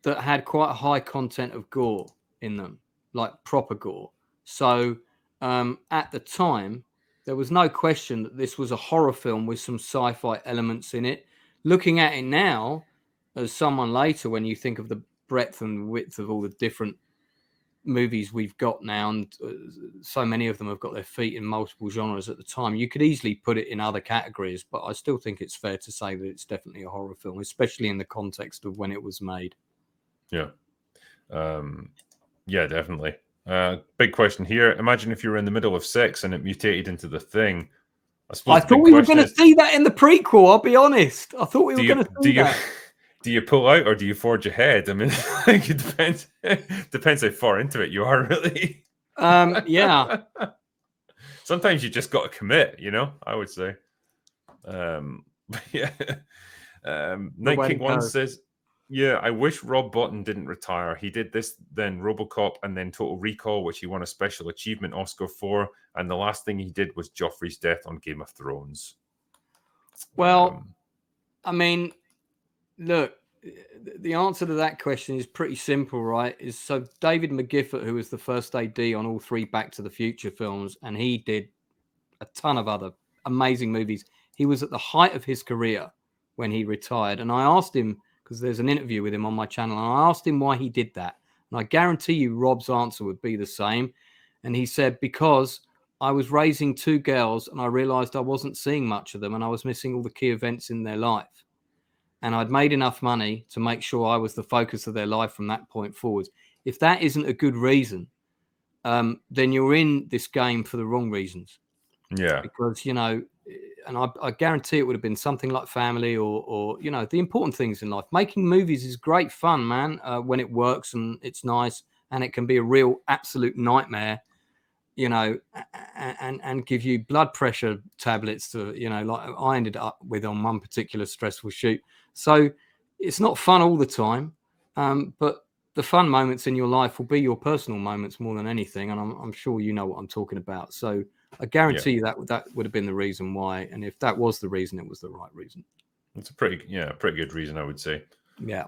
that had quite a high content of gore in them, like proper gore. So at the time, there was no question that this was a horror film with some sci-fi elements in it. Looking at it now, as someone later, when you think of the breadth and width of all the different movies we've got now, and so many of them have got their feet in multiple genres at the time, you could easily put it in other categories, but I still think it's fair to say that it's definitely a horror film, especially in the context of when it was made. Yeah. Yeah, definitely. Big question here. Imagine if you were in the middle of sex and it mutated into The Thing. I thought we were going to see that in the prequel, I'll be honest. I thought we were going to see that. Do you pull out or do you forge ahead? I mean, it depends. Depends how far into it you are, really. Yeah. Sometimes you just got to commit, I would say. Yeah. Night King One says, yeah, I wish Rob Bottin didn't retire. He did this, then RoboCop, and then Total Recall, which he won a Special Achievement Oscar for. And the last thing he did was Joffrey's death on Game of Thrones. Well, I mean, look, the answer to that question is pretty simple, right? Is so David McGiffert, who was the first AD on all 3 Back to the Future films, and he did a ton of other amazing movies. He was at the height of his career when he retired, and I asked him, because there's an interview with him on my channel, and I asked him why he did that, and I guarantee you Rob's answer would be the same. And he said, because I was raising 2 girls and I realized I wasn't seeing much of them and I was missing all the key events in their life. And I'd made enough money to make sure I was the focus of their life from that point forward. If that isn't a good reason, then you're in this game for the wrong reasons. Yeah. Because, you know, and I guarantee it would have been something like family or you know, the important things in life. Making movies is great fun, man, when it works and it's nice, and it can be a real absolute nightmare, you know, and give you blood pressure tablets to, you know, like I ended up with on one particular stressful shoot. So it's not fun all the time, but the fun moments in your life will be your personal moments more than anything. And I'm sure you know what I'm talking about. So I guarantee you that would have been the reason why. And if that was the reason, it was the right reason. It's a pretty good reason, I would say. Yeah.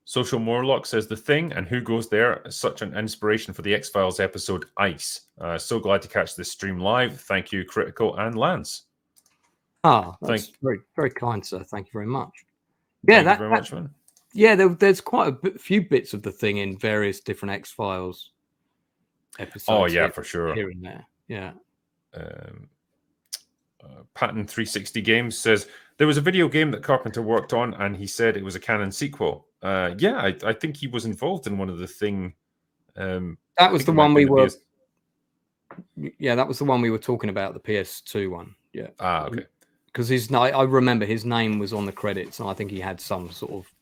Social Morlock says The Thing and Who Goes There is such an inspiration for the X-Files episode Ice. So glad to catch this stream live. Thank you, Critical and Lance. That's very, very kind, sir. Thank you very much. Yeah, Thank you very much, man. Yeah, there's quite a few bits of The Thing in various different X-Files episodes. Oh, yeah, for sure. Here and there, yeah. Patton 360 Games says there was a video game that Carpenter worked on, and he said it was a canon sequel. Yeah, I think he was involved in one of the Thing. That was the one we were. Yeah, that was the one we were talking about, the PS2 one. Yeah. Okay. Because I remember his name was on the credits, and I think he had some sort of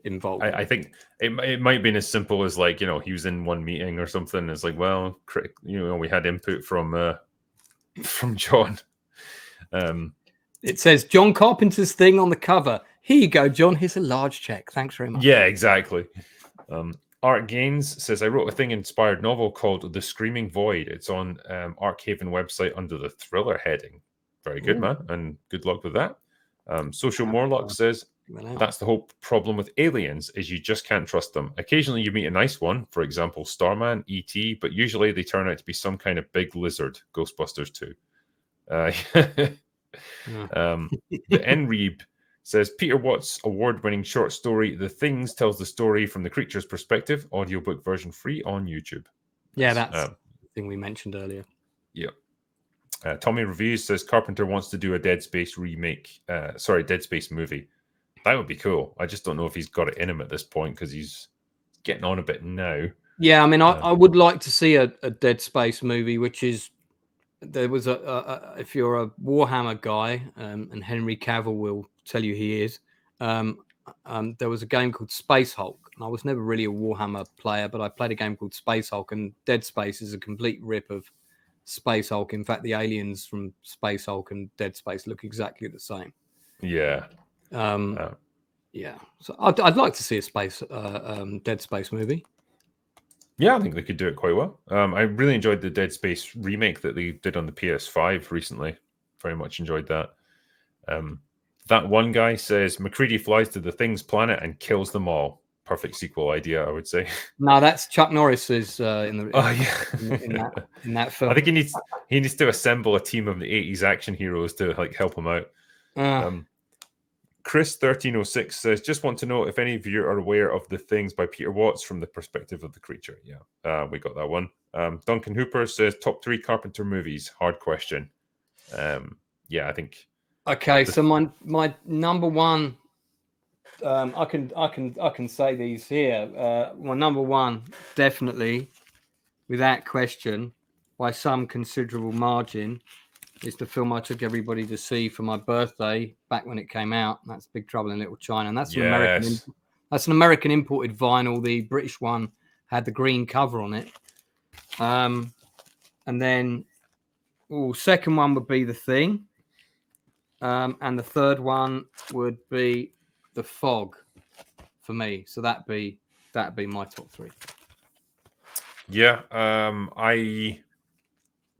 involvement. I think it might have been as simple as, like, you know, he was in one meeting or something. It's like, well, you know, we had input from John. It says John Carpenter's Thing on the cover. Here you go, John. Here's a large check. Thanks very much. Yeah, exactly. Art Gaines says, I wrote a Thing-inspired novel called The Screaming Void. It's on Arkhaven website under the thriller heading. Very good, man, and good luck with that. Social Morlock says, that's the whole problem with aliens, is you just can't trust them. Occasionally you meet a nice one, for example, Starman, E.T., but usually they turn out to be some kind of big lizard, Ghostbusters 2. The Enreeb says, Peter Watts' award-winning short story, The Things, tells the story from the creature's perspective, audiobook version free on YouTube. Yeah, that's the thing we mentioned earlier. Yeah. Tommy Reviews says, Carpenter wants to do a Dead Space Dead Space movie. That would be cool. I just don't know if he's got it in him at this point, because he's getting on a bit now. Yeah, I mean, I would like to see a Dead Space movie, which is, there was if you're a Warhammer guy, and Henry Cavill will tell you he is, there was a game called Space Hulk. And I was never really a Warhammer player, but I played a game called Space Hulk, and Dead Space is a complete rip of Space Hulk. In fact, the aliens from Space Hulk and Dead Space look exactly the same. Yeah. Yeah. So I'd like to see a Dead Space movie. Yeah, I think they could do it quite well. I really enjoyed the Dead Space remake that they did on the PS5 recently. Very much enjoyed that. That one guy says MacReady flies to the Thing's planet and kills them all. Perfect sequel idea, I would say. No, that's Chuck Norris's in that film. I think he needs to assemble a team of the 80s action heroes to, like, help him out. Chris 1306 says, just want to know if any of you are aware of The Things by Peter Watts from the perspective of the creature. Yeah, we got that one. Duncan Hooper says, top 3 Carpenter movies. Hard question. Yeah, I think. Okay, so my number one. I can say these here. My number one, definitely, without question, by some considerable margin, is the film I took everybody to see for my birthday back when it came out. That's Big Trouble in Little China, and that's an American imported vinyl. The British one had the green cover on it. And then, second one would be The Thing, and the third one would be The Fog for me. So that'd be my top 3. Yeah, I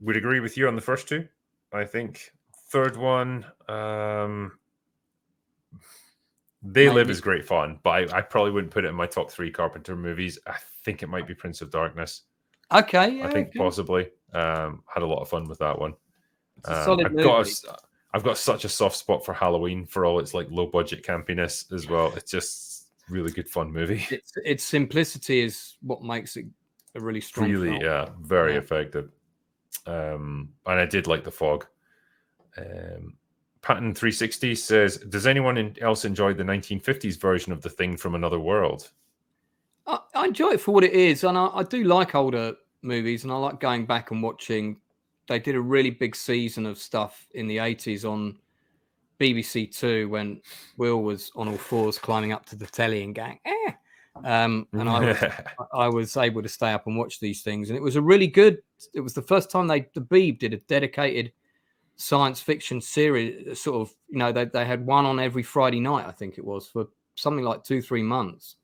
would agree with you on the first 2. I think third one, They Live is great fun, but I probably wouldn't put it in my top 3 Carpenter movies. I think it might be Prince of Darkness. Okay, yeah, I think possibly. Had a lot of fun with that one. It's a solid movie. I've got such a soft spot for Halloween for all its like low budget campiness as well. It's just really good fun movie. Its simplicity is what makes it a really strong film. Yeah, very effective. And I did like The Fog. Patton 360 says, does anyone else enjoy the 1950s version of The Thing from Another World? I enjoy it for what it is, and I do like older movies, and I like going back and watching. They did a really big season of stuff in the 80s on BBC Two when Will was on all fours climbing up to the telly and going, and I was able to stay up and watch these things, and it was a really good. It was the first time the Beeb did a dedicated science fiction series. Sort of, they had one on every Friday night, I think it was, for something like 2-3 months.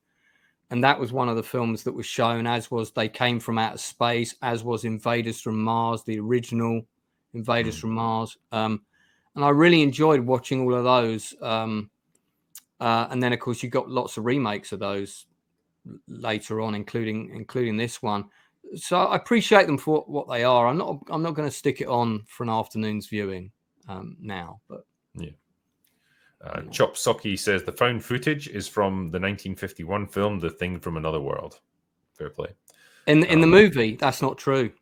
And that was one of the films that was shown, as was They Came From Outer Space, as was Invaders from Mars, the original Invaders from Mars. And I really enjoyed watching all of those. And then, of course, you got lots of remakes of those later on, including this one. So I appreciate them for what they are. I'm not going to stick it on for an afternoon's viewing now. But yeah. Chop Socky says the found footage is from the 1951 film The Thing from Another World. Fair play. In the movie, that's not true.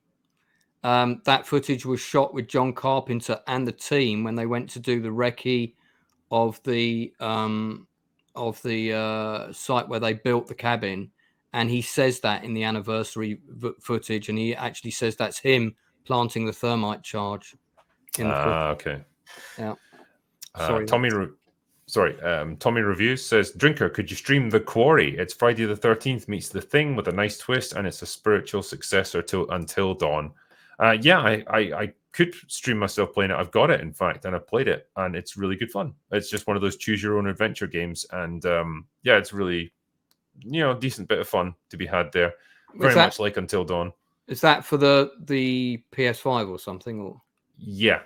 That footage was shot with John Carpenter and the team when they went to do the recce of the site where they built the cabin, and he says that in the anniversary footage, and he actually says that's him planting the thermite charge. Okay. Yeah. Tommy Reviews says, Drinker, could you stream The Quarry? It's Friday the 13th meets The Thing with a nice twist, and it's a spiritual successor to Until Dawn. I could stream myself playing it. I've got it, in fact, and I've played it, and it's really good fun. It's just one of those choose your own adventure games, and it's really, decent bit of fun to be had there. Very much like Until Dawn. Is that for the PS5 or something? Or yeah.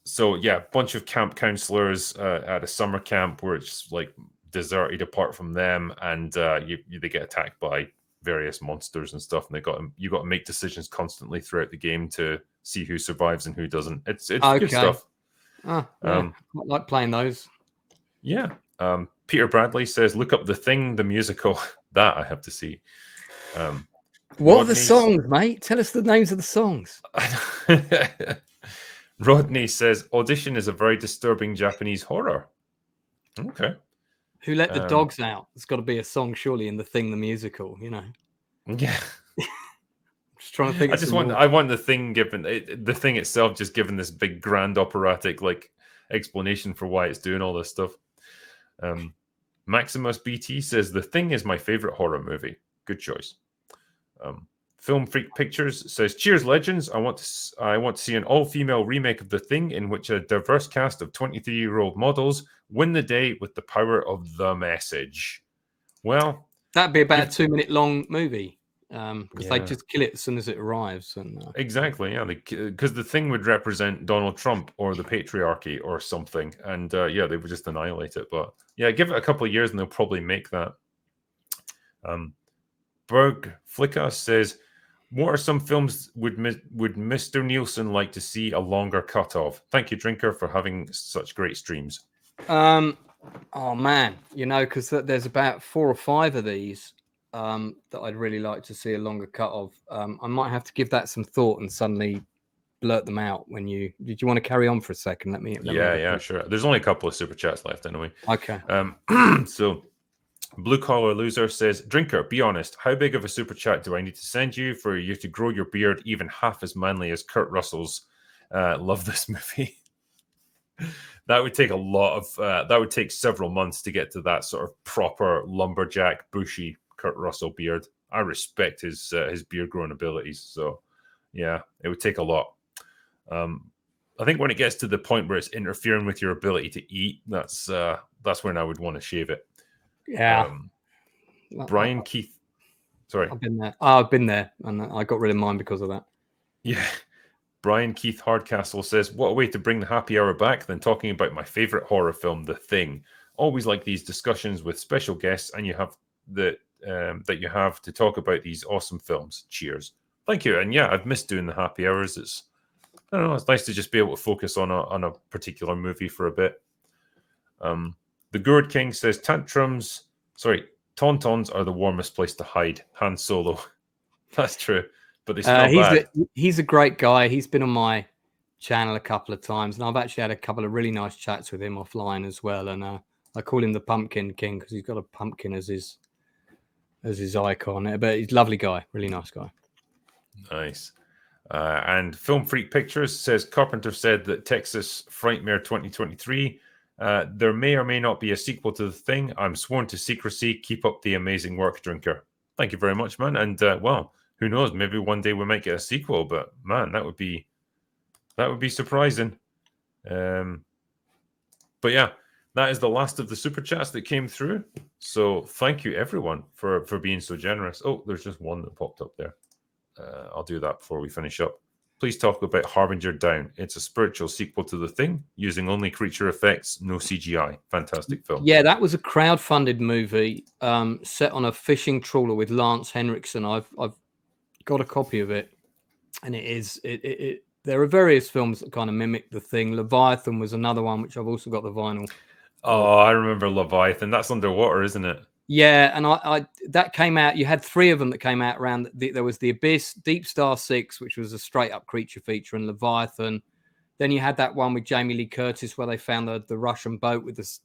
So a bunch of camp counselors at a summer camp where it's like deserted apart from them, and they get attacked by various monsters and stuff, and you got to make decisions constantly throughout the game to see who survives and who doesn't. It's good stuff. I like playing those. Yeah. Peter Bradley says, look up The Thing, the musical. That I have to see. What are the songs, mate? Tell us the names of the songs. Rodney says, Audition is a very disturbing Japanese horror. Okay. Who Let the Dogs Out? There's got to be a song, surely, in The Thing, the musical, Yeah. I'm just trying to think. I want The Thing the Thing itself just given this big grand operatic like explanation for why it's doing all this stuff. Maximus BT says, The Thing is my favorite horror movie. Good choice. Film Freak Pictures says, cheers, legends. I want to see an all-female remake of The Thing in which a diverse cast of 23-year-old models win the day with the power of the message. Well, that'd be about a 2-minute long movie because they just kill it as soon as it arrives. And exactly, yeah, because The Thing would represent Donald Trump or the patriarchy or something, and they would just annihilate it. But yeah, give it a couple of years and they'll probably make that. Berg Flicka says, what are some films would Mr. Nielsen like to see a longer cut of? Thank you, Drinker, for having such great streams. Oh man, because there's about 4 or 5 of these that I'd really like to see a longer cut of. I might have to give that some thought and suddenly blurt them out. Did you want to carry on for a second? Let me sure. There's only a couple of super chats left anyway. Okay. So Blue Collar Loser says, Drinker, be honest, how big of a super chat do I need to send you for you to grow your beard even half as manly as Kurt Russell's? Love this movie. That would take that would take several months to get to that sort of proper lumberjack, bushy Kurt Russell beard. I respect his beard growing abilities. So yeah, it would take a lot. I think when it gets to the point where it's interfering with your ability to eat, that's when I would want to shave it. Yeah. Brian Keith. Sorry. I've been there. I've been there, and I got rid of mine because of that. Yeah. Brian Keith Hardcastle says, what a way to bring the happy hour back than talking about my favorite horror film, The Thing. Always like these discussions with special guests, and you have that you have to talk about these awesome films. Cheers. Thank you. And yeah, I've missed doing the happy hours. I don't know. It's nice to just be able to focus on a particular movie for a bit. The Gourd King says tauntauns are the warmest place to hide. Han Solo. That's true, but they smell bad. He's a great guy. He's been on my channel a couple of times, and I've actually had a couple of really nice chats with him offline as well. And I call him the Pumpkin King because he's got a pumpkin as his icon. But he's a lovely guy, really nice guy. Nice. And Film Freak Pictures says Carpenter said that Texas Frightmare 2023. There may or may not be a sequel to The Thing. I'm sworn to secrecy. Keep up the amazing work, Drinker. Thank you very much, man. And well, who knows? Maybe one day we might get a sequel. But man, that would be surprising. But yeah, that is the last of the super chats that came through. So thank you everyone for being so generous. Oh, there's just one that popped up there. I'll do that before we finish up. Please talk about Harbinger Down. It's a spiritual sequel to The Thing, using only creature effects, no CGI. Fantastic film. Yeah, that was a crowd-funded movie set on a fishing trawler with Lance Henriksen. I've got a copy of it, and there are various films that kind of mimic The Thing. Leviathan was another one, which I've also got the vinyl. Oh, I remember Leviathan. That's underwater, isn't it? Yeah, and I that came out. You had three of them that came out around. There was The Abyss, Deep Star 6, which was a straight-up creature feature, and Leviathan. Then you had that one with Jamie Lee Curtis where they found the Russian boat with this,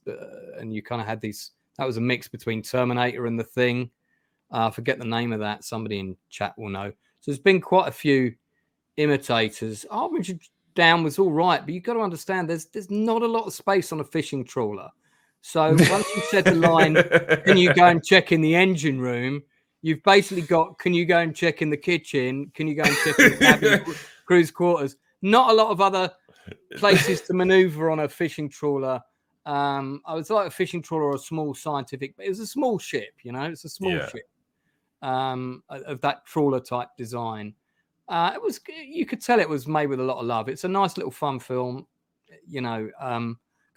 and you kind of had these. That was a mix between Terminator and The Thing. I forget the name of that. Somebody in chat will know. So there's been quite a few imitators. Harbinger Down was all right, but you've got to understand there's not a lot of space on a fishing trawler. So once you said the line, can you go and check in the engine room? You've basically got, can you go and check in the kitchen? Can you go and check in the cabin, crew's quarters? Not a lot of other places to maneuver on a fishing trawler. I was like a fishing trawler or a small scientific, but it was a small ship, it's a small ship of that trawler type design. You could tell it was made with a lot of love. It's a nice little fun film,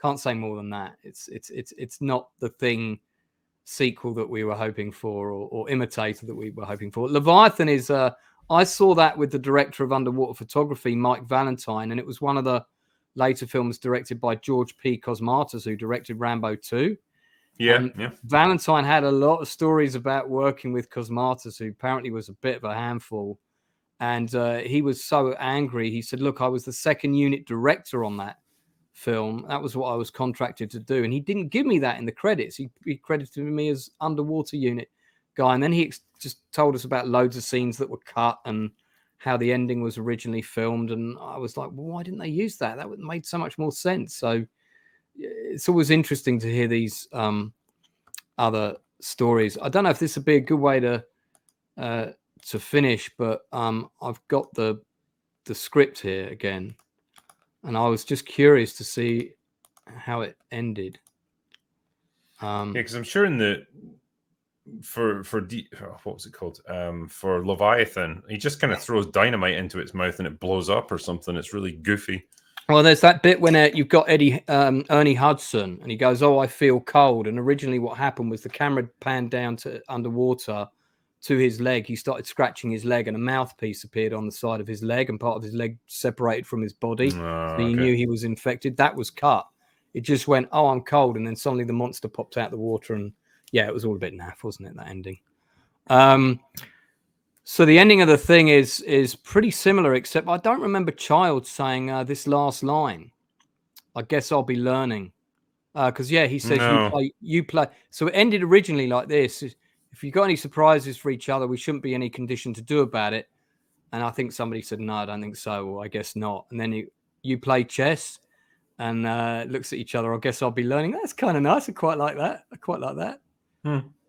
can't say more than that. It's not The Thing sequel that we were hoping for or imitator that we were hoping for. Leviathan is I saw that with the director of underwater photography, Mike Valentine, and it was one of the later films directed by George P. Cosmatos, who directed Rambo 2. Yeah. Valentine had a lot of stories about working with Cosmatos, who apparently was a bit of a handful. And he was so angry. He said, look, I was the second unit director on that film. That was what I was contracted to do. And he didn't give me that in the credits. He credited me as underwater unit guy. And then he just told us about loads of scenes that were cut and how the ending was originally filmed. And I was like, well, why didn't they use that? That would have made so much more sense. So it's always interesting to hear these other stories. I don't know if this would be a good way to finish, but I've got the script here again. And I was just curious to see how it ended. Because I'm sure in the what was it called? For Leviathan, he just kind of throws dynamite into its mouth and it blows up or something. It's really goofy. Well, there's that bit when you've got Ernie Hudson, and he goes, "Oh, I feel cold." And originally, what happened was the camera panned down to underwater to his leg. He started scratching his leg, and a mouthpiece appeared on the side of his leg, and part of his leg separated from his body. So you knew he was infected. That was cut. It just went, "Oh, I'm cold," and then suddenly the monster popped out the water, and yeah, it was all a bit naff, wasn't it? That ending. So the ending of The Thing is pretty similar, except I don't remember Child saying this last line. I guess I'll be learning, because he says you play. So it ended originally like this. If you got any surprises for each other, we shouldn't be any condition to do about it. And I think somebody said, no, I don't think so. Or I guess not. And then you play chess and looks at each other. I guess I'll be learning. That's kind of nice. I quite like that.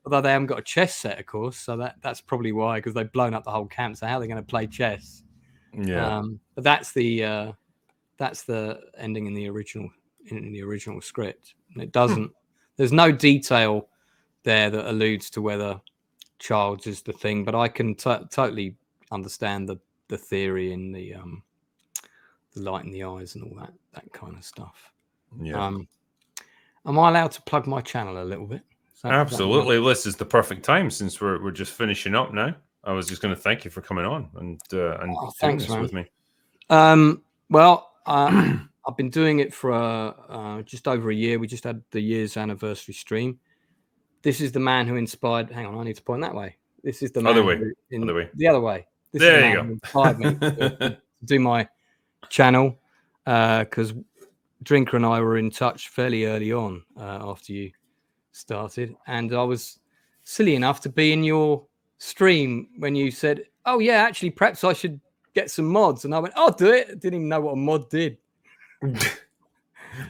Although they haven't got a chess set, of course. So that's probably why, because they've blown up the whole camp. So how are they going to play chess? Yeah. But that's the ending in the original script. And it doesn't. There's no detail there that alludes to whether Childs is the thing, but I can totally understand the theory and the light in the eyes and all that kind of stuff. Yeah. Am I allowed to plug my channel a little bit? Absolutely. This is the perfect time since we're just finishing up now. I was just going to thank you for coming on and doing thanks, this man. with me. Well, I've been doing it for just over a year. We just had the year's anniversary stream. This is the man who inspired. Hang on, I need to point that way. This is the man Other way. the other way. This there is the you man go. who inspired me to do my channel, because Drinker and I were in touch fairly early on after you started, and I was silly enough to be in your stream when you said, "Oh yeah, actually, perhaps I should get some mods," and I went, "I'll do it." I didn't even know what a mod did.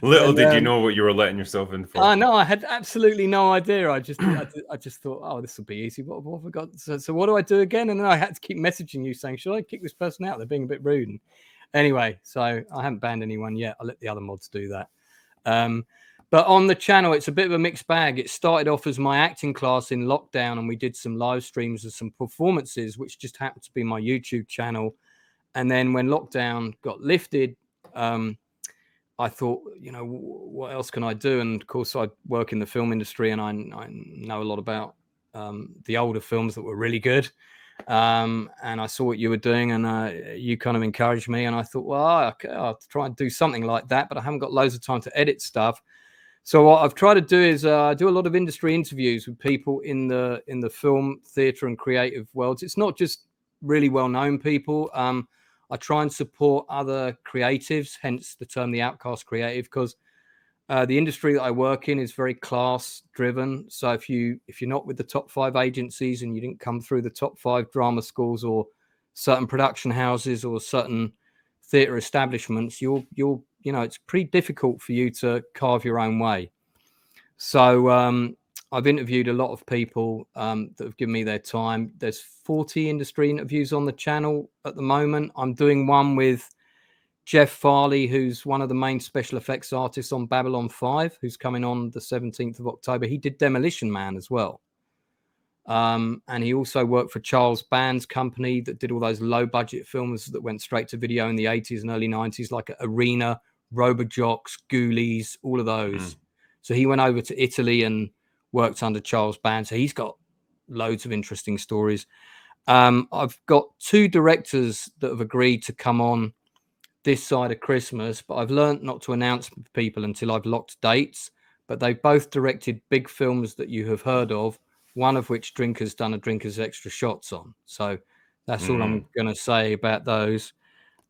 Little did you know what you were letting yourself in for. I know, I had absolutely no idea. I just thought, oh, this will be easy. What have I got? So what do I do again? And then I had to keep messaging you saying, should I kick this person out? They're being a bit rude. And anyway, so I haven't banned anyone yet. I'll let the other mods do that. But on the channel, it's a bit of a mixed bag. It started off as my acting class in lockdown, and we did some live streams of some performances, which just happened to be my YouTube channel. And then when lockdown got lifted, I thought, what else can I do? And of course, I work in the film industry, and I know a lot about the older films that were really good. And I saw what you were doing, and you kind of encouraged me. And I thought, well, okay, I'll try and do something like that, but I haven't got loads of time to edit stuff. So what I've tried to do is do a lot of industry interviews with people in the film, theatre, and creative worlds. It's not just really well-known people. I try and support other creatives, hence the term the Outcast creative, because the industry that I work in is very class-driven. So if you're not with the top 5 agencies and you didn't come through the top 5 drama schools or certain production houses or certain theatre establishments, it's pretty difficult for you to carve your own way. So I've interviewed a lot of people that have given me their time. There's 40 industry interviews on the channel at the moment. I'm doing one with Jeff Farley, who's one of the main special effects artists on Babylon 5, who's coming on the 17th of October. He did Demolition Man as well. And he also worked for Charles Band's company that did all those low-budget films that went straight to video in the 80s and early 90s, like Arena, Robojocks, Ghoulies, all of those. So he went over to Italy and worked under Charles Band. So he's got loads of interesting stories. I've got 2 directors that have agreed to come on this side of Christmas, but I've learned not to announce people until I've locked dates. But they've both directed big films that you have heard of, one of which Drinker's done a Drinker's Extra Shots on. So that's all I'm going to say about those.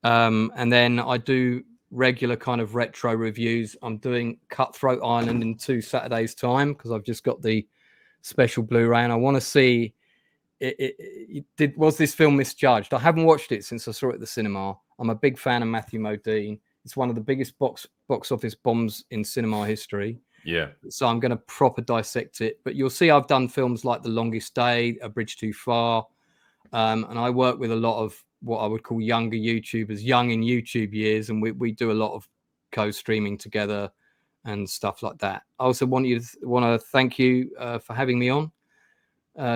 And then I do regular kind of retro reviews. I'm doing Cutthroat Island in 2 Saturdays' time because I've just got the special Blu-ray, and I want to see was this film misjudged. I haven't watched it since I saw it at the cinema. I'm a big fan of Matthew Modine. It's one of the biggest box office bombs in cinema history. Yeah. So I'm going to proper dissect it. But you'll see I've done films like The Longest Day, A Bridge Too Far, and I work with a lot of what I would call younger YouTubers, young in YouTube years, and we do a lot of co-streaming together and stuff like that. I also want to thank you for having me on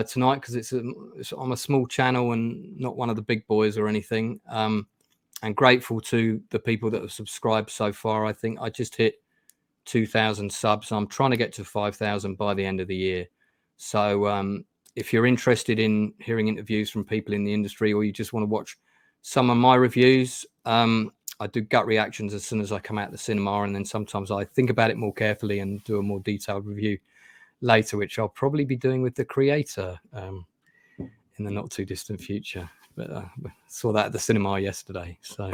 tonight, because I'm a small channel and not one of the big boys or anything. And grateful to the people that have subscribed so far. I think I just hit 2,000 subs. I'm trying to get to 5,000 by the end of the year. So if you're interested in hearing interviews from people in the industry, or you just want to watch some of my reviews, I do gut reactions as soon as I come out of the cinema, and then sometimes I think about it more carefully and do a more detailed review later, which I'll probably be doing with the creator in the not too distant future. But saw that at the cinema yesterday. So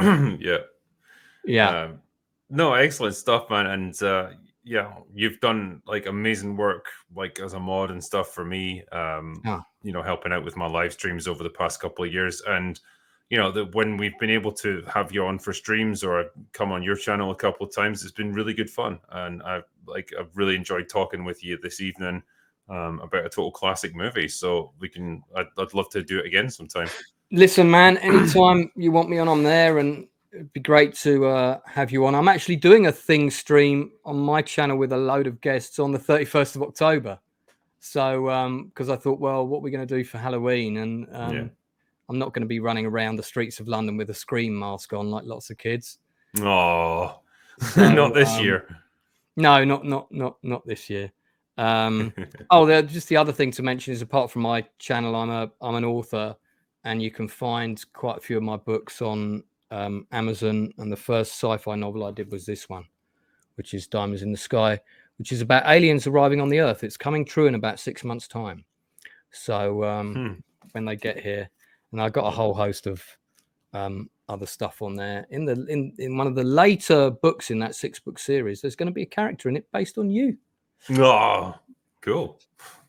yeah. No, excellent stuff, man. And you've done like amazing work, like as a mod and stuff for me. Helping out with my live streams over the past couple of years, and when we've been able to have you on for streams or come on your channel a couple of times, it's been really good fun. And I've really enjoyed talking with you this evening about a total classic movie. So I'd love to do it again sometime. Listen, man, anytime you want me on, I'm there, and it'd be great to have you on. I'm actually doing a thing stream on my channel with a load of guests on the 31st of October. So, because I thought, well, what are we going to do for Halloween? And I'm not going to be running around the streets of London with a Scream mask on like lots of kids. Oh, not this year. No, not this year. Just the other thing to mention is, apart from my channel, I'm an author, and you can find quite a few of my books on Amazon. And the first sci-fi novel I did was this one, which is Diamonds in the Sky, which is about aliens arriving on the Earth. It's coming true in about 6 months' time. So when they get here, and I got a whole host of other stuff on there. In one of the later books in that 6-book series, there's going to be a character in it based on you. Oh, cool.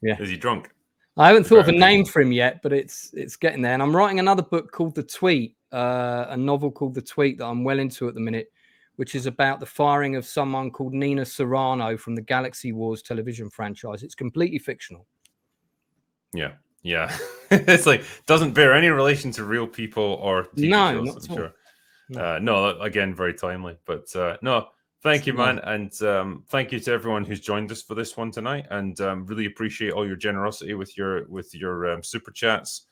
Yeah. Is he drunk? I haven't thought of a name for him yet, but it's getting there. And I'm writing another book called The Tweet, a novel called The Tweet that I'm well into at the minute, which is about the firing of someone called Nina Serrano from the Galaxy Wars television franchise. It's completely fictional. Yeah. It's like doesn't bear any relation to real people or TV shows, I'm sure. No, again, very timely. But no, thank you, man. And thank you to everyone who's joined us for this one tonight. And really appreciate all your generosity with your super chats,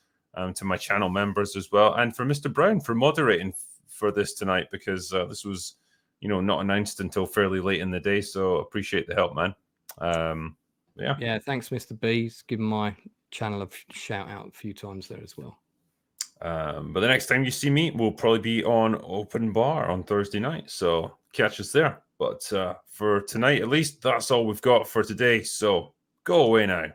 to my channel members as well. And for Mr. Brown for moderating for this tonight, because this was, not announced until fairly late in the day. So appreciate the help, man. Yeah, thanks, Mr. B. Given my channel a shout out a few times there as well. But the next time you see me, we'll probably be on Open Bar on Thursday night. So catch us there. But for tonight, at least, that's all we've got for today. So go away now.